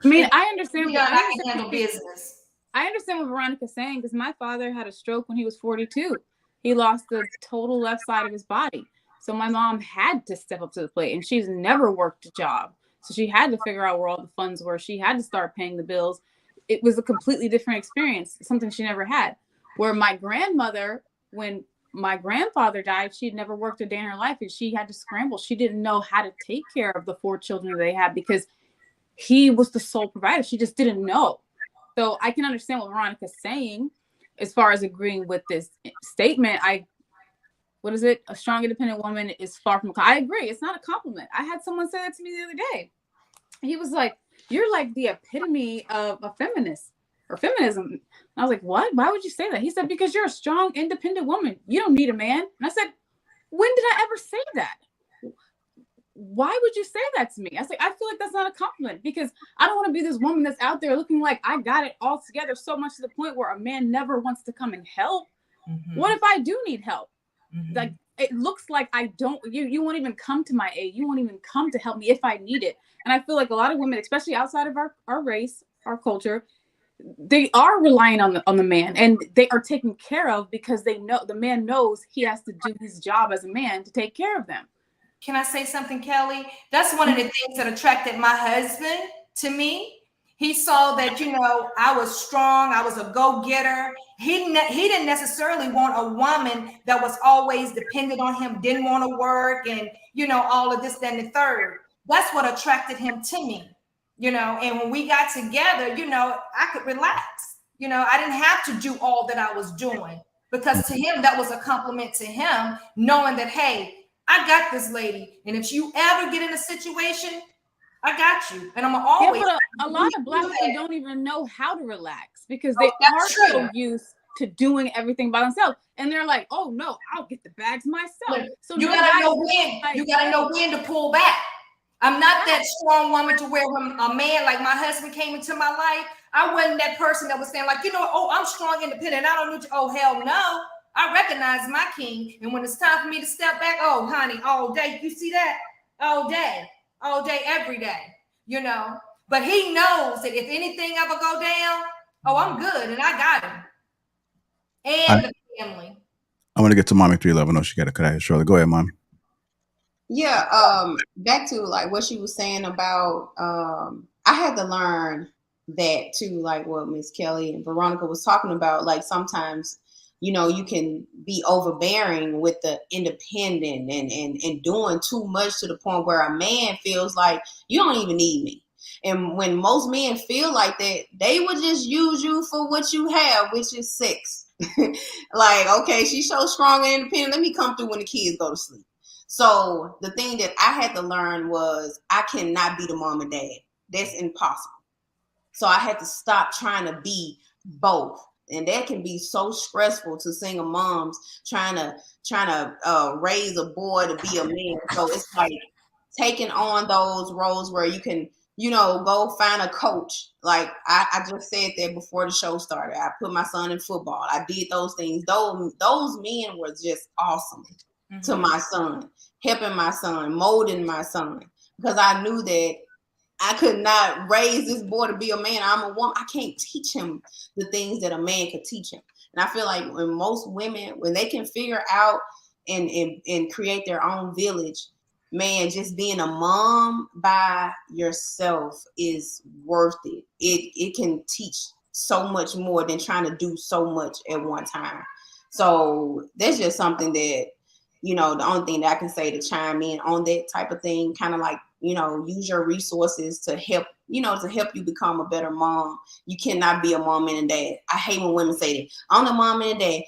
I mean, I understand. I can handle business. I understand what Veronica's saying because my father had a stroke when he was 42. He lost the total left side of his body. So my mom had to step up to the plate, and she's never worked a job. So she had to figure out where all the funds were. She had to start paying the bills. It was a completely different experience, something she never had. Where my grandmother, when my grandfather died, she'd never worked a day in her life, and she had to scramble. She didn't know how to take care of the 4 children they had because he was the sole provider. She just didn't know. So I can understand what Veronica's saying as far as agreeing with this statement. What is it? A strong, independent woman is far from. I agree. It's not a compliment. I had someone say that to me the other day. He was like, "You're like the epitome of a feminist or feminism." And I was like, "What? Why would you say that?" He said, "Because you're a strong, independent woman. You don't need a man." And I said, "When did I ever say that? Why would you say that to me?" I was like, "I feel like that's not a compliment because I don't want to be this woman that's out there looking like I got it all together so much to the point where a man never wants to come and help. Mm-hmm. What if I do need help? Mm-hmm. Like it looks like I don't. You won't even come to my aid. You won't even come to help me if I need it." And I feel like a lot of women, especially outside of our race, our culture, they are relying on the man, and they are taken care of because they know the man knows he has to do his job as a man to take care of them. Can I say something, Kelly? That's one of the things that attracted my husband to me. He saw that, you know, I was strong. I was a go-getter. He didn't necessarily want a woman that was always dependent on him, didn't want to work and, you know, all of this, that, and the third. That's what attracted him to me, you know. And when we got together, you know, I could relax. You know, I didn't have to do all that I was doing because to him, that was a compliment to him, knowing that, hey, I got this lady. And if you ever get in a situation, I got you. And I'm always. Yeah, but a lot of Black women don't even know how to relax because they are so used to doing everything by themselves. And they're like, "Oh no, I'll get the bags myself." So you gotta know when. You gotta know when to pull back. I'm not that strong woman to where when a man like my husband came into my life, I wasn't that person that was saying like, you know, "Oh, I'm strong, independent. I don't need you." Oh, hell no. I recognize my king. And when it's time for me to step back, oh, honey, all day. You see that? All day, every day, you know. But he knows that if anything ever go down, oh, I'm good. And I got him. And the family. I want to get to Mommy 3 Love. I know she got to cut out shortly. Go ahead, Mommy. Yeah, back to like what she was saying about I had to learn that too, like what Miss Kelly and Veronica was talking about. Like sometimes, you know, you can be overbearing with the independent and doing too much to the point where a man feels like you don't even need me. And when most men feel like that, they would just use you for what you have, which is sex. Like, okay, she's so strong and independent. Let me come through when the kids go to sleep. So the thing that I had to learn was I cannot be the mom and dad. That's impossible. So I had to stop trying to be both. And that can be so stressful to single moms trying to raise a boy to be a man. So it's like taking on those roles where you can, you know, go find a coach. Like I just said that before the show started. I put my son in football. I did those things. Those men were just awesome to my son, helping my son, molding my son, because I knew that I could not raise this boy to be a man. I'm a woman. I can't teach him the things that a man could teach him. And I feel like when most women, when they can figure out and create their own village, man, just being a mom by yourself is worth it. It can teach so much more than trying to do so much at one time. So that's just something that you know, the only thing that I can say to chime in on that type of thing, kind of like, you know, use your resources to help, you know, to help you become a better mom. You cannot be a mom and a dad. I hate when women say that. I'm the mom and a dad.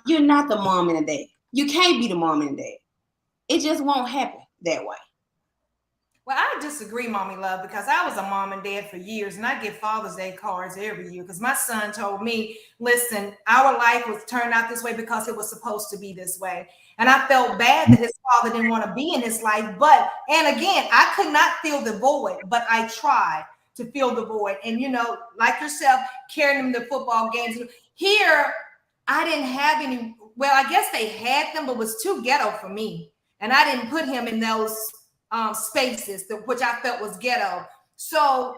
You're not the mom and a dad. You can't be the mom and a dad. It just won't happen that way. Well, I disagree, Mommy Love, because I was a mom and dad for years, and I get Father's Day cards every year because my son told me, listen, our life was turned out this way because it was supposed to be this way. And I felt bad that his father didn't want to be in his life. And again, I could not fill the void, but I tried to fill the void. And, you know, like yourself, carrying him to football games. Here, I didn't have any, well, I guess they had them, but it was too ghetto for me. And I didn't put him in those spaces, which I felt was ghetto. So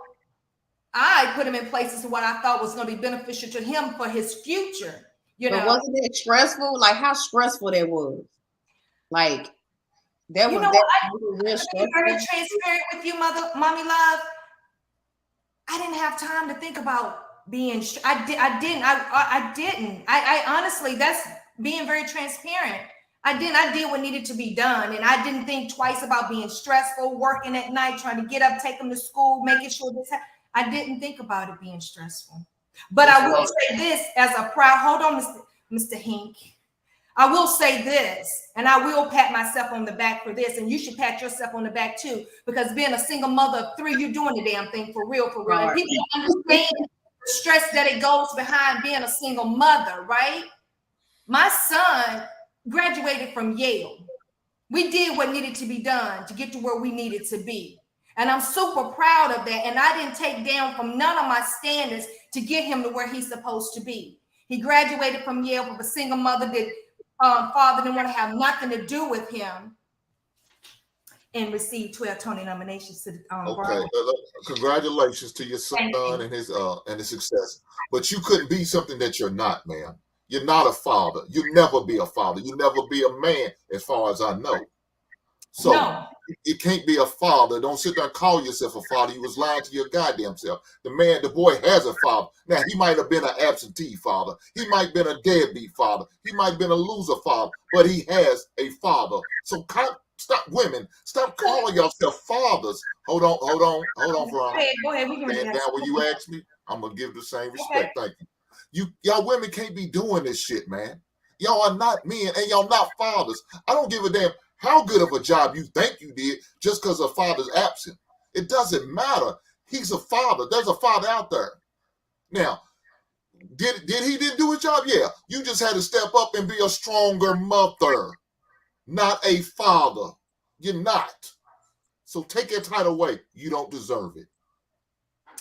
I put him in places what I thought was going to be beneficial to him for his future. You know, wasn't it stressful? Like how stressful that was? Like that was real stressful. Very transparent with you, Mommy Love. I didn't have time to think about being. I didn't. I honestly, that's being very transparent. I did what needed to be done. And I didn't think twice about being stressful, working at night, trying to get up, take them to school, making sure this. I didn't think about it being stressful. But I will say this as a proud, hold on, Mr. Hink. I will say this, and I will pat myself on the back for this, and you should pat yourself on the back too, because being a single mother of 3, you're doing the damn thing for real. And people don't understand the stress that it goes behind being a single mother, right? My son graduated from Yale. We did what needed to be done to get to where we needed to be. And I'm super proud of that. And I didn't take down from none of my standards to get him to where he's supposed to be. He graduated from Yale with a single mother that father didn't want to have nothing to do with him, and received 12 Tony nominations to okay. Congratulations to your son and his success. But you couldn't be something that you're not, man. You're not a father. You never be a father. You never be a man, as far as I know. So you can't be a father. Don't sit there and call yourself a father. You was lying to your goddamn self. The boy has a father. Now, he might have been an absentee father. He might have been a deadbeat father. He might have been a loser father, but he has a father. So stop, women. Stop calling yourself fathers. Hold on, Veronica. Go ahead. And now when you ask me, I'm going to give the same respect. Thank you. Y'all women can't be doing this shit, man. Y'all are not men and y'all not fathers. I don't give a damn how good of a job you think you did just because a father's absent. It doesn't matter. He's a father. There's a father out there. Now, did he didn't do his job? Yeah. You just had to step up and be a stronger mother, not a father. You're not. So take your title away. You don't deserve it.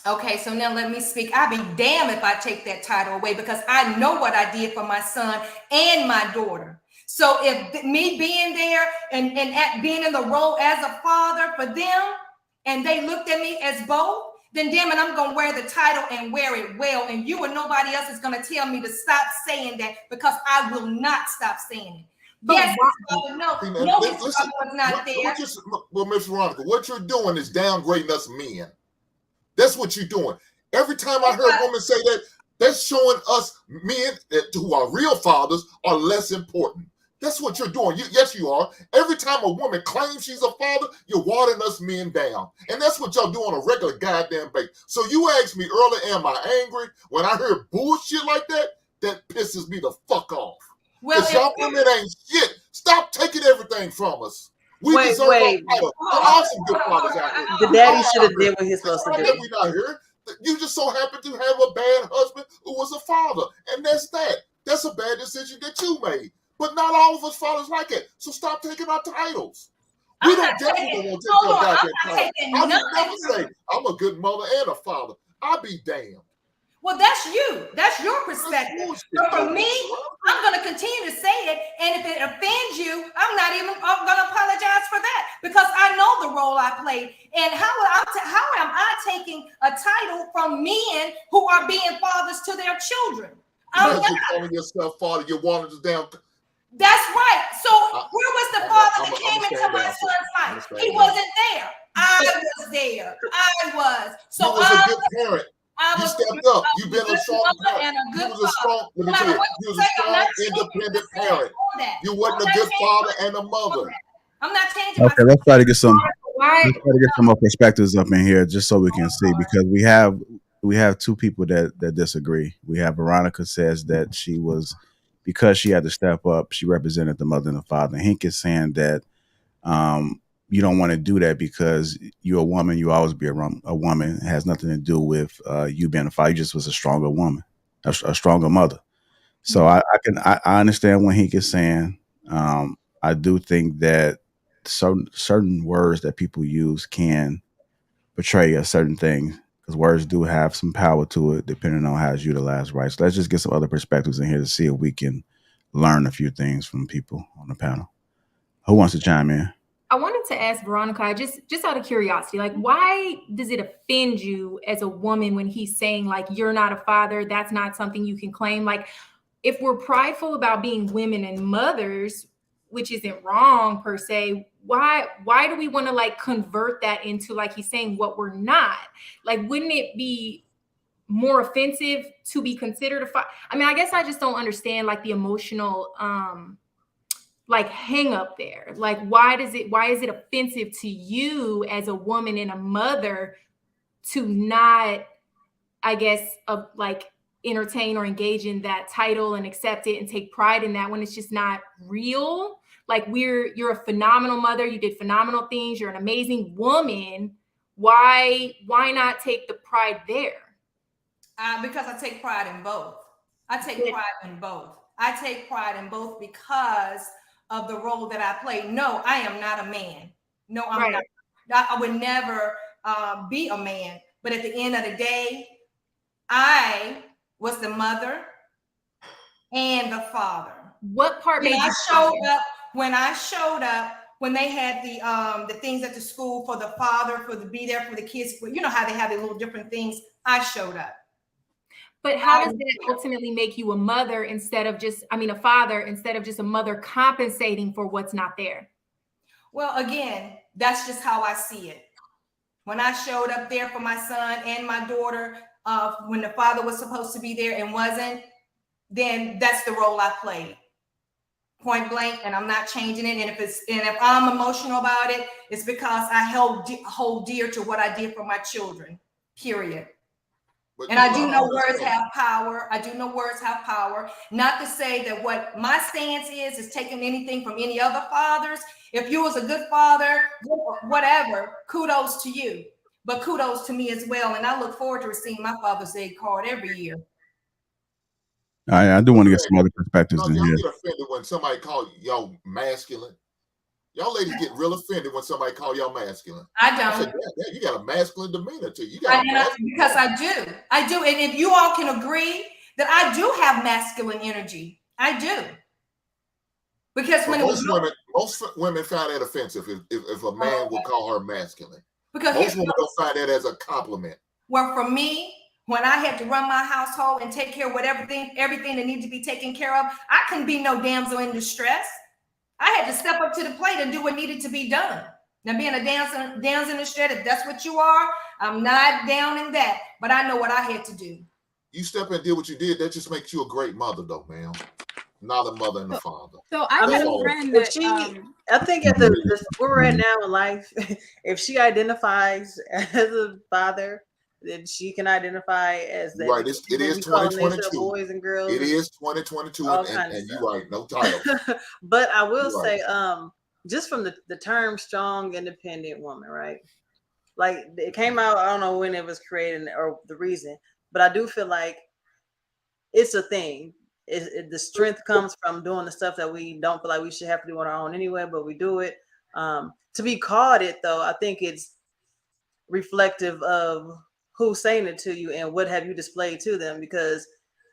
Okay, so now let me speak. I'd be damned if I take that title away, because I know what I did for my son and my daughter. So if me being there and being in the role as a father for them, and they looked at me as both, then damn it, I'm going to wear the title and wear it well. And you or nobody else is going to tell me to stop saying that, because I will not stop saying it. Yes, his father was not there. Well, Miss Veronica, what you're doing is downgrading us men. That's what you're doing. Every time I hear a woman say that, that's showing us men who are real fathers are less important. That's what you're doing. Yes, you are. Every time a woman claims she's a father, you're watering us men down. And that's what y'all do on a regular goddamn basis. So you asked me earlier, am I angry? When I hear bullshit like that, that pisses me the fuck off. Because y'all women ain't shit. Stop taking everything from us. We deserve our title. There are some good fathers out here. The daddy should have did what he's supposed to do. We're not here. You just so happen to have a bad husband who was a father. And that's that. That's a bad decision that you made. But not all of us fathers like it. So stop taking our titles. We definitely don't take your goddamn title. I would never say I'm a good mother and a father. I'll be damned. Well, that's you. That's your perspective. But for me, I'm going to continue to say it. And if it offends you, I'm not even going to apologize for that, because I know the role I played. And how am I taking a title from men who are being fathers to their children? You're calling yourself father. You're wanting to down. That's right. So where was the father that came into my son's life? He wasn't there. I was there. I was. So you was a good parent. You stepped up. You've been a strong parent. You was a strong, let me tell you, you was a strong, independent parent. You wasn't a good father and a mother. I'm not changing Okay, let's try to get some more perspectives up in here just so we can see, because we have two people that disagree. We have Veronica says that because she had to step up, she represented the mother and the father. Hank is saying that you don't want to do that because you're a woman. You always be a woman. It has nothing to do with you being a father. You just was a stronger woman, a stronger mother. So I understand what Hank is saying. I do think that certain words that people use can portray a certain thing, because words do have some power to it depending on how it's utilized, right? So let's just get some other perspectives in here to see if we can learn a few things from people on the panel. Who wants to chime in? I wanted to ask Veronica, just out of curiosity, like, why does it offend you as a woman when he's saying, like, you're not a father, that's not something you can claim? Like, if we're prideful about being women and mothers, which isn't wrong per se, why do we want to, like, convert that into, like he's saying, what we're not? Like, wouldn't it be more offensive to be considered a father? I mean, I guess I just don't understand, like, the emotional like hang up there. Like, why is it offensive to you as a woman and a mother to not, I guess, like, entertain or engage in that title and accept it and take pride in that when it's just not real? Like, you're a phenomenal mother, you did phenomenal things, you're an amazing woman. Why not take the pride there? Because I take pride in both. I take pride in both because of the role that I play. No, I am not a man. No, I'm not. I would never be a man. But at the end of the day, I was the mother and the father. What part when I showed up, when they had the things at the school for the father, for the be there for the kids, you know how they have the little different things, I showed up. But how does that ultimately make you a mother instead of just, a father instead of just a mother compensating for what's not there? Well, again, that's just how I see it. When I showed up there for my son and my daughter, when the father was supposed to be there and wasn't, then that's the role I played. Point blank, and I'm not changing it. And if I'm emotional about it, it's because I hold dear to what I did for my children. Period. And I do know words have power. Not to say that what my stance is taking anything from any other fathers. If you was a good father, whatever, kudos to you. But kudos to me as well. And I look forward to receiving my Father's Day card every year. I do want to get some other perspectives in y'all here. Get offended when somebody call y'all masculine. Y'all ladies get real offended when somebody call y'all masculine. I don't. I said, you got a masculine demeanor to you. Because I do. And if you all can agree that I do have masculine energy, I do. Because most women find that offensive if a man will call her masculine. Because most women don't find that as a compliment. Well, for me, when I had to run my household and take care of everything that needed to be taken care of, I couldn't be no damsel in distress. I had to step up to the plate and do what needed to be done. Now, being a damsel in distress, if that's what you are, I'm not down in that. But I know what I had to do. You step and did what you did. That just makes you a great mother, though, ma'am. Not a mother and a father. So I have a friend that I think at the where we're at now in life, if she identifies as a father, then she can identify as that. Right. It is 2022. Boys and girls. It is 2022, and you're right. No title. But I will say, just from the term "strong, independent woman," right? Like, it came out. I don't know when it was created or the reason, but I do feel like it's a thing. The strength comes from doing the stuff that we don't feel like we should have to do on our own anyway, but we do it. To be called it, though, I think it's reflective of who's saying it to you and what have you displayed to them, because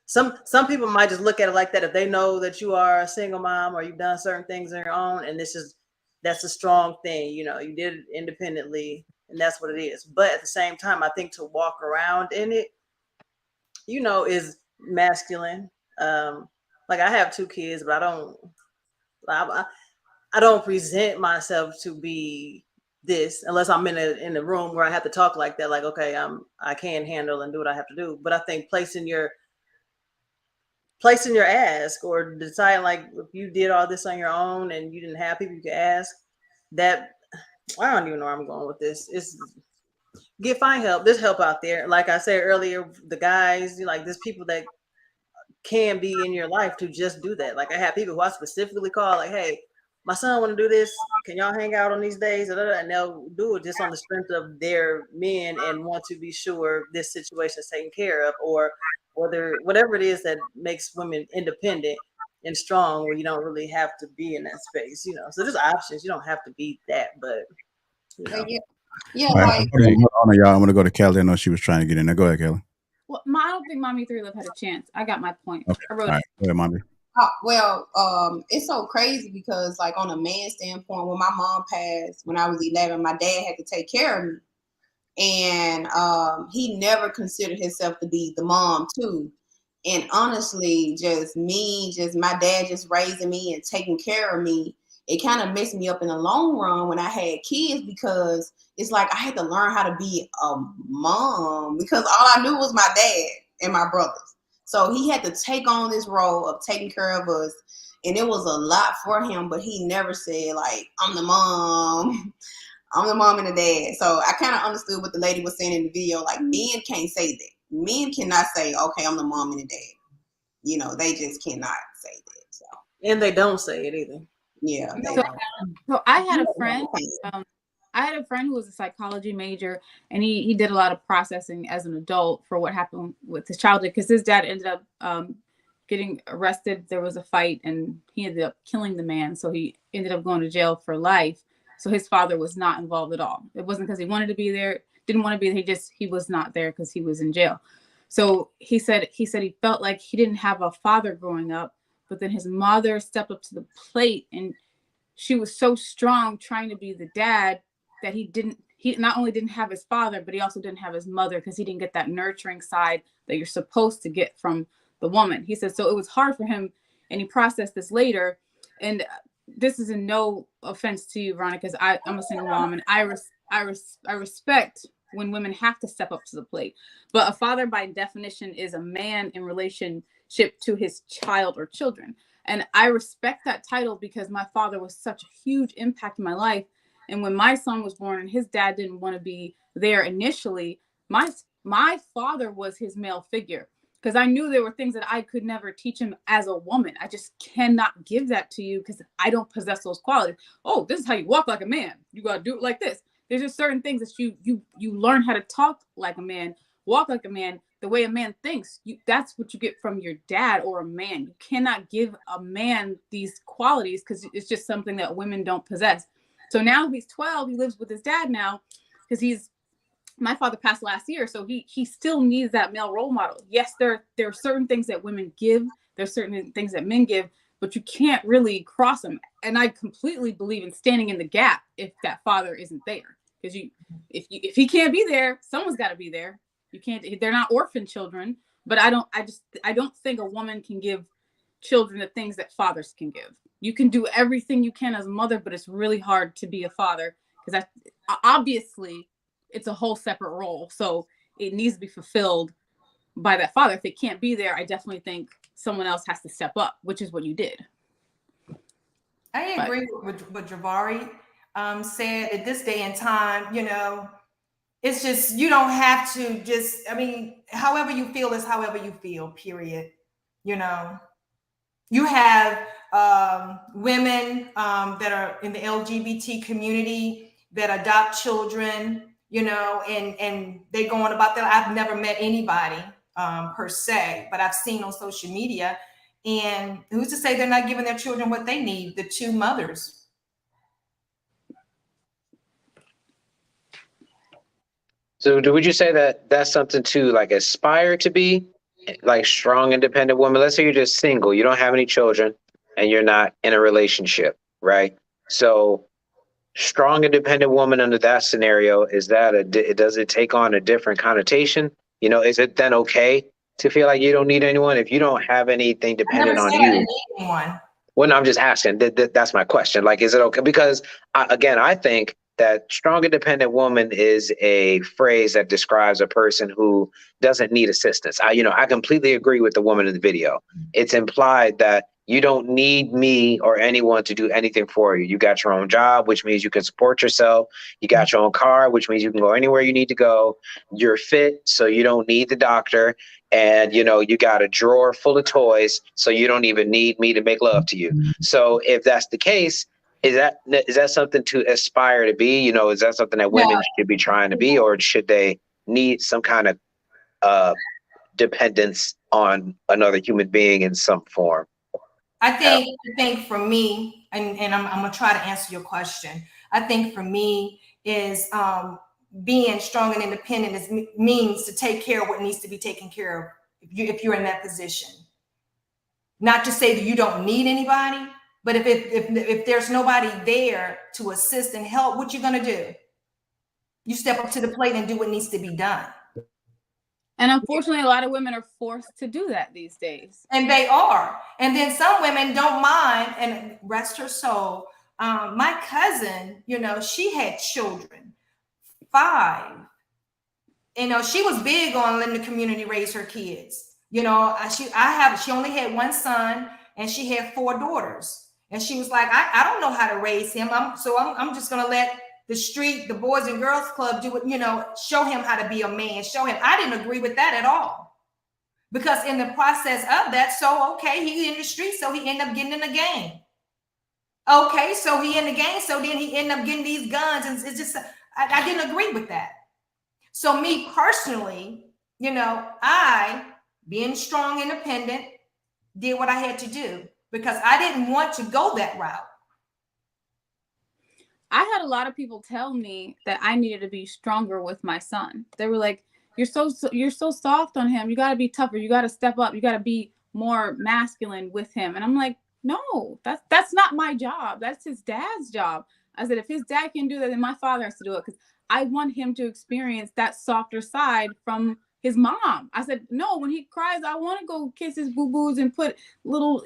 some people might just look at it like that if they know that you are a single mom or you've done certain things on your own, and that's a strong thing. You know, you did it independently and that's what it is. But at the same time, I think to walk around in it, you know, is masculine. Like, I have 2 kids, but I don't present myself to be this unless I'm in a room where I have to talk like that. Like, okay, I can handle and do what I have to do. But I think placing your ask or deciding like if you did all this on your own and you didn't have people you could ask, that I don't even know where I'm going with this. It's find help. There's help out there. Like I said earlier, the guys, like there's people that can be in your life to just do that. Like I have people who I specifically call like, hey, my son want to do this. Can y'all hang out on these days? And they'll do it just on the strength of their men and want to be sure this situation is taken care of, or whatever it is that makes women independent and strong, where you don't really have to be in that space, you know. So there's options. You don't have to be that, but you know. Yeah, right, hold on, y'all. I'm gonna go to Kelly. I know she was trying to get in there. Go ahead, Kelly. Well, I don't think Mommy 3 Love had a chance. I got my point. Okay. I wrote All right. Go ahead, Mommy. It's so crazy because, like, on a man standpoint, when my mom passed when I was 11, my dad had to take care of me, and he never considered himself to be the mom too. And honestly, just my dad just raising me and taking care of me, it kind of messed me up in the long run when I had kids, because it's like I had to learn how to be a mom because all I knew was my dad and my brothers. So he had to take on this role of taking care of us. And it was a lot for him, but he never said, like, I'm the mom. I'm the mom and the dad. So I kind of understood what the lady was saying in the video. Like, men can't say that. Men cannot say, okay, I'm the mom and the dad. You know, they just cannot say that. So. And they don't say it either. Yeah. So I had a friend. I had a friend who was a psychology major, and he did a lot of processing as an adult for what happened with his childhood, because his dad ended up getting arrested. There was a fight, and he ended up killing the man. So he ended up going to jail for life. So his father was not involved at all. It wasn't because he wanted to be there, didn't want to be there. He was not there because he was in jail. So he said he felt like he didn't have a father growing up, but then his mother stepped up to the plate, and she was so strong trying to be the dad that he not only didn't have his father, but he also didn't have his mother, because he didn't get that nurturing side that you're supposed to get from the woman. He said, so it was hard for him, and he processed this later. And this is in no offense to you, Veronica, because I'm a single mom, and I respect when women have to step up to the plate. But a father, by definition, is a man in relationship to his child or children. And I respect that title because my father was such a huge impact in my life. And when my son was born and his dad didn't want to be there initially, my father was his male figure, because I knew there were things that I could never teach him as a woman. I just cannot give that to you because I don't possess those qualities. Oh, this is how you walk like a man. You got to do it like this. There's just certain things that you learn how to talk like a man, walk like a man, the way a man thinks. That's what you get from your dad or a man. You cannot give a man these qualities because it's just something that women don't possess. So now he's 12, he lives with his dad now, because my father passed last year. So he still needs that male role model. Yes, there are certain things that women give. There's certain things that men give, but you can't really cross them. And I completely believe in standing in the gap if that father isn't there. Because if he can't be there, someone's got to be there. You can't, they're not orphan children, but I don't think a woman can give children the things that fathers can give. You can do everything you can as a mother, but it's really hard to be a father, because obviously it's a whole separate role. So it needs to be fulfilled by that father. If they can't be there, I definitely think someone else has to step up, which is what you did. I agree with what Javari said. At this day and time, you know, it's just, you don't have to just, I mean, however you feel is however you feel, period. You know, you have women that are in the LGBT community that adopt children, you know, and they go on about that. I've never met anybody per se, but I've seen on social media. And who's to say they're not giving their children what they need, the two mothers? So would you say that that's something to like aspire to be, like strong, independent woman? Let's say you're just single, you don't have any children, and you're not in a relationship, right? So strong, independent woman under that scenario, does it take on a different connotation? You know, is it then okay to feel like you don't need anyone if you don't have anything dependent on you? Well, no, I'm just asking. That's my question. Like, is it okay? Because I think that strong independent woman is a phrase that describes a person who doesn't need assistance. I completely agree with the woman in the video. It's implied that you don't need me or anyone to do anything for you. You got your own job, which means you can support yourself. You got your own car, which means you can go anywhere you need to go. You're fit, so you don't need the doctor. And, you got a drawer full of toys, so you don't even need me to make love to you. So if that's the case, is that something to aspire to be? Is that something that women should be trying to be, or should they need some kind of dependence on another human being in some form? I think for me, and I'm gonna try to answer your question. I think for me is being strong and independent means to take care of what needs to be taken care of if you're in that position. Not to say that you don't need anybody, but if there's nobody there to assist and help, what you gonna do? You step up to the plate and do what needs to be done. And unfortunately, a lot of women are forced to do that these days. And they are. And then some women don't mind, and rest her soul. My cousin, she had children, 5. She was big on letting the community raise her kids. She only had one son and she had 4 daughters. And she was like, I don't know how to raise him. I'm just going to let the street, the Boys and Girls Club do it, show him how to be a man, show him. I didn't agree with that at all. Because in the process of that, he in the street, so he ended up getting in the game. Okay, so he in the game, so then he ended up getting these guns. And it's just, I didn't agree with that. So me personally, I, being strong, independent, did what I had to do because I didn't want to go that route. I had a lot of people tell me that I needed to be stronger with my son. They were like, you're so soft on him. You got to be tougher. You got to step up. You got to be more masculine with him. And I'm like, no, that's not my job. That's his dad's job. I said, if his dad can do that, then my father has to do it because I want him to experience that softer side from his mom. I said, no, when he cries, I want to go kiss his boo-boos and put little,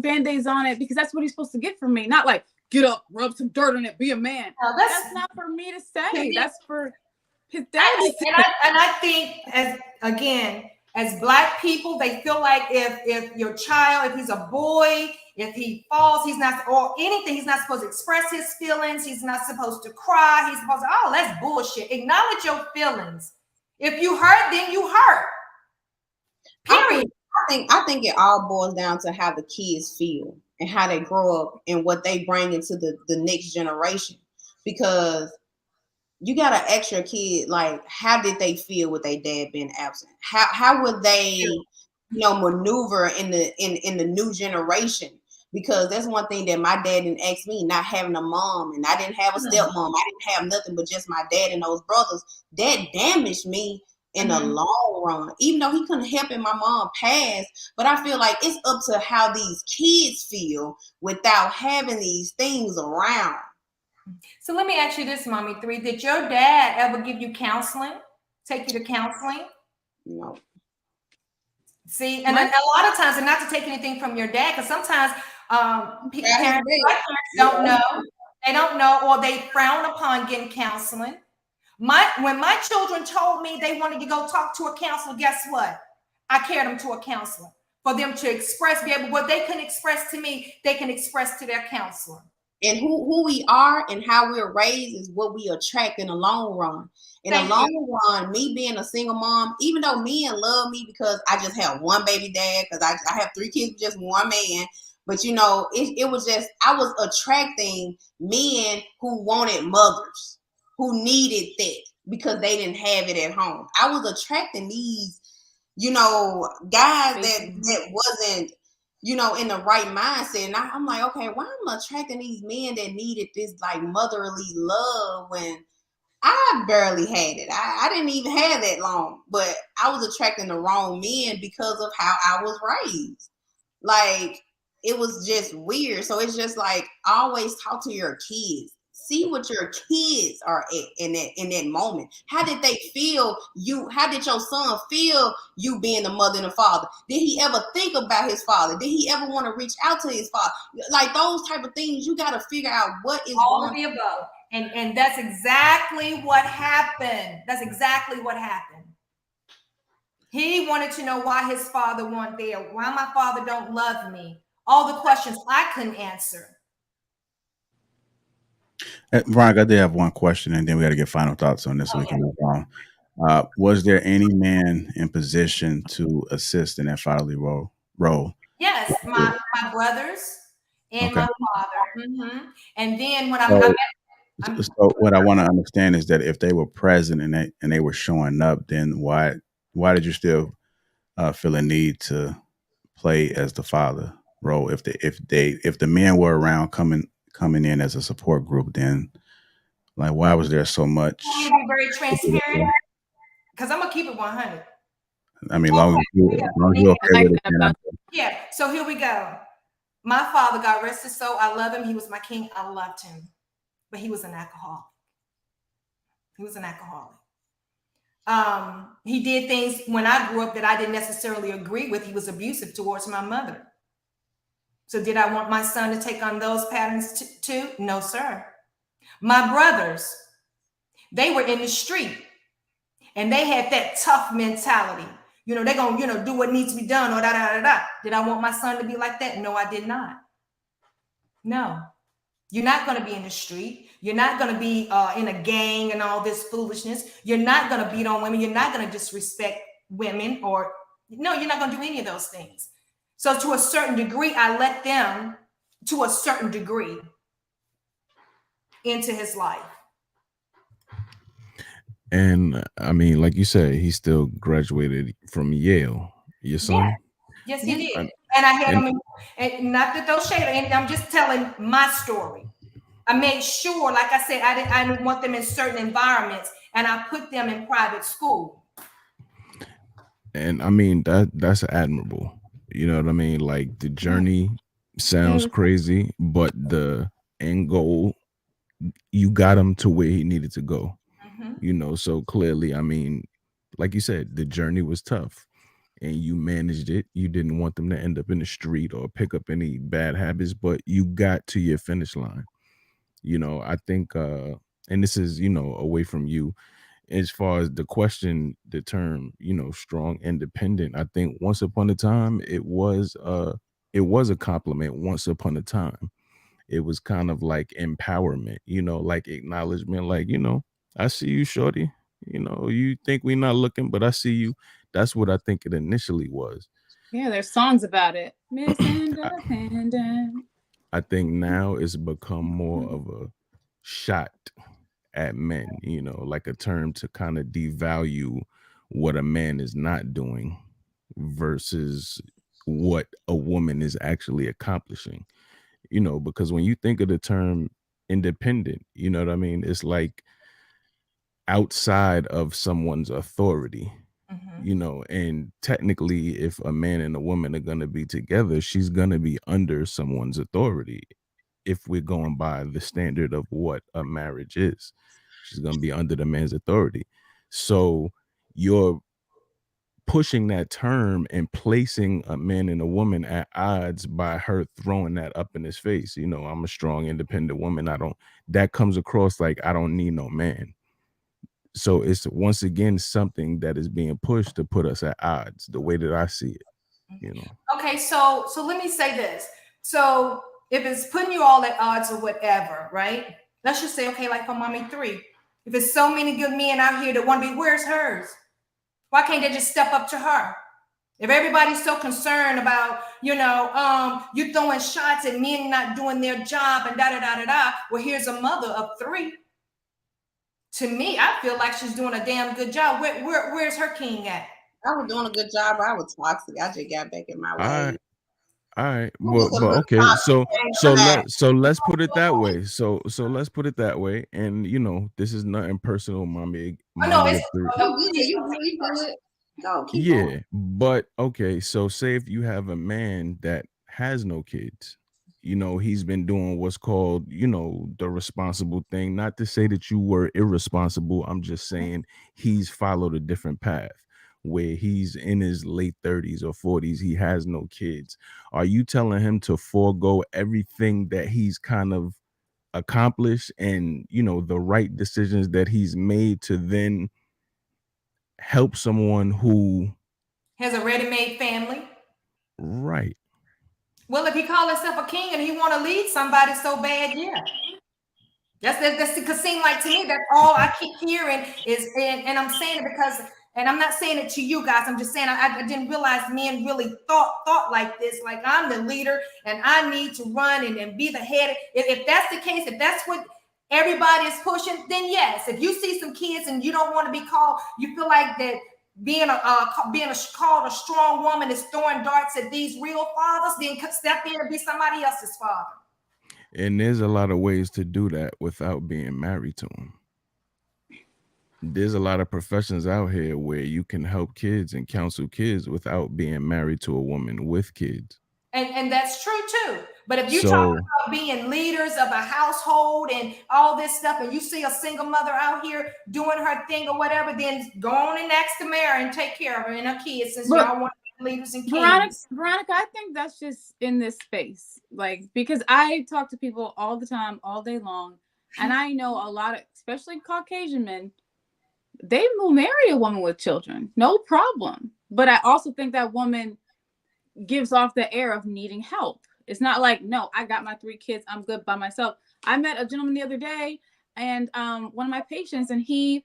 Band-Aids on it because that's what he's supposed to get from me. Not like, get up, rub some dirt on it, be a man. No, that's not for me to say. That's for his dad to say. And I think, as Black people, they feel like if your child, if he's a boy, if he falls, he's not, or anything, he's not supposed to express his feelings. He's not supposed to cry. He's supposed to, that's bullshit. Acknowledge your feelings. If you hurt, then you hurt. Period. I think it all boils down to how the kids feel and how they grow up and what they bring into the next generation. Because you got to ask your kid, like, how did they feel with their dad being absent? How would they, maneuver in the new generation? Because that's one thing that my dad didn't ask me, not having a mom, and I didn't have a stepmom. I didn't have nothing but just my dad and those brothers. That damaged me in the long run, even though he couldn't help it, my mom passed. But I feel like it's up to how these kids feel without having these things around. So let me ask you this, Mommy 3. Did your dad ever give you counseling? Take you to counseling? No. See, and a lot of times, and not to take anything from your dad, because sometimes parents don't know. They don't know, or they frown upon getting counseling. When my children told me they wanted to go talk to a counselor, guess what? I carried them to a counselor for them to express, be able, what they can express to me, they can express to their counselor. And who we are and how we're raised is what we attract in the long run. In the long run, me being a single mom, even though men love me because I just have one baby dad, because I have 3 kids with just one man. But, it was just, I was attracting men who wanted mothers, who needed that because they didn't have it at home. I was attracting these, guys that wasn't, in the right mindset. And I'm like, okay, why am I attracting these men that needed this like motherly love when I barely had it? I didn't even have that long, but I was attracting the wrong men because of how I was raised. Like, it was just weird. So it's just like, always talk to your kids. See what your kids are in that moment. How did they feel you? How did your son feel you being the mother and the father? Did he ever think about his father? Did he ever want to reach out to his father? Like those type of things, you got to figure out what is all of the above. And that's exactly what happened. That's exactly what happened. He wanted to know why his father wasn't there, why my father don't love me. All the questions I couldn't answer. Veronica, I did have one question, and then we got to get final thoughts on this so we can move on. Was there any man in position to assist in that fatherly role? Yes, my brothers and my father. And then when so what I want to understand is that if they were present and they were showing up, then why did you still feel a need to play as the father role? If the men were around coming in as a support group, then like why was there so much? be very transparent because I'm gonna keep it 100. I mean, long as you're okay with it. Yeah. So here we go. My father, God rest his soul, I love him. He was my king. I loved him, but he was an alcoholic. He was an alcoholic. He did things when I grew up that I didn't necessarily agree with. He was abusive towards my mother. So did I want my son to take on those patterns too? No, sir. My brothers, they were in the street and they had that tough mentality. You know, they're going to, do what needs to be done or da, da, da, da. Did I want my son to be like that? No, I did not. No. You're not going to be in the street. You're not going to be in a gang and all this foolishness. You're not going to beat on women. You're not going to disrespect women you're not going to do any of those things. So to a certain degree, I let them, to a certain degree, into his life. And I mean, like you said, he still graduated from Yale. Your son? Yes, he did. And I had him, and not to throw shade, and I'm just telling my story. I made sure, like I said, I didn't want them in certain environments, and I put them in private school. And I mean, that's admirable. You know what I mean? Like the journey sounds crazy, but the end goal, you got him to where he needed to go. You know, so clearly, I mean, like you said, the journey was tough and you managed it. You didn't want them to end up in the street or pick up any bad habits, but you got to your finish line. You know, I think, and this is, away from you, as far as the question, the term, strong, independent, I think once upon a time, it was a compliment once upon a time. It was kind of like empowerment, like acknowledgement, like, I see you, shorty. You think we're not looking, but I see you. That's what I think it initially was. Yeah, there's songs about it. Miss Independent. I think now it's become more of a shot at men, like a term to kind of devalue what a man is not doing versus what a woman is actually accomplishing. Because when you think of the term independent, you know what I mean? It's like outside of someone's authority, and technically if a man and a woman are going to be together, she's going to be under someone's authority. If we're going by the standard of what a marriage is, she's going to be under the man's authority. So you're pushing that term and placing a man and a woman at odds by her throwing that up in his face. I'm a strong, independent woman. That comes across like I don't need no man. So it's once again something that is being pushed to put us at odds, the way that I see it. Okay, so let me say this. So if it's putting you all at odds or whatever, right? Let's just say, okay, like for Mommy 3, if there's so many good men out here that want to be, where's hers? Why can't they just step up to her? If everybody's so concerned about, you throwing shots at men not doing their job and da-da-da-da-da, well, here's a mother of 3. To me, I feel like she's doing a damn good job. Where's her king at? I was doing a good job. I was toxic. I just got back in my way. All right. But okay. So let's put it that way. So let's put it that way. And this is nothing personal, mommy. You good. No, keep going. But okay. So say if you have a man that has no kids, he's been doing what's called, the responsible thing. Not to say that you were irresponsible. I'm just saying he's followed a different path where he's in his late 30s or 40s. He has no kids. Are you telling him to forego everything that he's kind of accomplished and, you know, the right decisions that he's made to then help someone who has a ready-made family. Right. Well, if he call himself a king and he want to lead somebody so bad, yeah. That's because seem like to me that's all I keep hearing is, and I'm saying it because, and I'm not saying it to you guys. I'm just saying I didn't realize men really thought like this. Like I'm the leader and I need to run and be the head. If that's the case, if that's what everybody is pushing, then yes. If you see some kids and you don't want to be called, you feel like that being called a strong woman is throwing darts at these real fathers, then step in and be somebody else's father. And there's a lot of ways to do that without being married to them. There's a lot of professions out here where you can help kids and counsel kids without being married to a woman with kids. And that's true too. But if you talk about being leaders of a household and all this stuff, and you see a single mother out here doing her thing or whatever, then go on and ask to marry and take care of her and her kids, since y'all want to be leaders and kids. Veronica, I think that's just in this space. Like, because I talk to people all the time, all day long, and I know a lot of, especially Caucasian men, they will marry a woman with children, no problem. But I also think that woman gives off the air of needing help. It's not like, no, I got my 3 kids, I'm good by myself. I met a gentleman the other day, and one of my patients, and he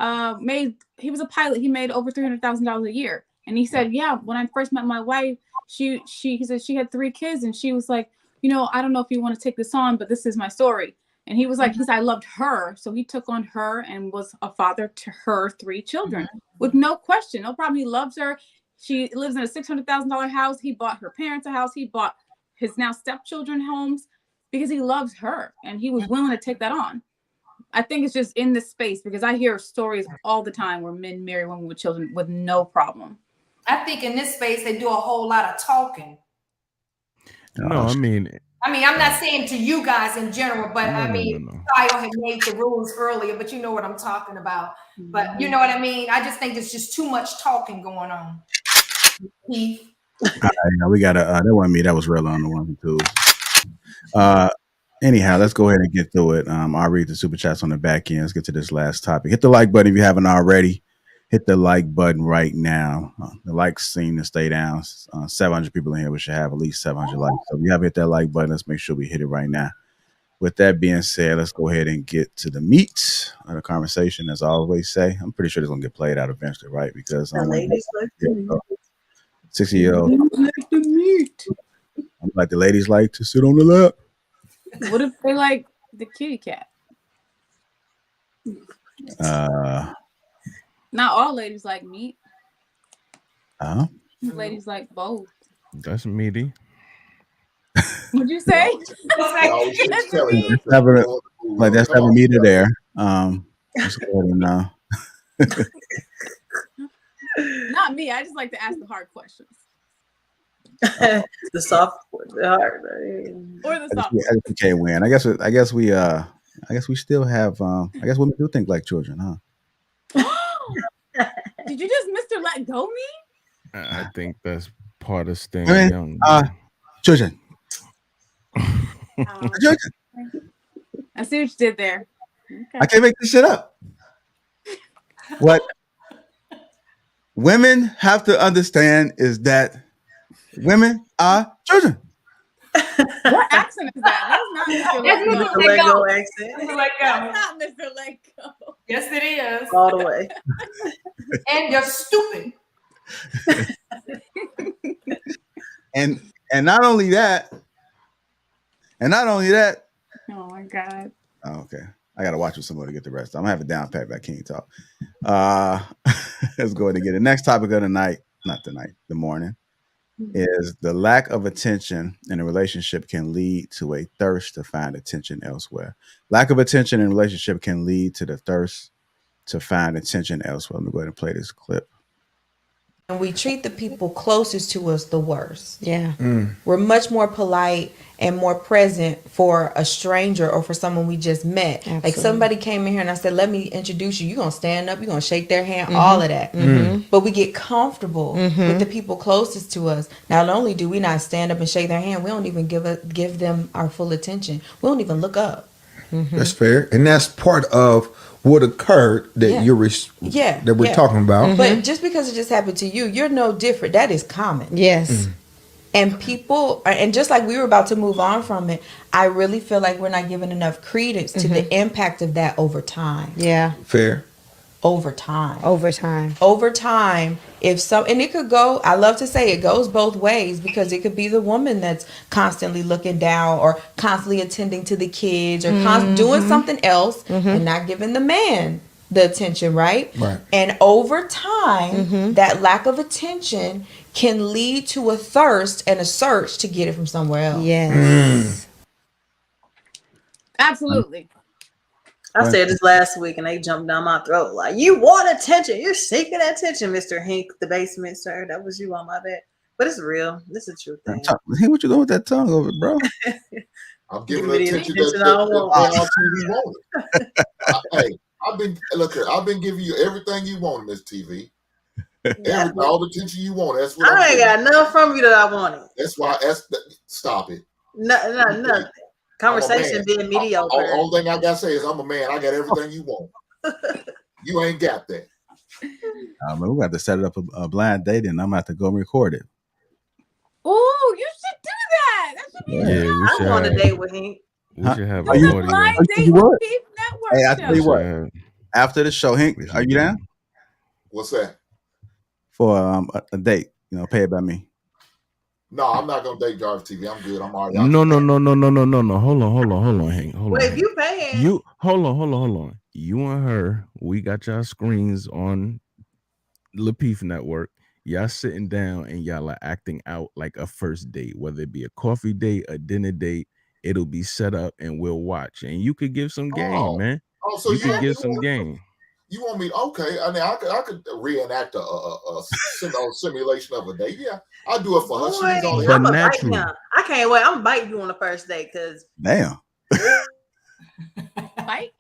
was a pilot. He made over $300,000 a year. And he said, yeah, when I first met my wife, he said she had 3 kids, and she was like, you know, I don't know if you want to take this on, but this is my story. And he was like, he said, I loved her. So he took on her and was a father to her 3 children with no question, no problem. He loves her. She lives in a $600,000 house. He bought her parents a house. He bought his now stepchildren homes because he loves her and he was willing to take that on. I think it's just in this space because I hear stories all the time where men marry women with children with no problem. I think in this space they do a whole lot of talking. No, I mean, I'm not saying to you guys in general, but Kyle had made the rules earlier, but you know what I'm talking about. But you know what I mean? I just think there's just too much talking going on. Keith. We got that wasn't me. That was real on the one too. Anyhow, let's go ahead and get through it. I'll read the super chats on the back end. Let's get to this last topic. Hit the like button if you haven't already. Hit the like button right now. The likes seem to stay down. 700 people in here. We should have at least 700 likes. So if you haven't hit that like button, let's make sure we hit it right now. With that being said, let's go ahead and get to the meat of the conversation. As I always say, I'm pretty sure it's gonna get played out eventually, right? Because the ladies like 60-year-old. I'm like the ladies like to sit on the lap. What if they like the kitty cat? Not all ladies like meat. Ladies like both. That's meaty. What'd you say? That's having meat there. Just go ahead and, Not me. I just like to ask the hard questions. The soft, the hard, or the soft. I guess we can't win. I guess we still have. I guess women do think like children, huh? Did you just Mr. Let Go me? I think that's part of staying young. Children. Children. I see what you did there. Okay. I can't make this shit up. What women have to understand is that women are children. What accent is that? That's not Mr. Let Go accent. That's not Mr. Let Go. Yes, it is. All the way. And you're stupid. and not only that. Oh my God. Oh, okay. I gotta watch with somebody to get the rest. I'm gonna have it down pat back King Talk. Let's go ahead and get it. Next topic of the night, the morning, is the lack of attention in a relationship can lead to a thirst to find attention elsewhere. Lack of attention in a relationship can lead to the thirst to find attention elsewhere. Let me go ahead and play this clip. And we treat the people closest to us the worst. Yeah. We're much more polite and more present for a stranger or for someone we just met. Absolutely. Like somebody came in here and I said, let me introduce you. You're going to stand up. You're going to shake their hand, all of that. But we get comfortable with the people closest to us. Not only do we not stand up and shake their hand, we don't even give them our full attention. We don't even look up. That's fair, and that's part of what occurred that that we're talking about. But just because it just happened to you, you're no different. That is common. Yes. And people, and just like we were about to move on from it, I really feel like we're not giving enough credence to the impact of that over time. Yeah. Fair. Over time. If so, and it could go, I love to say it goes both ways, because it could be the woman that's constantly looking down or constantly attending to the kids or doing something else and not giving the man the attention, right? And over time, that lack of attention can lead to a thirst and a search to get it from somewhere else. Yes. Absolutely. I said this last week and they jumped down my throat like, you want attention. You're seeking attention, Mr. Hink, the basement, sir. That was you on my bed. But it's real. This is a true thing. Hey, what you doing with that tongue over, bro? I'm giving the attention that you want. Hey, I've been giving you everything you want, Miss TV. All the attention you want. That's what I ain't got nothing from you that I wanted. That's why. Stop it. Nothing. Conversation being mediocre. Only thing I gotta say is I'm a man. I got everything you want. You ain't got that. We got to set it up a blind date, and I'm gonna have to go record it. Oh, you should do that. That should be we should. I want a date with him. We should have Are you audio. blind date with Lapeef Network. Hey, I tell you what. After the show, Hank, are you down What's that? for a date? Pay it by me. No, I'm not gonna date Jarvis TV. I'm good. I'm already. No. Hold on, Hank. Hold Wait, on. if you paying. You hold on. You and her, we got y'all screens on Lapeef Network. Y'all sitting down and y'all are acting out like a first date, whether it be a coffee date, a dinner date. It'll be set up and we'll watch. And you could give some game, man. So you could give some game. You want me? Okay. I mean, I could reenact a simulation of a date. Yeah, I'll do it for her. She's on I'm a bite now. I can't wait. I'm biting you on the first date because. Damn. Bite.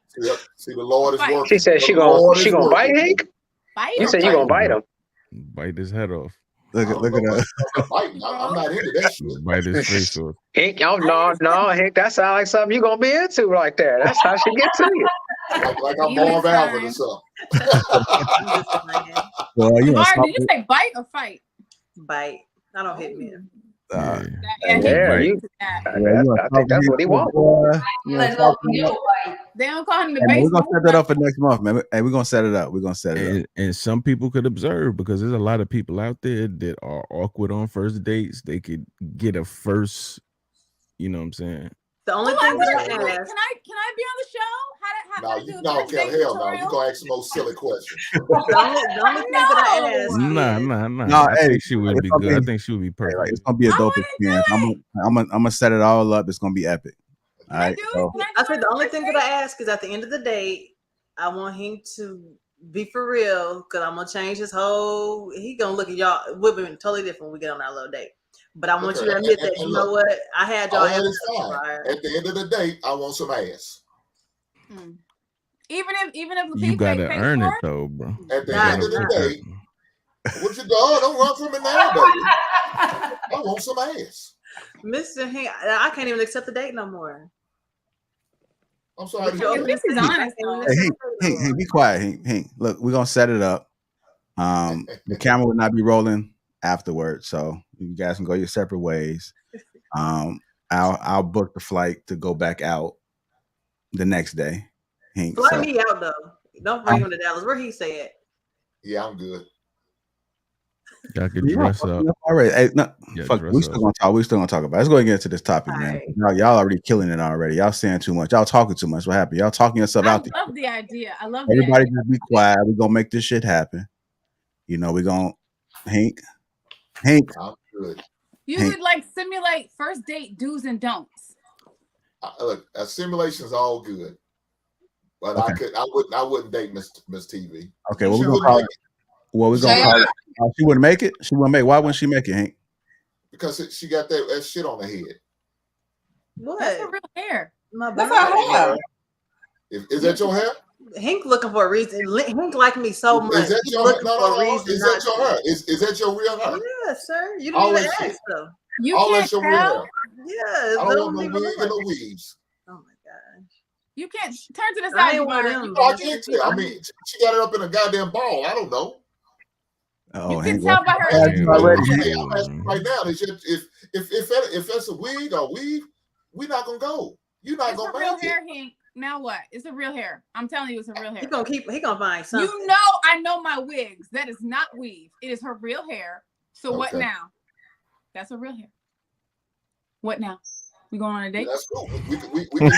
See, the Lord is working. She said she gonna bite Hank. Bite. You said you gonna bite him. Bite his head off. Look at that. I'm not into that shit. Bite his face off. Hank, no, Hank. That sounds like something you gonna be into right there. That's how she gets to you. Like I'm Marv Alvin or something. Well, did you say bite or fight? Bite. I don't hit men. I think that's what he wants. They don't call him the We're basement. gonna set that up for next month, man. Hey, we're gonna set it up. And some people could observe, because there's a lot of people out there that are awkward on first dates. They could get a first, you know what I'm saying? The only thing that I ask. Can I be on the show? How to do No, Kel, hell no. You're gonna ask some more silly questions. The only thing that I ask. Nah. I think she would be good. I think she would be perfect. It's gonna be a dope experience. I'm gonna set it all up. It's gonna be epic. All right. I said the only thing that I ask is at the end of the day, I want him to be for real, because I'm gonna change his whole. He gonna look at y'all. We'll be totally different when we get on our little date. But I want you to admit that, you know what? I had y'all. At the end of the day, I want some ass. Even if You gotta earn it though, bro. At the end of the day, what you done? Don't run from it now, baby. I want some ass. Mr. Hank, I can't even accept the date no more. I'm sorry. This is honest. Hey, be quiet. Hey, look, we're gonna set it up. The camera will not be rolling afterwards, so you guys can go your separate ways. I'll book the flight to go back out the next day. Fly me out though. Don't bring him to Dallas. Where he say it? Yeah, I'm good. Y'all can dress up. All right. Hey, fuck. We still gonna talk. We still gonna talk about it. Let's go and get into this topic, man. Right. Y'all already killing it already. Y'all saying too much. Y'all talking too much. What happened? Y'all talking yourself out there. I love the idea. Everybody just be quiet. We're gonna make this shit happen. We're gonna Hank. I'm good. You would like simulate first date do's and don'ts. Look, a simulation's all good. But okay. I wouldn't date Miss TV. Okay, well, we're gonna call it. Well, we're gonna call it. She wouldn't make it. She wouldn't make. Why wouldn't she make it, Hank? Because she got that shit on her head. What? That's her real hair. That's her hair. Is that your hair? Hank looking for a reason. Hank like me so much. Is that your hair? No. Is that your hair? Is that your real hair? Yeah, sir. You don't even ask though. You can't your real hair. Yeah. I don't want no wig and no weaves. Oh my gosh. You can't turn to the I side. ain't one of Jamar. them. No, I can't tell. I mean, she got it up in a goddamn ball. I don't know. Oh, You can Hank, tell by her I'm energy. already. I'm asking right now. If that's a wig or weave, we're not gonna go. You're not It's gonna a real make it. hair, Hank. Now what? It's a real hair. I'm telling you, it's a real hair. He gonna find something. You know, I know my wigs. That is not weave. It is her real hair. So what now? That's a real hair. What now? We going on a date? Yeah, that's cool. We can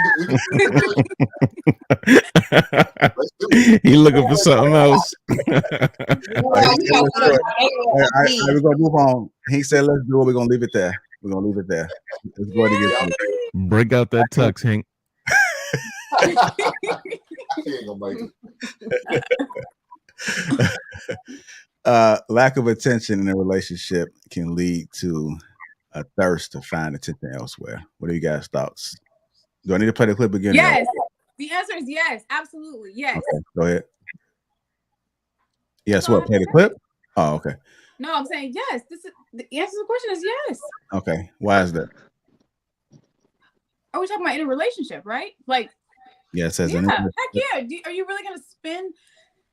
He looking for something else. We're gonna move on. Hank said, "Let's do it." We're gonna leave it there. We're gonna leave it there. Let's go ahead and get to it. Break out that tux, Hank. She ain't gonna make it. Lack of attention in a relationship can lead to a thirst to find attention elsewhere. What are you guys' thoughts? Do I need to play the clip again? Yes. The answer is yes. Absolutely. Yes. Okay, go ahead. Yes, what? Play the clip? Oh, okay. No, I'm saying yes. This is the answer to the question is yes. Okay. Why is that? Are we talking about in a relationship, right? Like, yeah, it says heck yeah. Are you really gonna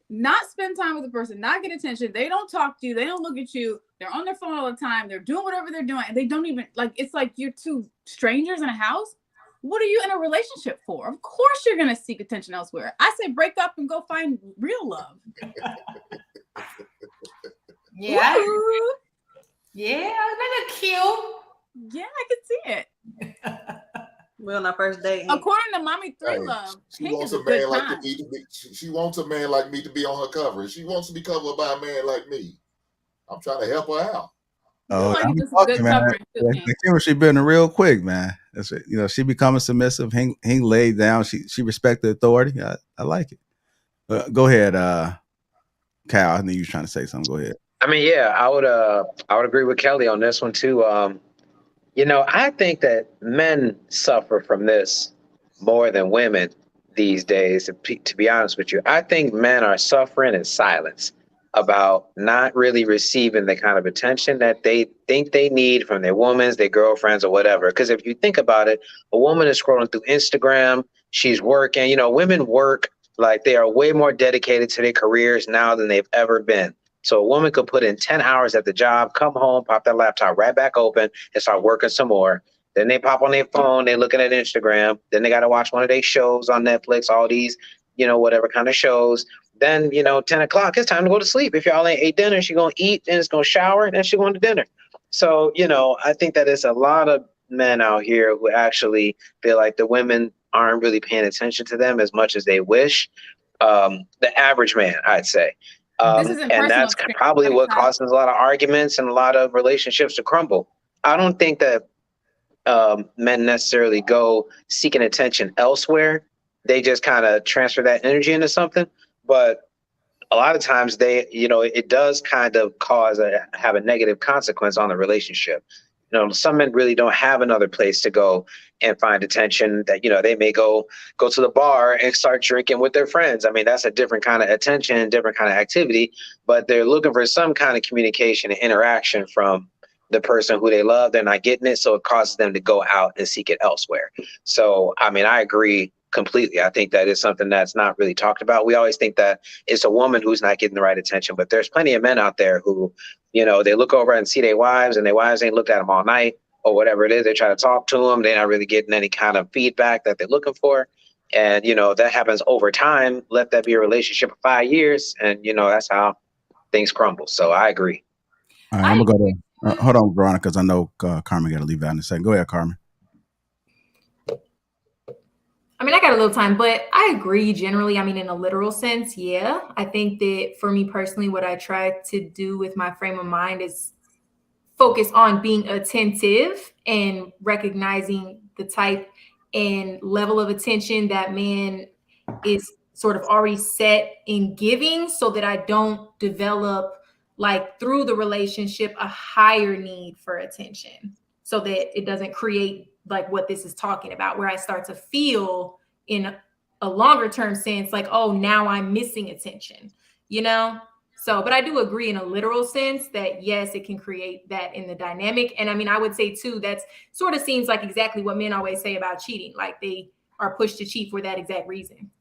not spend time with the person, not get attention? They don't talk to you, they don't look at you, they're on their phone all the time, they're doing whatever they're doing, and they don't even it's like you're two strangers in a house. What are you in a relationship for? Of course you're gonna seek attention elsewhere. I say break up and go find real love. Yeah. Yeah, isn't it cute? Yeah, I can see it. We're on our first date. According to Mommy 3 Love, she wants a man like me to be. She wants a man like me to be on her cover. She wants to be covered by a man like me. I'm trying to help her out. Oh, I'm talking, man. The chemistry building real quick, man. That's it. You know, she becoming submissive. Hing laid down. She respect the authority. I like it. Go ahead, Kyle. I think you were trying to say something. Go ahead. I mean, yeah, I would agree with Kelly on this one too. You know, I think that men suffer from this more than women these days. To be honest with you, I think men are suffering in silence about not really receiving the kind of attention that they think they need from their women, their girlfriends, or whatever. Because if you think about it, a woman is scrolling through Instagram, she's working. You know, women work like they are way more dedicated to their careers now than they've ever been. So a woman could put in 10 hours at the job, come home, pop that laptop right back open, and start working some more. Then they pop on their phone, they're looking at Instagram. Then they got to watch one of their shows on Netflix, all these, you know, whatever kind of shows. Then, you know, 10 o'clock, it's time to go to sleep. If y'all ain't ate dinner, she's going to eat, then it's going to shower, and then she's going to dinner. So, you know, I think that there's a lot of men out here who actually feel like the women aren't really paying attention to them as much as they wish. The average man, I'd say. And that's probably what causes a lot of arguments and a lot of relationships to crumble. I don't think that men necessarily go seeking attention elsewhere. They just kind of transfer that energy into something. But a lot of times it does kind of have a negative consequence on the relationship. You know, some men really don't have another place to go and find attention. That, you know, they may go to the bar and start drinking with their friends. I mean, that's a different kind of attention, different kind of activity, but they're looking for some kind of communication and interaction from the person who they love. They're not getting it, so it causes them to go out and seek it elsewhere. So, I mean, I agree completely. I think that is something that's not really talked about. We always think that it's a woman who's not getting the right attention, but there's plenty of men out there who, you know, they look over and see their wives, and their wives ain't looked at them all night or whatever it is. They try to talk to them. They're not really getting any kind of feedback that they're looking for. And, you know, that happens over time. Let that be a relationship of 5 years. And, you know, that's how things crumble. So I agree. All right, I'm going to go to, hold on, Veronica, because I know Carmen got to leave out in a second. Go ahead, Carmen. I mean, I got a little time, but I agree generally. I mean, in a literal sense, yeah. I think that for me personally, what I try to do with my frame of mind is focus on being attentive and recognizing the type and level of attention that man is sort of already set in giving, so that I don't develop, like, through the relationship, a higher need for attention, so that it doesn't create like what this is talking about, where I start to feel in a longer term sense, like, oh, now I'm missing attention, you know? So, but I do agree in a literal sense that yes, it can create that in the dynamic. And I mean, I would say too, that's sort of seems like exactly what men always say about cheating. Like, they are pushed to cheat for that exact reason.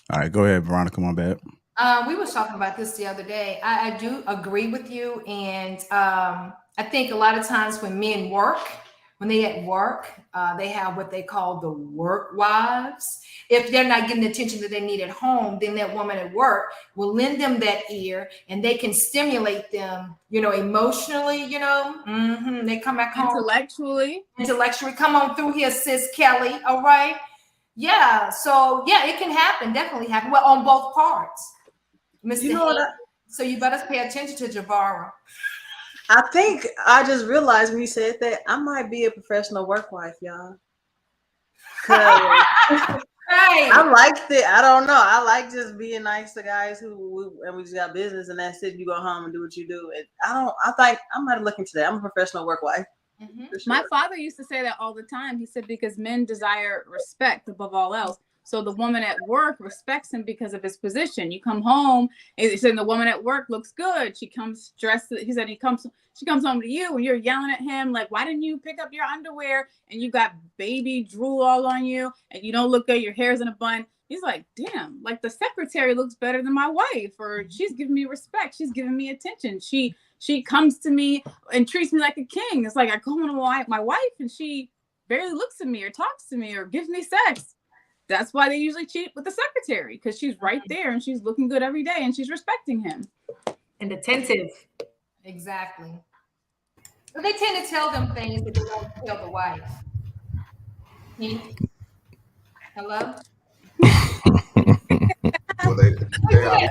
All right, go ahead, Veronica. My bad. We was talking about this the other day. I do agree with you, and I think a lot of times when men work, when they at work, they have what they call the work wives. If they're not getting the attention that they need at home, then that woman at work will lend them that ear, and they can stimulate them, emotionally. They come back home intellectually. Come on through here, sis Kelly. All right. Yeah. So yeah, it can happen. Definitely happen. Well, on both parts. Mr. So you better pay attention to Javara. I think I just realized when you said that I might be a professional work wife, y'all. I like it. I don't know. I like just being nice to guys and we just got business, and that's it. You go home and do what you do. And I think I might look into that. I'm a professional work wife. Mm-hmm. Sure. My father used to say that all the time. He said because men desire respect above all else. So the woman at work respects him because of his position. You come home, and he said the woman at work looks good. She comes dressed. He said she comes home to you and you're yelling at him like, why didn't you pick up your underwear? And you got baby drool all on you and you don't look good. Your hair's in a bun. He's like, damn, like the secretary looks better than my wife, or she's giving me respect. She's giving me attention. She comes to me and treats me like a king. It's like I go home to my wife and she barely looks at me or talks to me or gives me sex. That's why they usually cheat with the secretary, because she's right there and she's looking good every day and she's respecting him. And attentive. Exactly. But they tend to tell them things that they don't tell the wife. Hello? Well, they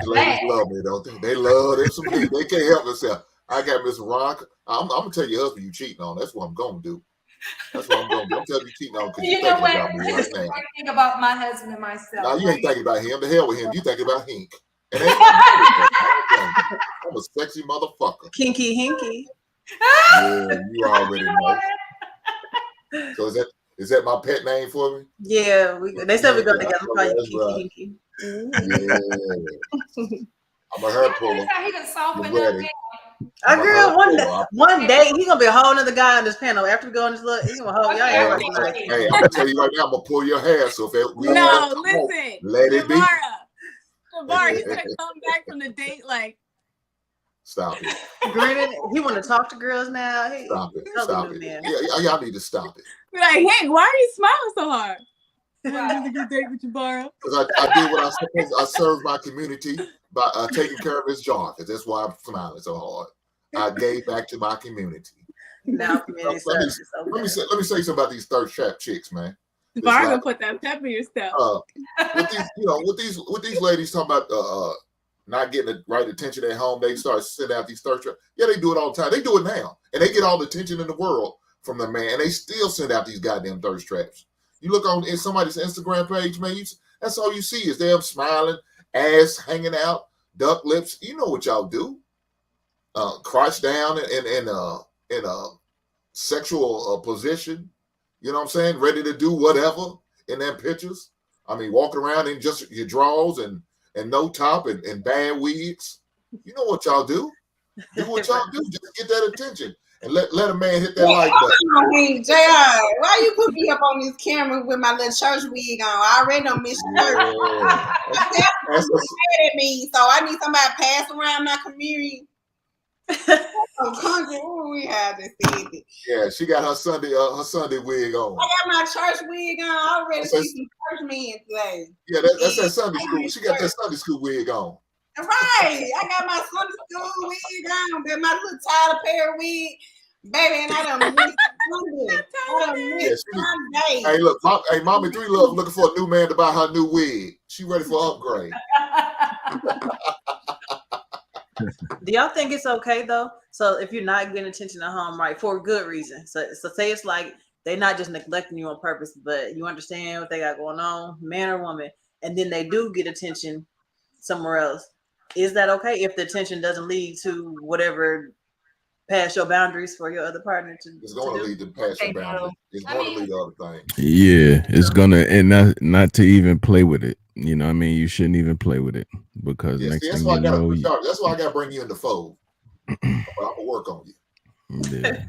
ladies love me, don't they? They love it. They can't help themselves. I got Miss Rock. I'm gonna tell your husband you cheating on. That's what I'm gonna do. That's what I'm gonna do. I'm telling you cheating on because you're thinking about me right now. I think about my husband and myself. No, you ain't thinking about him. The hell with him. You thinking about Hink. And I'm a sexy motherfucker. Kinky hinky. Yeah, you already know. So is that my pet name for me? Yeah, they said we go together. That's right. Hinky. Yeah. I'm a hair puller. He done softened up. I girl, one day he's gonna be a whole nother guy on this panel. After we go on this look, he's gonna hold y'all hair. Hey, I'm gonna tell you right now, I'm gonna pull your hair. So if we listen, let it be. Javara, he's gonna come back from the date like. Stop it. Grinning. He want to talk to girls now. Stop it. Stop it. Yeah, y'all need to stop it. Be like, hey, why are you smiling so hard? You want to have a good date with Javara? Because I did what I supposed. I served my community by taking care of his job. Because that's why I'm smiling so hard. I gave back to my community. Now, community service. Let me say something about these thirst trap chicks, man. Javara gonna put that pep in your step. With these ladies talking about not getting the right attention at home, they start sending out these thirst traps. Yeah, they do it all the time. They do it now, and they get all the attention in the world from the man, and they still send out these goddamn thirst traps. You look on somebody's Instagram page, man. That's all you see is them smiling, ass hanging out, duck lips. You know what y'all do? Crouch down in a sexual position. You know what I'm saying? Ready to do whatever in them pictures. I mean, walking around in just your drawers and no top and bad wigs. You know what y'all do? Do what y'all do. Just get that attention and let a man hit that like button. Hey, JR, why you put me up on this camera with my little church wig on? I already don't miss church. That's mad at me, so I need somebody to pass around my community. We had to see it. Yeah, she got her Sunday wig on. I got my church wig on. I already see some church men today. Yeah, that's that Sunday school. She got that Sunday school wig on. Right. I got my Sunday school wig on. Got my little Tyler Perry wig. Baby, and I don't miss Sunday. Hey, look, Mommy 3 Love looking for a new man to buy her new wig. She ready for an upgrade. Do y'all think it's okay though? So if you're not getting attention at home, right, for a good reason. So say it's like they're not just neglecting you on purpose, but you understand what they got going on, man or woman, and then they do get attention somewhere else. Is that okay if the attention doesn't lead to whatever past your boundaries for your other partner to? It's going to lead to past your boundaries. It's going to lead to other things. Yeah, it's gonna, and not to even play with it. You know what I mean? You shouldn't even play with it because next thing you know, that's why I got to bring you in the fold. I'm gonna work on you. Yeah.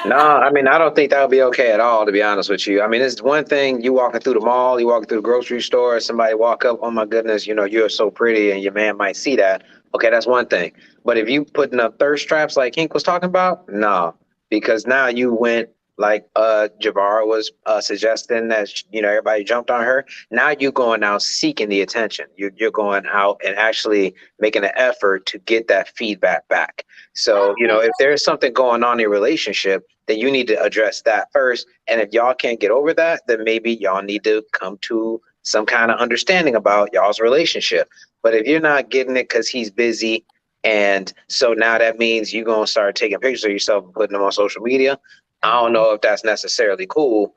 No, I mean, I don't think that would be okay at all, to be honest with you. I mean, it's one thing you walking through the mall, you walking through the grocery store, somebody walk up, oh my goodness, you know, you're so pretty, and your man might see that. Okay, that's one thing. But if you putting up thirst traps like Hink was talking about, no, because now you went like Jabbar was suggesting that, you know, everybody jumped on her. Now you're going out seeking the attention. You're going out and actually making an effort to get that feedback back. So, you know, if there's something going on in your relationship, then you need to address that first. And if y'all can't get over that, then maybe y'all need to come to some kind of understanding about y'all's relationship. But if you're not getting it because he's busy, and so now that means you're going to start taking pictures of yourself and putting them on social media, I don't know if that's necessarily cool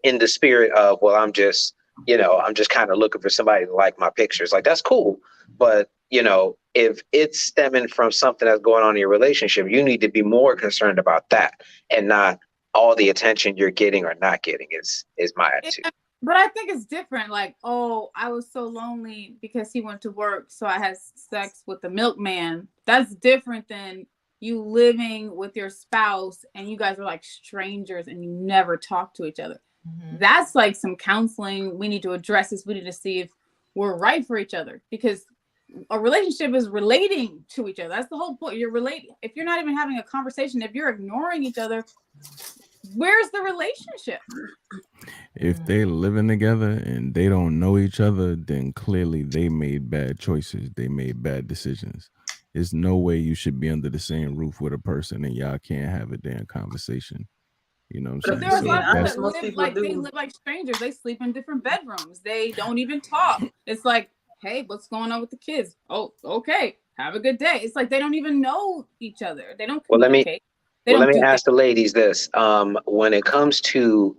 in the spirit of, well, I'm just, you know, I'm just kind of looking for somebody to like my pictures. Like, that's cool. But, you know, if it's stemming from something that's going on in your relationship, you need to be more concerned about that and not all the attention you're getting or not getting is my attitude. But I think it's different. Like, oh, I was so lonely because he went to work, so I had sex with the milkman. That's different than you living with your spouse and you guys are like strangers and you never talk to each other. Mm-hmm. That's like some counseling. We need to address this. We need to see if we're right for each other, because a relationship is relating to each other. That's the whole point. You're relating. If you're not even having a conversation, if you're ignoring each other, where's the relationship? If they're living together and they don't know each other, then clearly they made bad choices. They made bad decisions. There's no way you should be under the same roof with a person and y'all can't have a damn conversation. You know what I'm saying? There's a lot of people they live like strangers. They sleep in different bedrooms. They don't even talk. It's like, hey, what's going on with the kids? Oh, okay. Have a good day. It's like they don't even know each other. They don't communicate. Let me ask the ladies this. When it comes to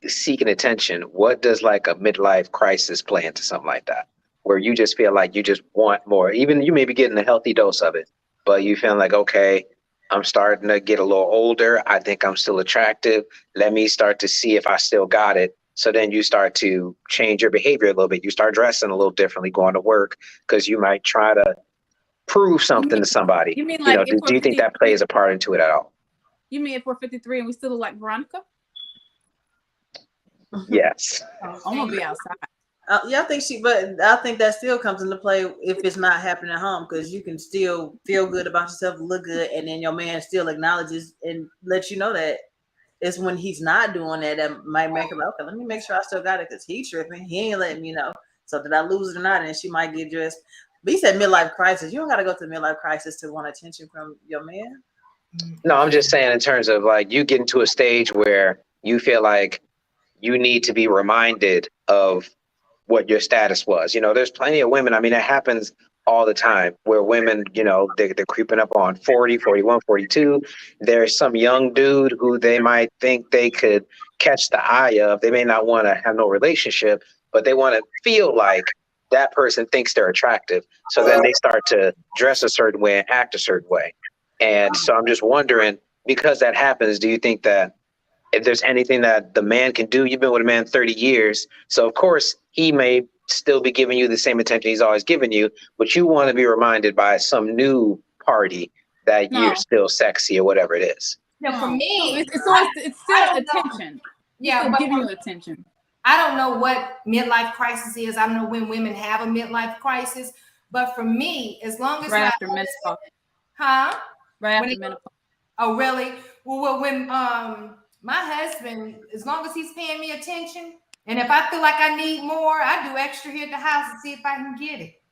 seeking attention, what does like a midlife crisis play into something like that? Where you just feel like you just want more, even you may be getting a healthy dose of it, but you feel like, okay, I'm starting to get a little older. I think I'm still attractive. Let me start to see if I still got it. So then you start to change your behavior a little bit. You start dressing a little differently, going to work, because you might try to prove something to somebody. You mean like, you know, do you think that plays a part into it at all? You mean if we're 53 and we still look like Veronica? Yes. I'm gonna be outside. Yeah, I think that still comes into play if it's not happening at home, because you can still feel good about yourself, look good, and then your man still acknowledges and lets you know that. It's when he's not doing that might make him, okay, let me make sure I still got it, because he tripping. He ain't letting me know. So did I lose it or not? And she might get dressed. But he said midlife crisis. You don't got to go through midlife crisis to want attention from your man. No, I'm just saying in terms of like you getting to a stage where you feel like you need to be reminded of what your status was. You know, there's plenty of women. I mean, it happens all the time where women, you know, they're creeping up on 40, 41, 42. There's some young dude who they might think they could catch the eye of. They may not want to have no relationship, but they want to feel like that person thinks they're attractive. So then they start to dress a certain way and act a certain way. And so I'm just wondering, because that happens, do you think that if there's anything that the man can do? You've been with a man 30 years. So of course he may still be giving you the same attention he's always given you, but you want to be reminded by some new party that you're still sexy or whatever it is. Now, for me, it's still attention. Yeah, but giving you attention. I don't know what midlife crisis is. I don't know when women have a midlife crisis, but for me, as long as right after menopause. Huh? Right after menopause. Oh, really? Well, when my husband, as long as he's paying me attention, and if I feel like I need more, I do extra here at the house to see if I can get it.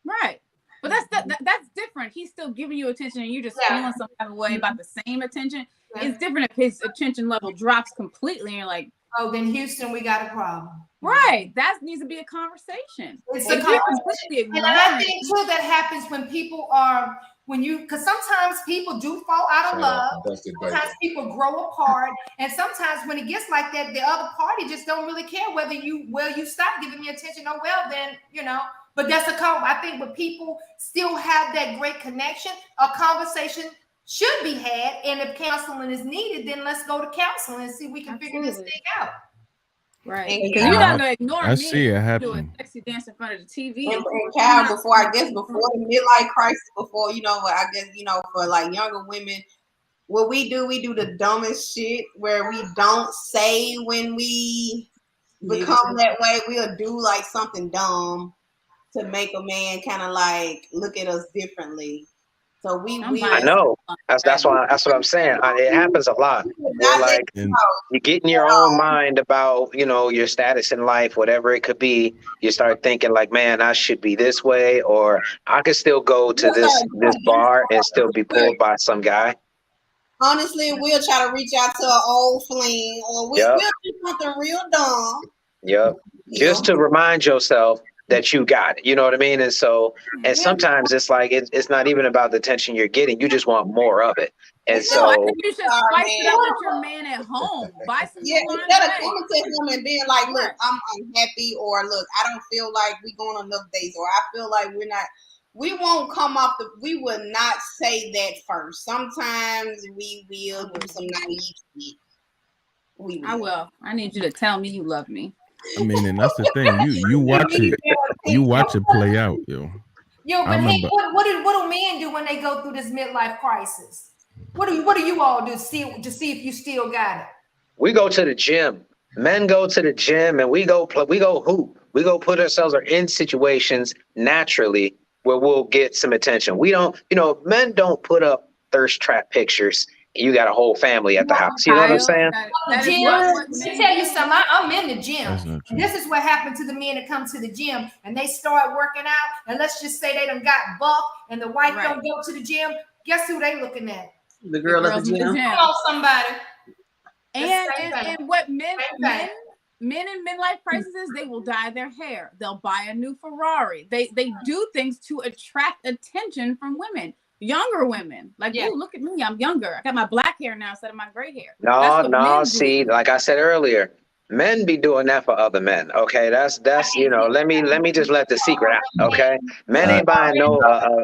Right. But that's different. He's still giving you attention and you're just feeling some kind of way about the same attention. Yeah. It's different if his attention level drops completely and you're like, oh, then Houston, we got a problem. Right. That needs to be a conversation. It's a conversation. And I think too that happens when people are, because sometimes people do fall out of love. Sometimes people grow apart. And sometimes when it gets like that, the other party just don't really care whether you stop giving me attention. Oh, well, then, you know. But that's I think when people still have that great connection, a conversation should be had. And if counseling is needed, then let's go to counseling and see if we can figure this thing out. Right. Because you're not going to ignore me. I see it happen. Sexy dance in front of the TV. And Cal, before the midlife crisis, before, I guess, for like younger women, what we do the dumbest shit where we don't say when we become that way. We'll do like something dumb to make a man kind of like look at us differently. So I know. That's what I'm saying. It happens a lot. Where like you get in your own mind about, your status in life, whatever it could be. You start thinking like, man, I should be this way, or I could still go to this bar and still be pulled by some guy. Honestly, we'll try to reach out to an old fling, or we'll do something real dumb. Yep. Just to remind yourself that you got it. You know what I mean? And so, and sometimes it's like, it's not even about the attention you're getting. You just want more of it. And so I think you should spice it up with your man at home. Buy some instead of coming to him and being like, look, I'm unhappy, or look, I don't feel like we going on enough dates, or I feel like we're not. We won't come off we will not say that first. Sometimes we will do some naive shit. I will. I need you to tell me you love me. I mean, and that's the thing. You watch it play out, yo. Yo, but hey, what do men do when they go through this midlife crisis? What do you all do to see if you still got it? We go to the gym. Men go to the gym and we go hoop. We go put ourselves in situations naturally where we'll get some attention. We don't, men don't put up thirst trap pictures. You got a whole family at the house. You know what I'm saying? Let me tell you something. I'm in the gym. This is what happened to the men that come to the gym and they start working out. And let's just say they done got buff and the wife don't go to the gym. Guess who they looking at? The girl at the gym. Call somebody. And what men in midlife crises, they will dye their hair. They'll buy a new Ferrari. They do things to attract attention from women. Younger women, like, oh, look at me, I'm younger. I got my black hair now instead of my gray hair. No, see, like I said earlier, men be doing that for other men. Okay, that's let me just let the secret out. Okay, men ain't buying no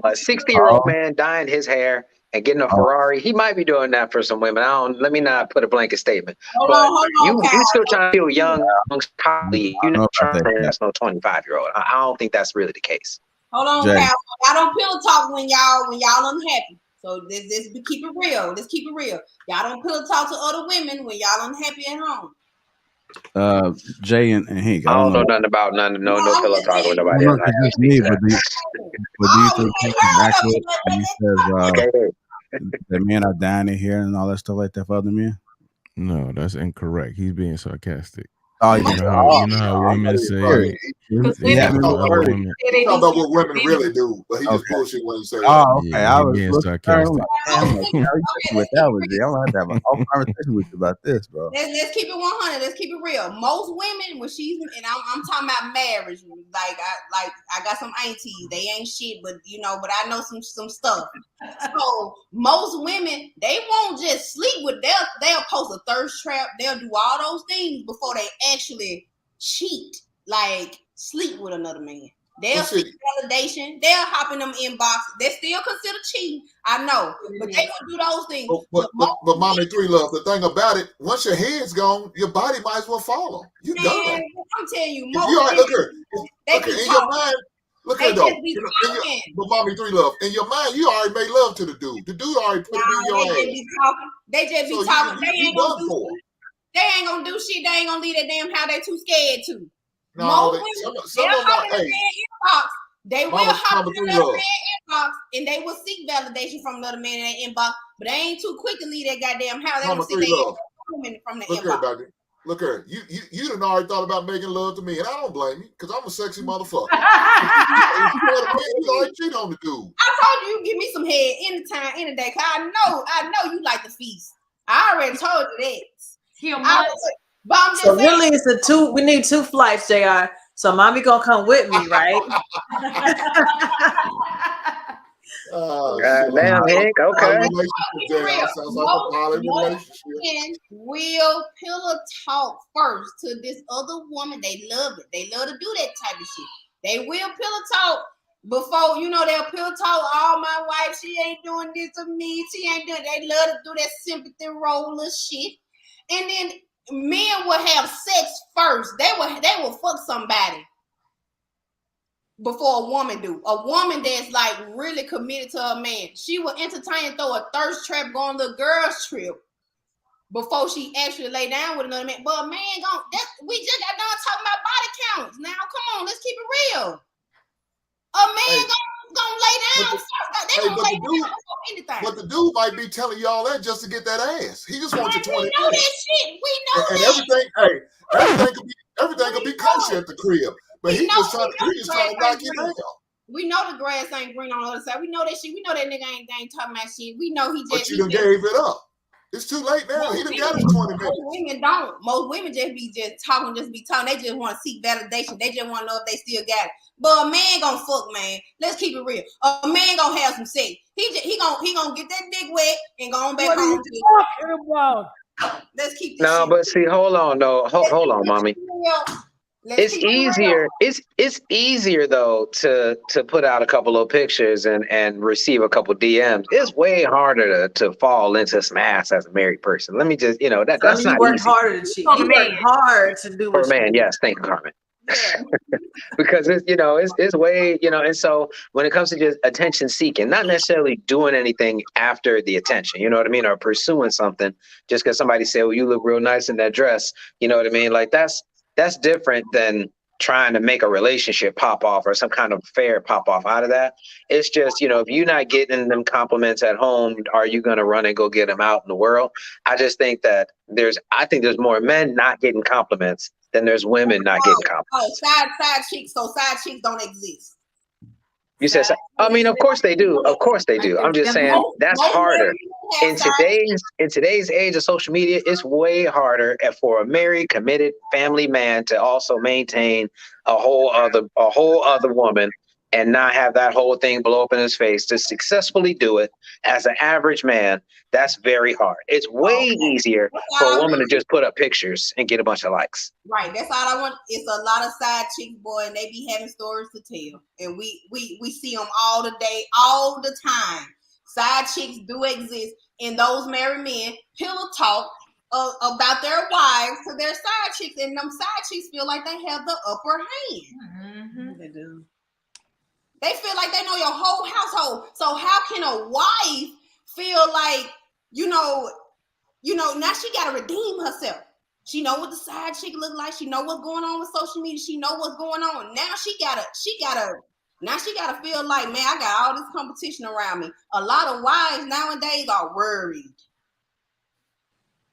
a 60-year-old man dyeing his hair and getting a Ferrari. He might be doing that for some women. Let me not put a blanket statement. You still trying to feel young, you're not trying to that's no 25-year-old. I don't think that's really the case. Hold on, Cal. I don't pillow talk when y'all unhappy. So this keep it real. Let's keep it real. Y'all don't pillow talk to other women when y'all unhappy at home. Jay and Hank. I don't know nothing about no pillow talk with nobody else. Just me, but do you think Hank is accurate when he says that men are dying in here and all that stuff like that for other men? No, that's incorrect. He's being sarcastic. Oh, you know how women say. Talk about what women really do, but he just bullshit when he says. Oh, okay. I was being sarcastic. I'm like, with that was it. I'm gonna have to have a whole conversation with you about this, bro. Let's keep it 100. Let's keep it real. Most women, when she's and I'm talking about marriage, like I got some aunties. They ain't shit, but but I know some stuff. So most women, they won't just sleep with. They'll post a thirst trap. They'll do all those things before they actually cheat, like sleep with another man. They'll seek validation. They'll hop in them inboxes. They still consider cheating. I know, but they will do those things. But mommy three love. The thing about it, once your head's gone, your body might as well follow. You done. I'm telling you, look here. In your mind, look here though. But mommy three love. In your mind, you already made love to the dude. The dude already put it in your head. They just be talking. They ain't gonna do shit. They ain't gonna do shit. They ain't gonna leave that damn house. They too scared to. No, they'll hop in the inbox. They will hop in the inbox and they will seek validation from another man in their inbox, but they ain't too quick to leave that goddamn house. They don't see their from the inbox. Look here, you done already thought about making love to me, and I don't blame you because I'm a sexy motherfucker. You already cheat on the dude. I told you give me some head anytime, any day. Cause I know you like the feast. I already told you that. So really, it's we need 2 flights, JR. So mommy gonna come with me, right? Damn, Hank. Okay. Most men will pillow talk first to this other woman. They love it. They love to do that type of shit. They will pillow talk before they'll pillow talk. Oh, my wife, she ain't doing this to me. She ain't doing. They love to do that sympathy roller shit, and then men will have sex first. They will fuck somebody. before a woman do. A woman that's like really committed to her man. She will entertain, throw a thirst trap, go on the girls trip before she actually lay down with another man. But a man we just got done talking about body counts. Now, come on, let's keep it real. A man gonna lay down first. They gonna lay down before anything. But the dude might be telling you all that just to get that ass. He just wants your 20 We know that shit. We know and that. everything could be kosher at the crib. But he's just trying to knock you down. We know the grass ain't green on the other side. We know that shit. We know that nigga ain't talking about shit. We know he just. But you done gave it up. It's too late now. He done got his 20 minutes. Most women don't. Most women just be talking. They just want to seek validation. They just want to know if they still got it. But a man gonna fuck, man. Let's keep it real. A man gonna have some sex. He gonna get that dick wet and go on back home. What are you talking about? Let's keep this No, shit. but see, hold on, hold on, mommy. It's easier. It's easier though to put out a couple of pictures and receive a couple DMs. It's way harder to fall into some ass as a married person. Let me just, that's not work easy. harder than cheat. You work hard to do For what a man, yes, thank you, Carmen. Because it's way, and so when it comes to just attention seeking, not necessarily doing anything after the attention, you know what I mean, or pursuing something just because somebody said, well, you look real nice in that dress, you know what I mean, like that's different than trying to make a relationship pop off or some kind of affair pop off out of that. It's just, if you're not getting them compliments at home, are you going to run and go get them out in the world? I just think that there's more men not getting compliments than there's women not getting compliments. Side chicks. So side chicks don't exist. You said, I mean, of course they do. Of course they do. I'm just saying that's harder. In today's age of social media, it's way harder for a married, committed family man to also maintain a whole other woman and not have that whole thing blow up in his face. To successfully do it as an average man, that's very hard. It's way easier for a woman to just put up pictures and get a bunch of likes. Right. That's all I want. It's a lot of side chicks, boy, and they be having stories to tell. And we see them all the day, all the time. Side chicks do exist, and those married men pillow talk about their wives to their side chicks, and them side chicks feel like they have the upper hand. Mm-hmm. They do. They feel like they know your whole household. So how can a wife feel like, now she got to redeem herself. She know what the side chick look like. She know what's going on with social media. She know what's going on. Now she gotta feel like, man, I got all this competition around me. A lot of wives nowadays are worried.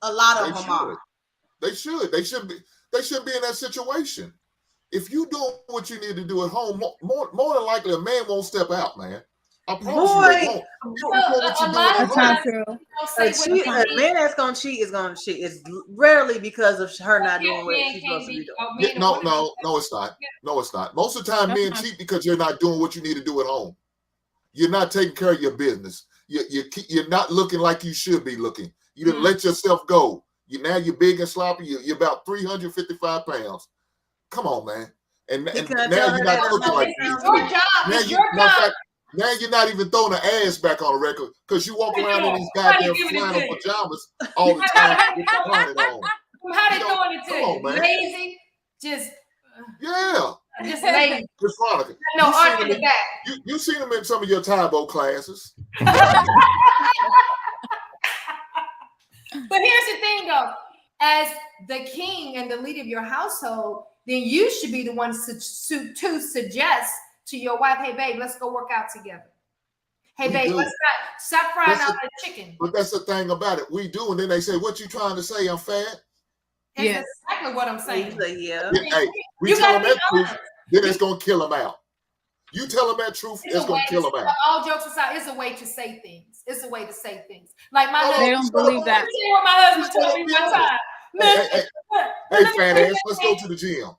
A lot of them are. They should be in that situation. If you do what you need to do at home, more than likely a man won't step out, man. I promise you, they won't. A man that's gonna cheat is gonna cheat. It's rarely because of her not doing what she's supposed to be doing. No, it's not. No, it's not. Most of the time, men cheat because you're not doing what you need to do at home. You're not taking care of your business. You're not looking like you should be looking. You didn't let yourself go. You're big and sloppy. You're about 355 pounds. Come on, man. And now you're not looking like this. Now you're not even throwing the ass back on the record because you walk around in these goddamn flannel pajamas all the time with your bonnet on. How they doing it to you? Man. Lazy? Just lazy. Miss Veronica, no art in the back. You seen them in some of your Tybo classes. But here's the thing, though. As the king and the leader of your household, then you should be the one to suggest to your wife, hey, babe, let's go work out together. Hey, babe, let's stop frying out the chicken. But that's the thing about it. We do. And then they say, what you trying to say? I'm fat? That's exactly what I'm saying. Yeah. Hey, we tell them that truth, then it's going to kill them out. You tell them that truth, it's going to kill them out. All jokes aside, it's a way to say things. It's a way to say things. Like my husband. They don't believe that. What my husband told me one time. Hey, fat ass, let's go to the gym.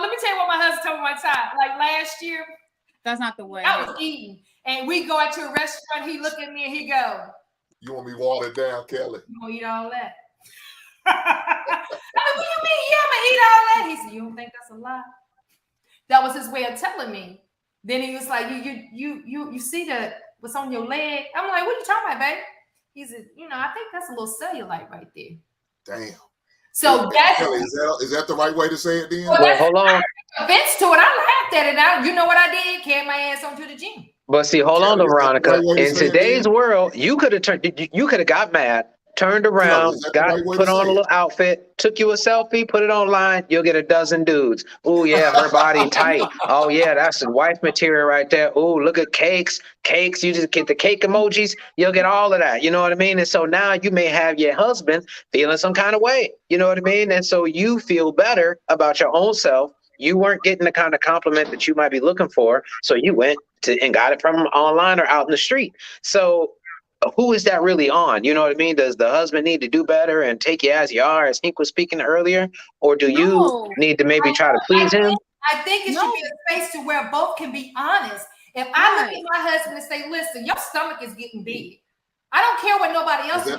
Let me tell you what my husband told me one time. Like last year. That's not the way. I was eating. And we go out to a restaurant. He look at me and he go, you want me watered down, Kelly? You gonna eat all that? I said, what do you mean? Yeah, I'm gonna eat all that. He said, you don't think that's a lie? That was his way of telling me. Then he was like, you see what's on your leg? I'm like, what are you talking about, babe? He said, I think that's a little cellulite right there. Damn. So that's Kelly, is that the right way to say it then? Well, hold on. Offense to it. I laughed at it. Now you know what I did? Carried my ass on to the gym. But see, hold on, Veronica. In today's world, you could have got mad, turned around, put on a little outfit, took you a selfie, put it online. You'll get a dozen dudes. Oh yeah, her body tight. Oh yeah, that's the wife material right there. Oh, look at cakes. You just get the cake emojis. You'll get all of that. You know what I mean? And so now you may have your husband feeling some kind of way. You know what I mean? And so you feel better about your own self. You weren't getting the kind of compliment that you might be looking for. So you went and got it from online or out in the street. So who is that really on? You know what I mean? Does the husband need to do better and take you as you are, as Hank was speaking earlier? Or do you need to maybe try to please him? I think it should be a space to where both can be honest. If I look at my husband and say, listen, your stomach is getting big. I don't care what nobody else is.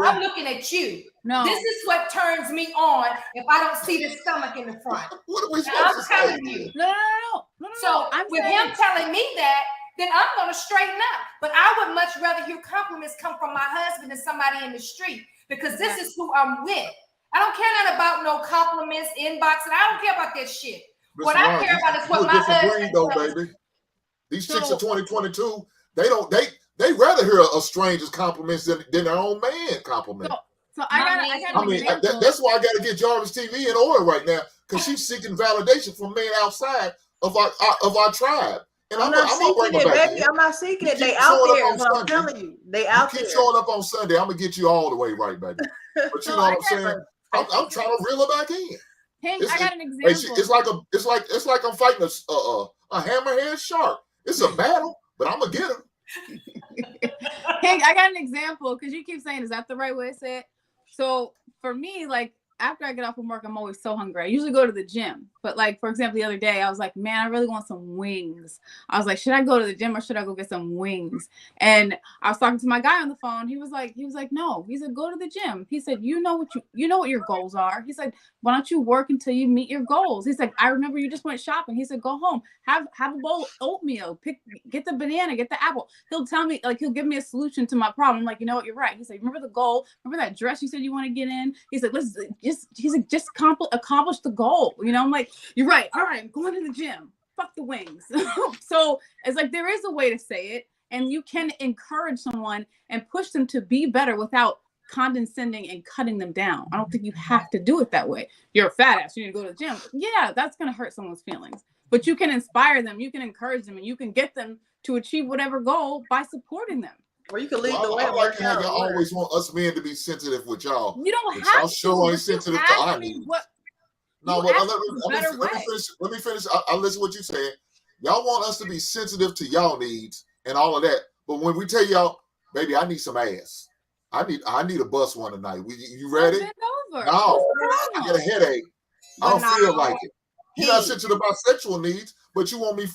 I'm looking at you. No. This is what turns me on if I don't see the stomach in the front. What are we I'm telling you. No. So with him telling me that, then I'm going to straighten up. But I would much rather hear compliments come from my husband than somebody in the street, because this is who I'm with. I don't care nothing about no compliments, inboxing. I don't care about that shit. What I care about is what my husband though, baby. These chicks of 2022, they rather hear a stranger's compliments than their own man compliment. So I got that's why I got to get Jarvis TV in order right now, because she's seeking validation from men outside of our tribe. And I'm not seeking it, baby. I'm not seeking it. They out there. So I'm telling you, they out there. Keep showing up on Sunday. I'm gonna get you all the way right, baby. But you know what I'm saying? I'm trying to reel her back in. Hank, I got an example. It's like I'm fighting a hammerhead shark. It's a battle, but I'm gonna get him. Hank, I got an example, because you keep saying, is that the right way to say it? So for me, like, after I get off from work, I'm always so hungry. I usually go to the gym. But like, for example, the other day, I was like, man, I really want some wings. I was like, should I go to the gym or should I go get some wings? And I was talking to my guy on the phone. He was like, no. He said, go to the gym. He said, you know what your goals are. He said, why don't you work until you meet your goals? He said, I remember you just went shopping. He said, go home, have a bowl of oatmeal, get the banana, get the apple. He'll tell me, like, he'll give me a solution to my problem. I'm like, you know what, you're right. He said, remember the goal? Remember that dress you said you want to get in? He said, just accomplish the goal. You know, I'm like, you're right. All right, I'm going to the gym. Fuck the wings. So it's like, there is a way to say it, and you can encourage someone and push them to be better without condescending and cutting them down. I don't think you have to do it that way. You're a fat ass, you need to go to the gym. Yeah, that's going to hurt someone's feelings. But you can inspire them, you can encourage them, and you can get them to achieve whatever goal by supporting them. Or you can lead the way. I like how y'all always want us men to be sensitive with y'all. You don't have y'all to. Sure ain't sensitive to our needs. No, but let me finish. I listen to what you said. Y'all want us to be sensitive to y'all needs and all of that. But when we tell y'all, baby, I need some ass. I need a bust one tonight. You ready? No, I get a headache. I don't feel like it. You're not sensitive about sexual needs, but you want me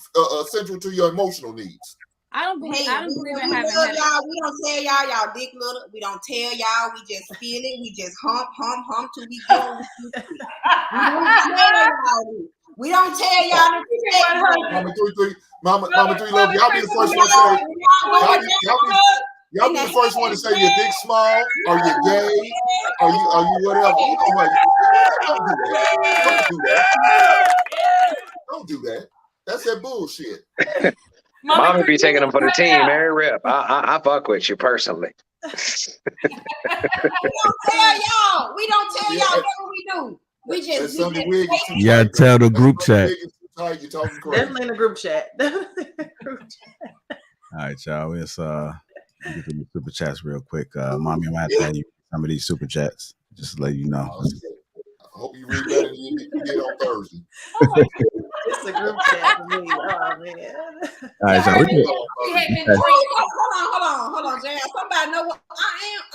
central to your emotional needs. I don't believe in having y'all. We don't tell y'all dick little. We don't tell y'all. We just feel it. We just hump till we go. We don't tell y'all. Mama 3 love. Y'all be the first one to say. Y'all be the first one to say your dick small, or you're gay, or you whatever. You know what? Don't do that. That's that bullshit. Mommy be taking them for the team every rip. I fuck with you personally. We don't tell y'all. What we do. We just yeah, tell the group chat. Definitely in the group chat. All right, y'all. Let's get through the super chats real quick. Mommy, I'm gonna have to have you some of these super chats just to let you know. I hope you read better than you did on Thursday. It's a group chat for me. Oh man. All right, so hold on, Jan. Somebody know what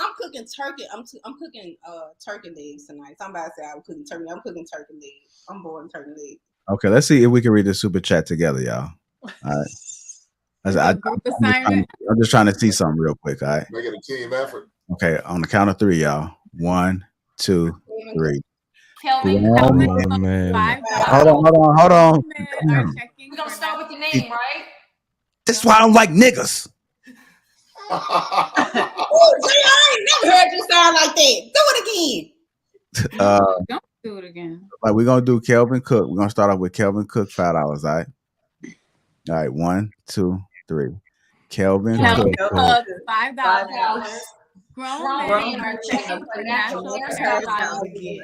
I'm cooking turkey. I'm cooking turkey legs tonight. Somebody said I was cooking turkey. I'm cooking turkey legs. I'm boiling turkey legs. Okay, let's see if we can read the super chat together, y'all. All right. I'm just trying to see something real quick. All right. Make it a team effort. Okay, on the count of 3, y'all. 1, 2, 3. Kelvin. Oh, man. Hold on. We're gonna start with your name, right? That's why I don't like niggas. Oh, I ain't never heard you sound like that. Do it again. Don't do it again. Like we're gonna do Kelvin Cook. We're gonna start off with Kelvin Cook, $5. All right. All right. 1, 2, 3. Kelvin Cook. $5. Grown men are checking for natural hairstyles again.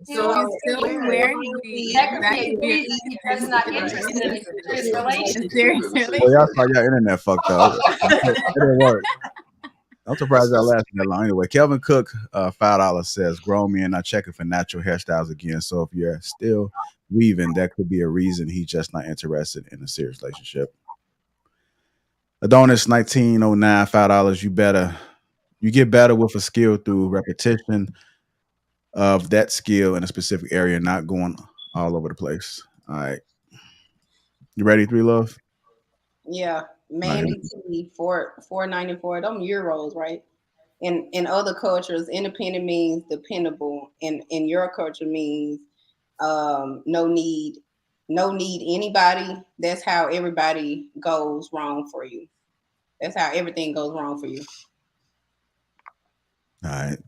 So if you still wear weave, that could be that's not interested in this relationship. Well, y'all saw y'all internet fucked up. It didn't work. I'm surprised y'all lasted that long. Anyway, Kelvin Cook, $5 says grown men are checking for natural hairstyles again. So if you're still weaving, that could be a reason he's just not interested in a serious relationship. Adonis 1909, $5. You get better with a skill through repetition of that skill in a specific area, not going all over the place. All right. You ready, Three Love? Yeah. Mandy T, $4.94. Them euros, right? In other cultures, independent means dependable. And in your culture means no need anybody. That's how everybody goes wrong for you. That's how everything goes wrong for you. All right.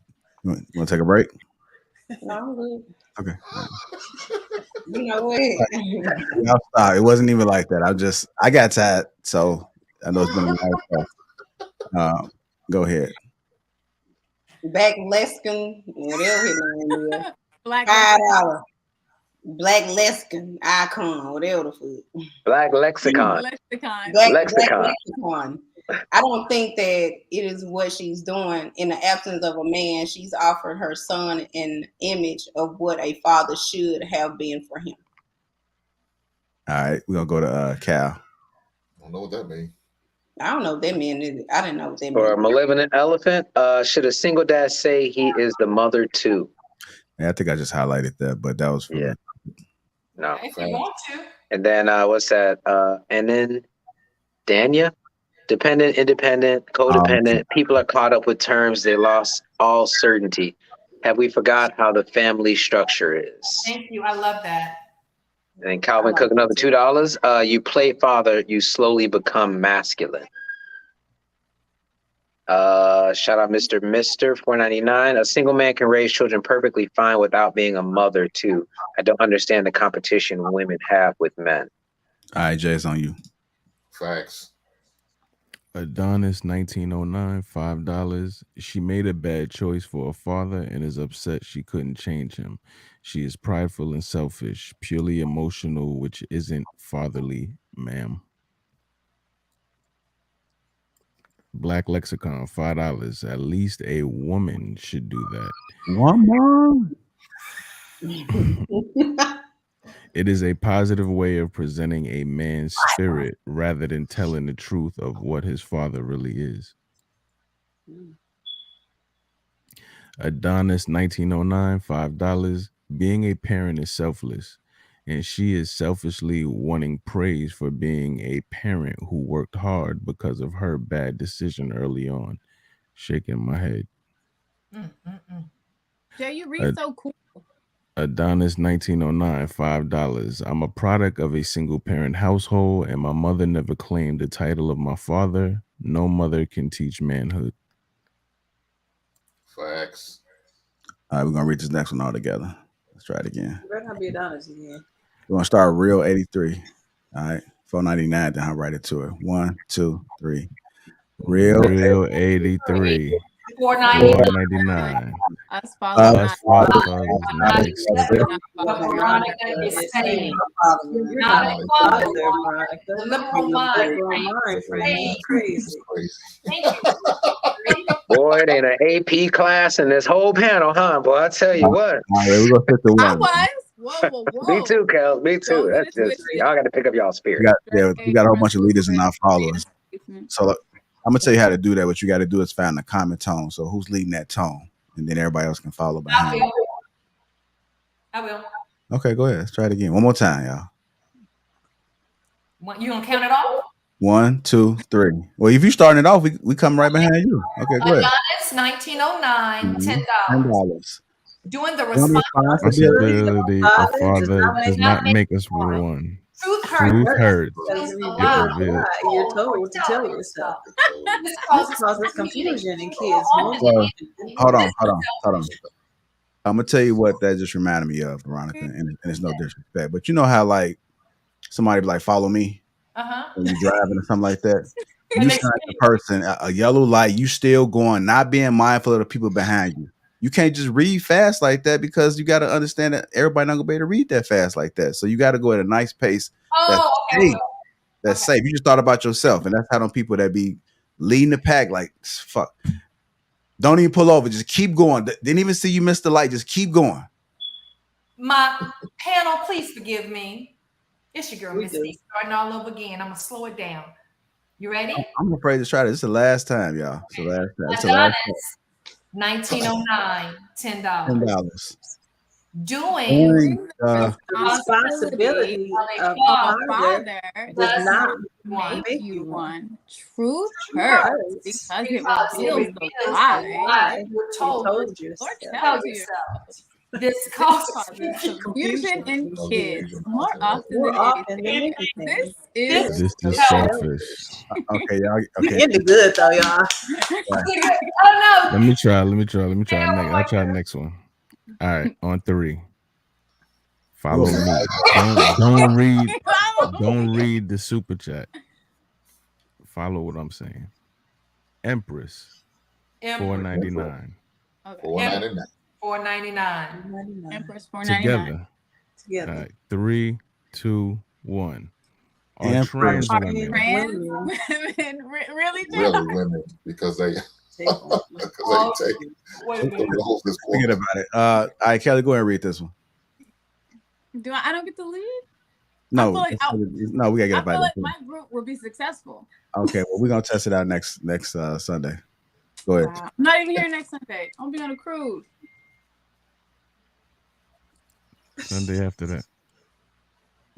You want to take a break? No, I'm good. Okay. You know what? Y'all stop. It wasn't even like that. I got tired, so I know it's been a lot of stuff. Go ahead. Black Leskin, whatever his name is. Black $5. Black Leskin icon, whatever the fuck. Black lexicon. Black Lexicon. lexicon. I don't think that it is what she's doing. In the absence of a man, she's offered her son an image of what a father should have been for him. All right, we're gonna go to Cal. I don't know what that means. I don't know what that meant. I didn't know what that meant. For a malevolent elephant, should a single dad say he is the mother too? Yeah, I think I just highlighted that, but that was for me. No. If you want to. And then what's that? And then Dania? Dependent, independent, codependent. People are caught up with terms. They lost all certainty. Have we forgot how the family structure is? Thank you. I love that. And then Calvin Cook, another $2. You play father, you slowly become masculine. Shout out Mr. $4.99. A single man can raise children perfectly fine without being a mother too. I don't understand the competition women have with men. All right, Jay, it's on you. Facts. Adonis 1909, $5. She made a bad choice for a father and is upset she couldn't change him. She is prideful and selfish, purely emotional, which isn't fatherly, ma'am. Black Lexicon, $5. At least a woman should do that. One more. It is a positive way of presenting a man's spirit rather than telling the truth of what his father really is. Adonis 1909, $5. Being a parent is selfless, and she is selfishly wanting praise for being a parent who worked hard because of her bad decision early on. Shaking my head. Jay, you read so cool. Adonis 1909, $5. I'm a product of a single parent household, and my mother never claimed the title of my father. No mother can teach manhood. Facts. All right, we're gonna read this next one all together. Let's try it again. You better not be Adonis again. We're gonna start real 83. All right, $4.99. Then I'll write it to it. 1, 2, 3. Real 83. $4.99. Us fathers not accepted. Veronica is saying, you're not a father, Veronica. The liberal mind frame. Crazy. Boy, it ain't an AP class in this whole panel, huh? Boy, I tell you what. All right, we're gonna fit the one. I was. Whoa. Me too, Kel. Me too. That's just y'all got to pick up y'all spirit. We got a whole bunch of leaders and our followers. So I'm gonna tell you how to do that. What you got to do is find a common tone. So who's leading that tone, and then everybody else can follow behind. I will. Okay, go ahead. Let's try it again. One more time, y'all. You gonna count it off? 1, 2, 3. Well, if you starting it off, we come right behind you. Okay, go ahead. Adonis 1909, $10. $10. Doing the responsibility of a father does not make us one. Truth hurts. You're told to tell yourself. This causes confusion in kids. Hold on. I'm gonna tell you what that just reminded me of, Veronica, and it's no disrespect, but you know how like somebody be like, follow me when you're driving or something like that. You see the person, a yellow light, you still going, not being mindful of the people behind you. You can't just read fast like that because you got to understand that everybody not gonna be able to read that fast like that. So you got to go at a nice pace. That's safe. You just thought about yourself, and that's how them people that be leading the pack like fuck. Don't even pull over. Just keep going. Didn't even see you miss the light. Just keep going. My panel, please forgive me. It's your girl, Miss C, starting all over again. I'm gonna slow it down. You ready? I'm afraid to try this. It's the last time, y'all. It's the last time. It's the Adonis, last $19.09, $10. Doing responsibility of a father does not make you one. Truth hurts because it reveals the lie you told yourself. Tell yourself. This causes confusion in kids more often than anything. This is selfish. Okay, y'all. Okay. Getting the good though, y'all. Oh no. Let me try. I'll try the next one. All right, on 3. Follow me. Don't read the super chat. Follow what I'm saying. Empress. $4.99. Okay. $4.99. Empress $4.99. Together. All right, 3, 2, 1. Are trans women really women because they take. Forget about it. All right, Kelly, go ahead and read this one. I don't get to lead? No, no, we gotta get I it back. feel like my group will be successful. Okay, well, we're gonna test it out next Sunday. Go ahead. Wow. I'm not even here next Sunday. I'll be on a cruise. Sunday after that.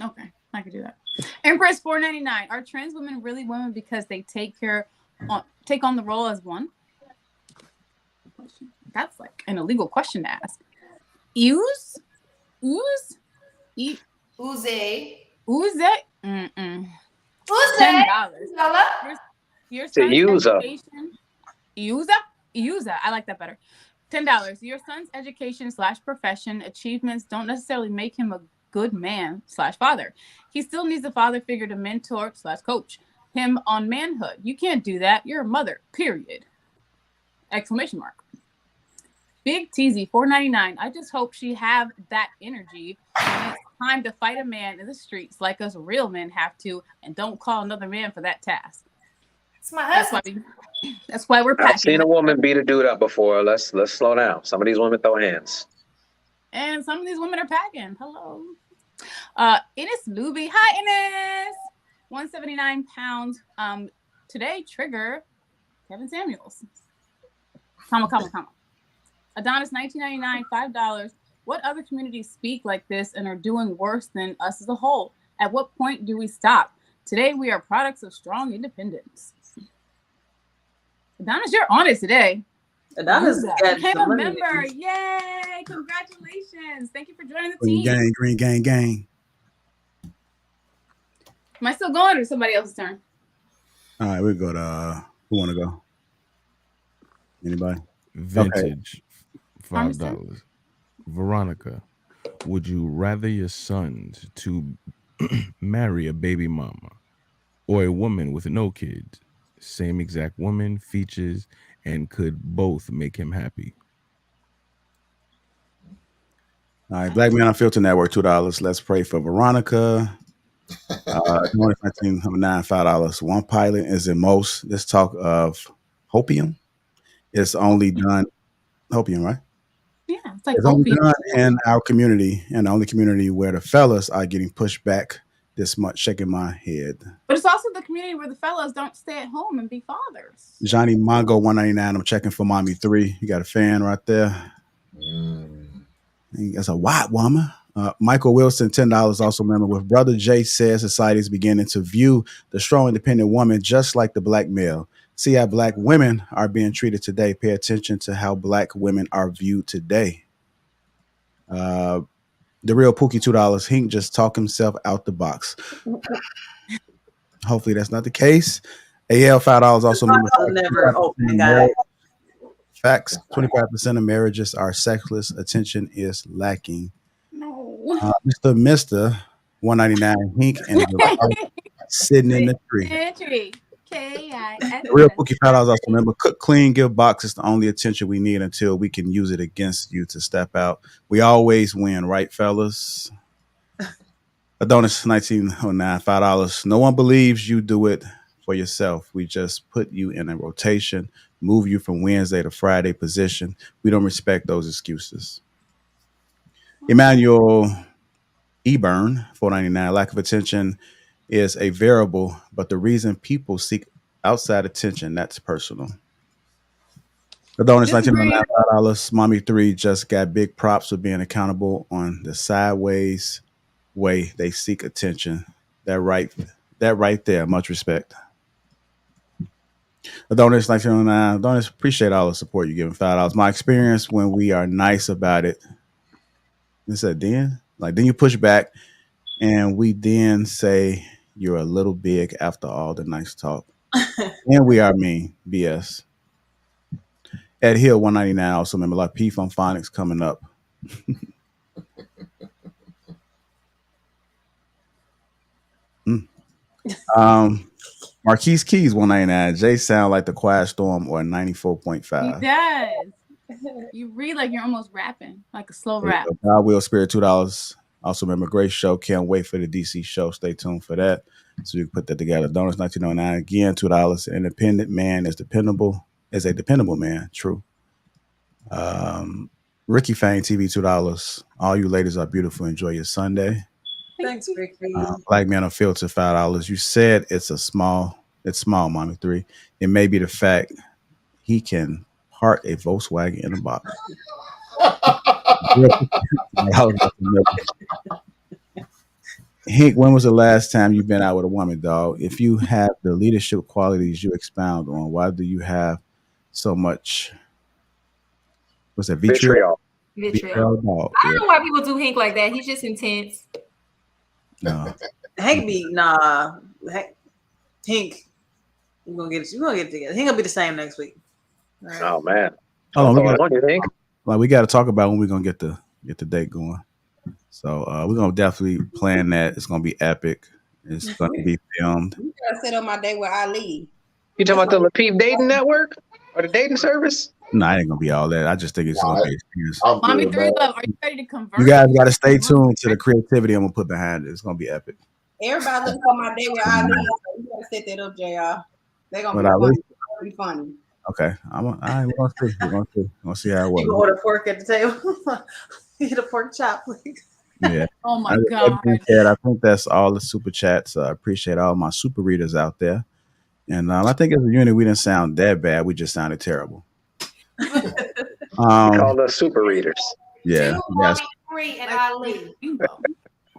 Okay, I can do that. Empress $4.99. Are trans women really women because they take on the role as one? That's like an illegal question to ask. Ooze? $10. Your son's education. User. I like that better. $10. Your son's education / profession achievements don't necessarily make him a good man / father. He still needs a father figure to mentor / coach him on manhood. You can't do that. You're a mother. Period. ! Big Teasy $4.99. I just hope she have that energy when it's time to fight a man in the streets like us real men have to, and don't call another man for that task. It's my husband. That's why we're packing. I've seen a woman beat a dude up before. Let's slow down. Some of these women throw hands. And some of these women are packing. Hello. Ines Luby. Hi, Ines. 179 pounds. Today, trigger Kevin Samuels. Comma. Adonis $19.99, $5. What other communities speak like this and are doing worse than us as a whole? At what point do we stop? Today, we are products of strong independence. Adonis, you're on it today. Adonis became a member. Yay! Congratulations. Thank you for joining the team. Green gang. Am I still going or is somebody else's turn? All right, we'll go to who want to go? Anybody? Vintage. $5. Veronica, would you rather your sons to marry a baby mama or a woman with no kids? Same exact woman, features, and could both make him happy. All right, Black Man Unfiltered Network, $2. Let's pray for Veronica. $5. One pilot is in most. Let's talk of hopium. It's only done hopium, right? Yeah, it's like only done in our community, and the only community where the fellas are getting pushed back this much. Shaking my head. But it's also the community where the fellas don't stay at home and be fathers. Johnny Mongo $1.99. I'm checking for Mommy 3. You got a fan right there. That's a white woman. Michael Wilson $10. Also member with Brother Jay says society is beginning to view the strong independent woman just like the black male. See how black women are being treated today. Pay attention to how black women are viewed today. The real Pookie $2. Hink just talk himself out the box. Hopefully that's not the case. AL $5. Also, never open, guys. Facts. 25% of marriages are sexless. Attention is lacking. No. Mr. 199 Hink and the sitting in the tree. K-I-S-S. Real Bookie $5 also. Remember, cook, clean, give box is the only attention we need until we can use it against you to step out. We always win, right, fellas? Adonis 1909 $5. No one believes you do it for yourself. We just put you in a rotation, move you from Wednesday to Friday position. We don't respect those excuses. Emmanuel Eburn, $4.99. Lack of attention is a variable, but the reason people seek outside attention, that's personal. Adonis $19.95. Mommy 3 just got big props for being accountable on the sideways way they seek attention. That right there. Much respect. Adonis $19.99. Adonis, appreciate all the support you giving. $5. My experience when we are nice about it. It said then you push back and we then say you're a little big after all the nice talk. And we are mean. BS. Ed Hill 199. Also remember Lapeef on Phonics coming up. Marquise Keys 199. Jay sound like the Quiet Storm or 94.5. He does. You read like you're almost rapping, like a slow rap. God Will Spirit $2. Also remember great show. Can't wait for the DC show. Stay tuned for that. So you can put that together. Donuts 1909 again $2. An independent man is dependable. Is a dependable man. True. Ricky Fang TV $2. All you ladies are beautiful. Enjoy your Sunday. Thanks, Ricky. Black Man Unfiltered $5. You said it's small, Mommy 3. It may be the fact he can park a Volkswagen in a box. Hank, when was the last time you've been out with a woman, dog? If you have the leadership qualities you expound on, why do you have so much? What's that? Vitriol. Dog. I don't know why people do Hank like that. He's just intense. No. Hank, we're gonna get it together. Hank gonna be the same next week. Right. Oh man. We got to talk about when we're gonna get the date going. So we're gonna definitely plan that. It's gonna be epic. It's gonna be filmed. You gotta set up my date with Ali. You talking about the Lapeef dating network or the dating service? No, I ain't gonna be all that. I just think it's gonna be experience. Mommy 3 Love, are you ready to convert? You guys gotta stay tuned to the creativity I'm gonna put behind it. It's gonna be epic. Everybody looking for my date with Ali. You gotta set that up, JR. They're gonna be funny. Okay, we're gonna see. We're gonna see how it works. You order pork at the table. Eat a pork chop, please. Yeah. Oh my God. I think that's all the super chats. I appreciate all my super readers out there. And I think as a unit, we didn't sound that bad. We just sounded terrible. Call us super readers. Yeah. Yes. And Ali.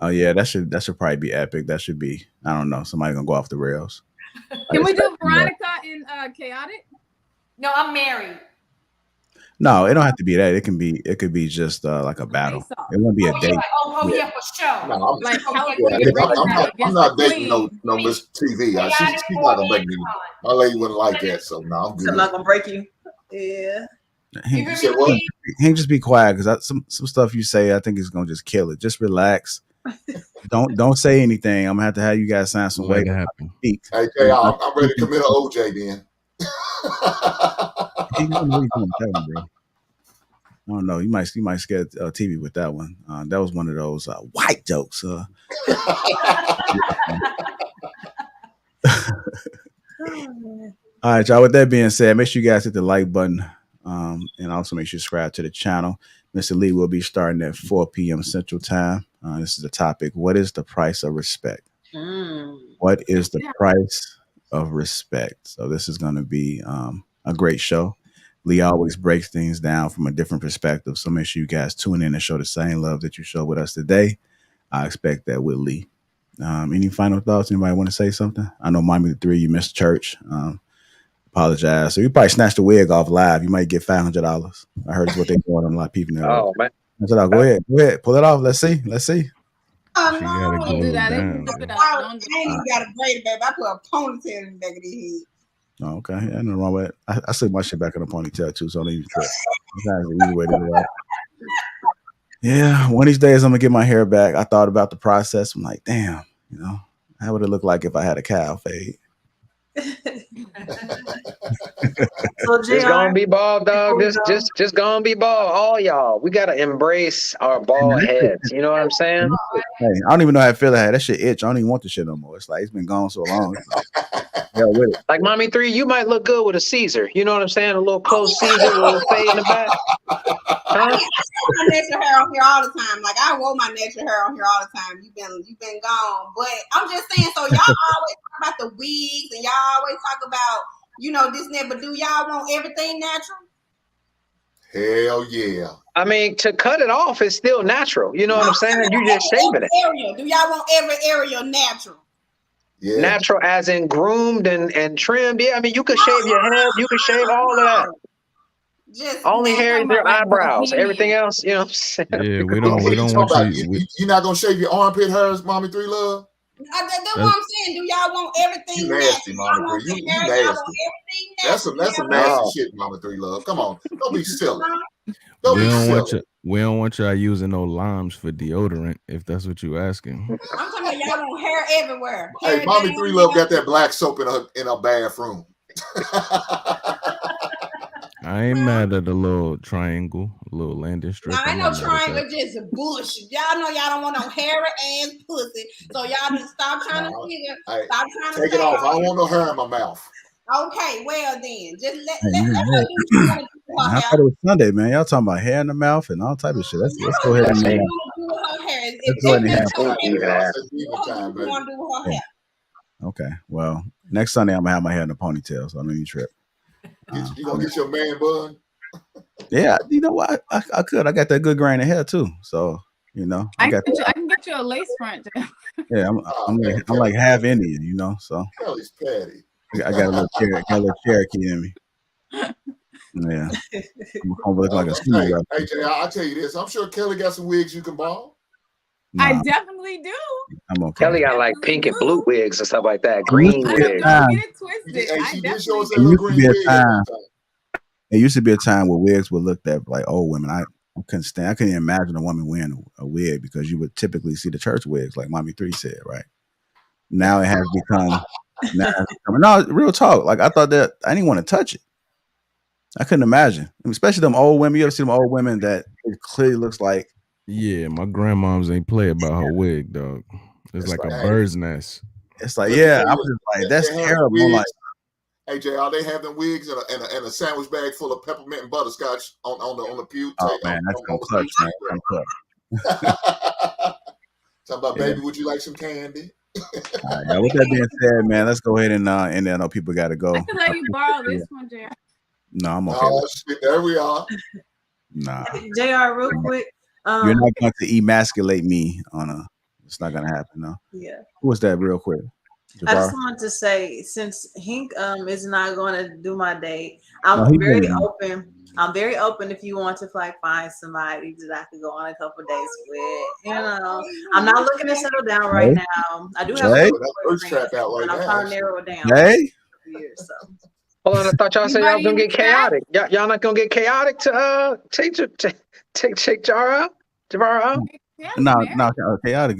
Oh yeah, that should probably be epic. That should be, I don't know, somebody gonna go off the rails. Can we do Veronica in Chaotic? No, I'm married. No, it don't have to be that. It could be just like a battle. It won't be a date. Yeah, for sure. No, I'm not dating no Miss TV. She's not gonna break me. My lady wouldn't like that, so no, I'm good. I'm not gonna break you. Yeah. You said what? Hank, just be quiet because some stuff you say, I think is gonna just kill it. Just don't say anything. I'm gonna have to have you guys sign some way to happen. Hey, Jay, I'm ready to commit an OJ then. I don't know. You might scare TV with that one. That was one of those white jokes. All right, y'all. With that being said, make sure you guys hit the like button, and also make sure you subscribe to the channel. Mr. Lee will be starting at 4 p.m. Central Time. This is the topic: what is the price of respect? What is the price of respect? So this is going to be a great show. Lee always breaks things down from a different perspective. So make sure you guys tune in and show the same love that you show with us today. I expect that with Lee. Any final thoughts? Anybody want to say something? I know Mommy 3, you missed church. Apologize. So you probably snatched the wig off live. You might get $500. I heard it's what they're doing on a lot of people now. Oh man. I said, go ahead. Pull it off. Let's see. Oh, no. Don't do that. I ain't even got a braid, baby. I put a ponytail in the back of the head. Oh, okay. Yeah, nothing wrong with it. I slip my shit back in a ponytail too, so I don't even trip. That's the easy way to do it. Yeah, one of these days I'm gonna get my hair back. I thought about the process. I'm like, damn, how would it look like if I had a cow fade? So Just gonna be bald, dog. Just gonna be bald. All y'all, we gotta embrace our bald heads. You know what I'm saying? Hey, I don't even know how I feel. That shit itch. I don't even want the shit no more. It's like it's been gone so long. Hell with it. Like Mommy 3, you might look good with a Caesar. You know what I'm saying? A little close Caesar with a little fade in the back. I wear my natural hair on here all the time. Like I wore my natural hair on here all the time. You've been gone. But I'm just saying, so y'all always talk about the wigs and y'all always talk about, this and that, but do y'all want everything natural? Hell yeah. I mean, to cut it off is still natural. You know what I'm saying? You just shaving it. Area. Do y'all want every area natural? Yeah. Natural as in groomed and trimmed. Yeah, I mean, you could shave your head. You could shave all of that. Only hair is your eyebrows. Everything else, you know what I'm saying? Yeah, we don't want you. You're not gonna shave your armpit hairs, Mommy 3 Love? That's what I'm saying. Do y'all want everything You nasty, Mommy 3. You nasty. That's some nasty shit, Mommy 3 Love. Come on, don't be silly. We don't want y'all using no limes for deodorant, if that's what you're asking. I'm talking about y'all want hair everywhere. Hey, Mommy 3 Love got that black soap in her bathroom. I ain't mad at the little triangle, a little landing strip. I know triangle just bullshit. Y'all know y'all don't want no hairy ass pussy. So y'all just stop trying to figure. Stop trying to take it off. I don't want no hair in my mouth. Okay, well then, just let her do what you want to do with her I hair. thought it was Sunday, man. Y'all talking about hair in the mouth and all type of shit. Let's go ahead and Let's go ahead and have Okay, well, next Sunday I'm gonna have my hair in a ponytail, so I don't even trip. You gonna get your man bun? Yeah, you know what? I could. I got that good grain of hair too, so I can get you a lace front. Yeah, I'm like half Indian, so Kelly's patty. I got a little Cherokee in me. Yeah, I'm gonna look like a hey, Jay, I'll tell you this. I'm sure Kelly got some wigs you can borrow. I definitely do. I'm okay. Kelly got like pink and blue wigs and stuff like that. Green wigs. Don't get it twisted. It used to be a time where wigs were looked at like old women. I couldn't imagine a woman wearing a wig because you would typically see the church wigs, like Mommy 3 said, right? Now it has become no real talk. Like I thought that I didn't want to touch it. I couldn't imagine, especially them old women. You ever see them old women that it clearly looks like? Yeah, my grandmoms ain't play about her wig, dog. It's like a bird's nest. It's like, yeah, I was just like, that's terrible. I'm like, hey, JR, they have them wigs and a sandwich bag full of peppermint and butterscotch on the pew. Oh man, that's gonna clutch, man. I'm clutch. Talk about, baby, would you like some candy? All right, now with that being said, man, let's go ahead and I know people got to go. I can let you borrow this one, JR. No, I'm okay. Oh shit, there we are. Nah, JR, real quick. You're not going to emasculate me it's not going to happen, no. Yeah. Who was that real quick? Jabbar? I just wanted to say, since Hink is not going to do my date, I'm very open. I'm very open if you want to find somebody that I could go on a couple of dates with. I'm not looking to settle down right now. I do have a boyfriend, and I'm trying to narrow it down. Hey. Hold on, I thought y'all said y'all was gonna get chaotic. Y'all not gonna get chaotic to take Jabbar out? No, chaotic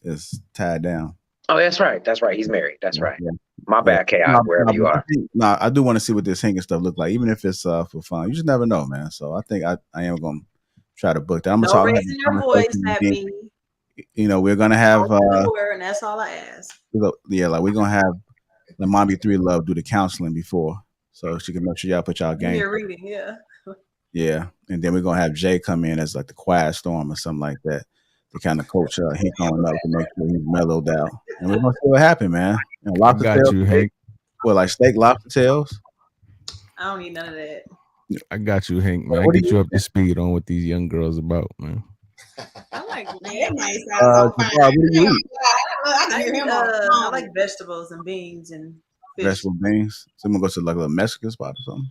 is tied down. Oh, that's right. He's married. That's right. Yeah. My bad, chaotic, wherever you are. I do want to see what this hanging stuff look like, even if it's for fun. You just never know, man. So I think I am gonna try to book that. I'm gonna talk. Raising your voice at me. We're gonna have and that's all I ask. Yeah, like we're gonna have the Mommy 3 Love do the counseling before, so she can make sure y'all put y'all game. You're reading, yeah. Yeah, and then we're gonna have Jay come in as like the quiet storm or something like that to kind of coach Hank on up to make sure he's mellowed out. And we're gonna see what happens, man. And lobster got tails, you, Hank. Well, like steak lobster tails. I don't need none of that. I got you, Hank, man. I get you up to speed on what these young girls about, man. I like that. Might sound so fine. I like vegetables and beans and fish. Vegetable beans. So we're gonna go to like a Mexican spot or something.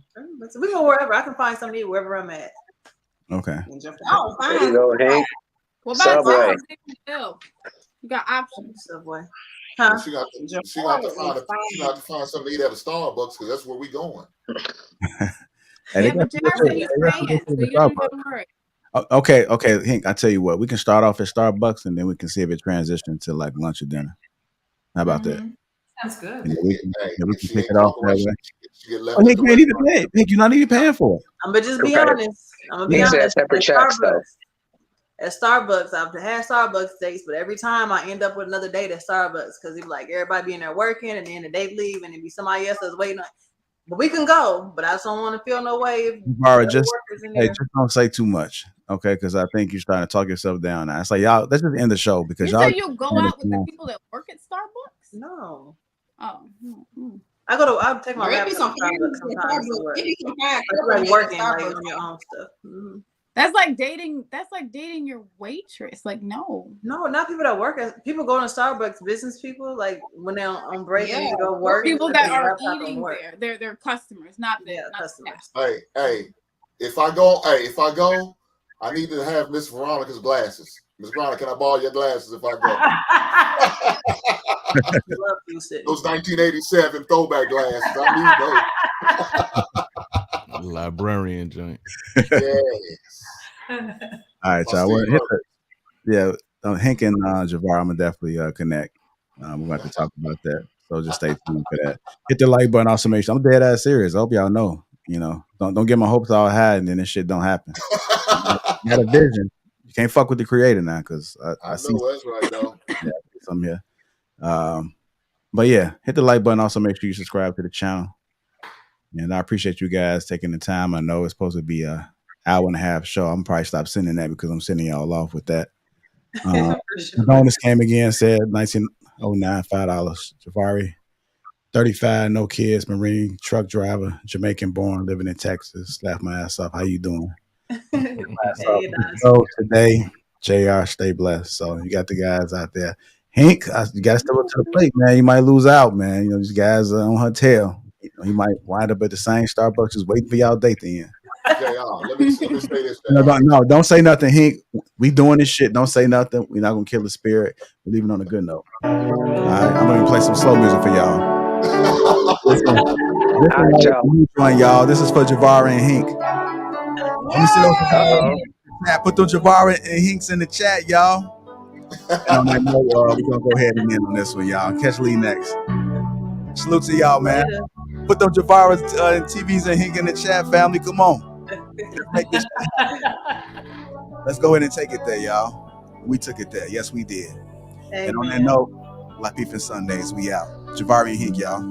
So we go wherever. I can find something to eat wherever I'm at. Okay. Oh, fine. There you go, Hank. What about Subway? You got options. Subway. Huh? She got to find something to eat at a Starbucks because that's where we going. And Yeah, but Jared said he's paying, so you don't have to worry. Okay, Hank, I tell you what, we can start off at Starbucks and then we can see if it transitions to like lunch or dinner. How about that? Sounds good. And we can pick it off that way. Hank, you ain't even paying. Hank, you're not even paying for it. I'm gonna just be honest. I'm gonna be honest. At Starbucks, I've had Starbucks dates, but every time I end up with another date at Starbucks because it's like everybody be in there working, and then the date leave, and it be somebody else that's waiting on. But we can go, but I just don't want to feel no way. If just don't say too much, okay? Because I think you're starting to talk yourself down now. It's like y'all, let's just end the show because you say you go out with the people that work at Starbucks? No. Oh. I'll take my rabbit to Starbucks sometimes. Like working like on your own stuff. Mm-hmm. That's like dating your waitress. Like, no, not people that work. People go to Starbucks, business people, like when they're on break and you go work. People that are eating there, they're customers, not customers. Hey, if I go, I need to have Miss Veronica's glasses. Miss Veronica, can I borrow your glasses if I go? Those 1987 throwback glasses. I need those. Librarian joint. Yes. All right, y'all. Hank and Javar, I'm gonna definitely connect. We're about to talk about that, so just stay tuned for that. Hit the like button, also make sure I'm dead ass serious. I hope y'all know. Don't get my hopes all high and then this shit don't happen. You got a vision. You can't fuck with the creator now because I see that's right though. Yeah, some here. But yeah, hit the like button. Also make sure you subscribe to the channel. And I appreciate you guys taking the time. I know it's supposed to be a hour and a half show. I'm probably stop sending that because I'm sending y'all off with that. Bonus came again, said 1909, $5. Javari, 35, no kids, Marine, truck driver, Jamaican born, living in Texas. Slap my ass off. How you doing? So today, JR, stay blessed. So you got the guys out there. Hank, you got to step up to the plate, man. You might lose out, man. These guys are on her tail. You might wind up at the same Starbucks just waiting for y'all date to end. Let me say this. No, don't say nothing, Hank. We doing this shit. Don't say nothing. We're not gonna kill the spirit. We're leaving on a good note. All right, I'm gonna play some slow music for y'all. Y'all. This is for Javari and Hank. Let me see those. Put those Javari and Hinks in the chat, y'all. And we're gonna go ahead and end on this one, y'all. Catch Lee next. Salute to y'all, man. Put them Javaras and TVs and Hink in the chat, family. Come on. Let's go ahead and take it there, y'all. We took it there. Yes, we did. Amen. And on that note, Lapeef and Sundays, we out. Javari and Hink, y'all.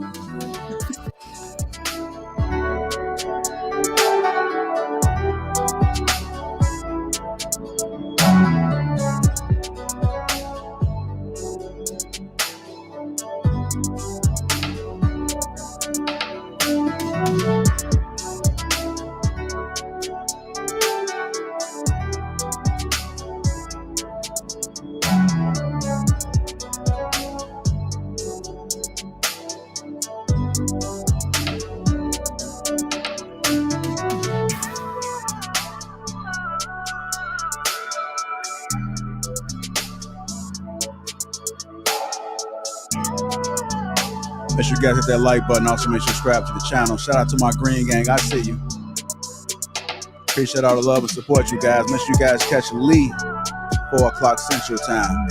Make sure you guys hit that like button. Also, make sure you subscribe to the channel. Shout out to my Green Gang. I see you. Appreciate all the love and support, you guys. Make sure you guys catch Lee, 4 o'clock Central Time.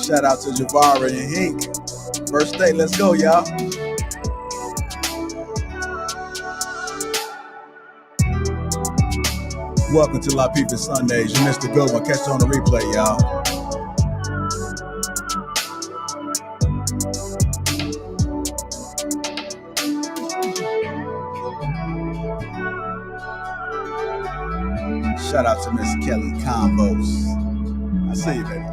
Shout out to Javari and Hink. First day, let's go, y'all. Welcome to Lapeef Sundays. You missed the good one. Catch it on the replay, y'all. Shout out to Miss Kelly Combos. I see you, baby.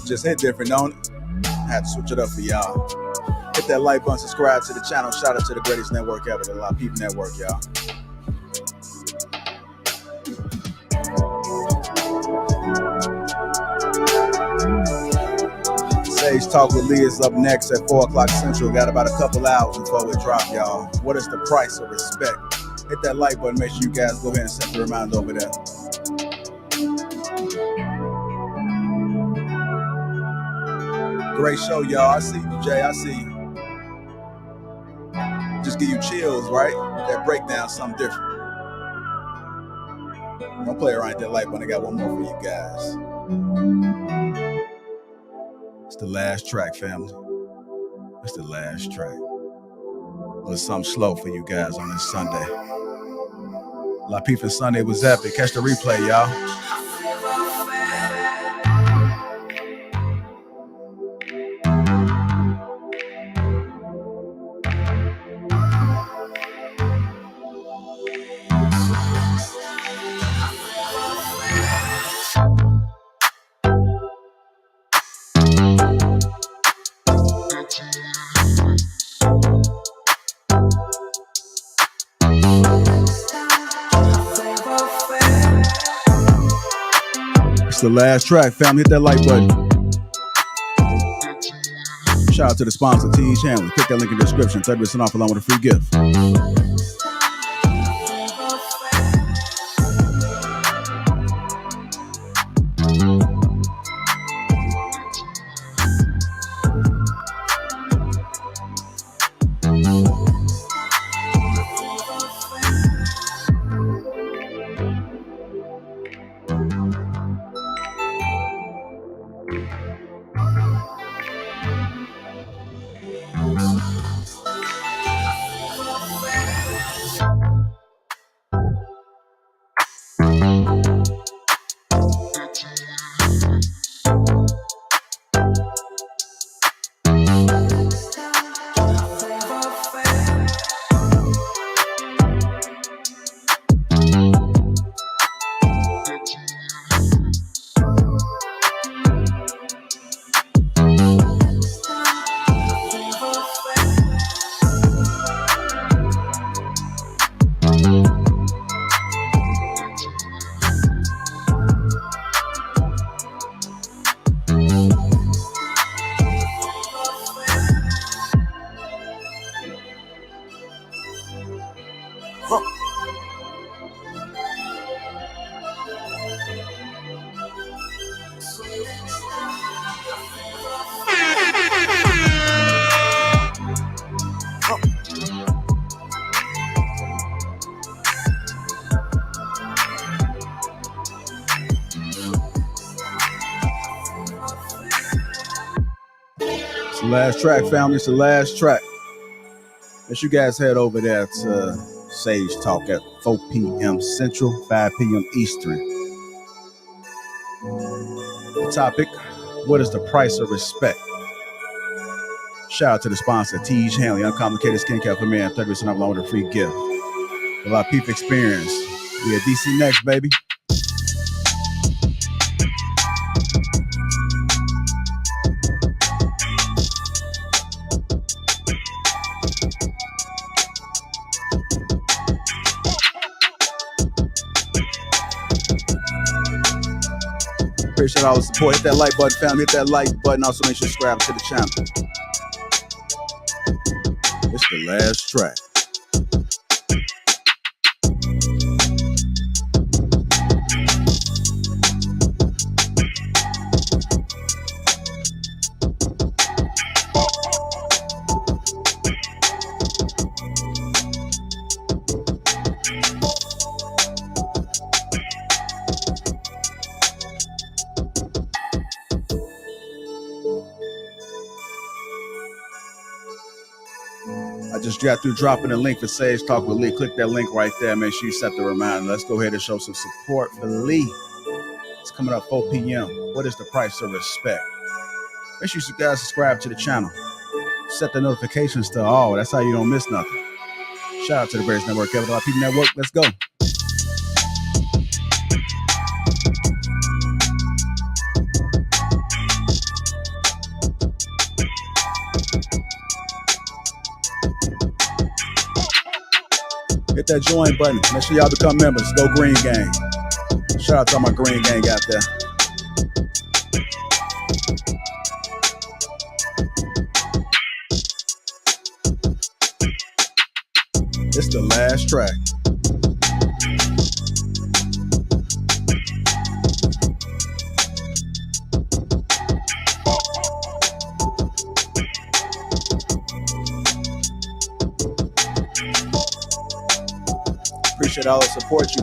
just hit different, don't it? I had to switch it up for y'all. Hit that like button, subscribe to the channel. Shout out to the greatest network ever, the Lapeef Network, y'all. Sage Talk with Lee is up next at 4 o'clock Central. Got about a couple hours before we drop, y'all. What is the price of respect? Hit that like button. Make sure you guys go ahead and set the reminder over there. Great show, y'all. I see you, Jay. I see you. Just give you chills, right? That breakdown, something different. I'm gonna play around that like button. I got one more for you guys. It's the last track, family. It's the last track. A little something slow for you guys on this Sunday. Lapeef Sunday was epic. Catch the replay, y'all. It's the last track, family. Hit that like button. Shout out to the sponsor, T.H. Hanley. Click that link in the description. 30% off along with a free gift. It's the last track, family. It's the last track. As you guys head over there to Sage Talk at 4 p.m. Central, 5 p.m. Eastern. The topic, what is the price of respect? Shout out to the sponsor, T.H. Hanley, Uncomplicated Skincare for Men, 30% off along with a free gift. The Lapeef Experience. We at DC next, baby. Appreciate all the support. Hit that like button, family. Hit that like button. Also, make sure you subscribe to the channel. It's the last track. I just got through dropping a link for Sage Talk with Lee. Click that link right there. Make sure you set the reminder. Let's go ahead and show some support for Lee. It's coming up 4 p.m. What is the price of respect? Make sure you guys subscribe to the channel. Set the notifications to all. That's how you don't miss nothing. Shout out to the greatest network ever, the Lapeef Network. Let's go. Hit that join button. Make sure y'all become members. Go Green Gang. Shout out to all my Green Gang out there. It's the last track. Appreciate all the support you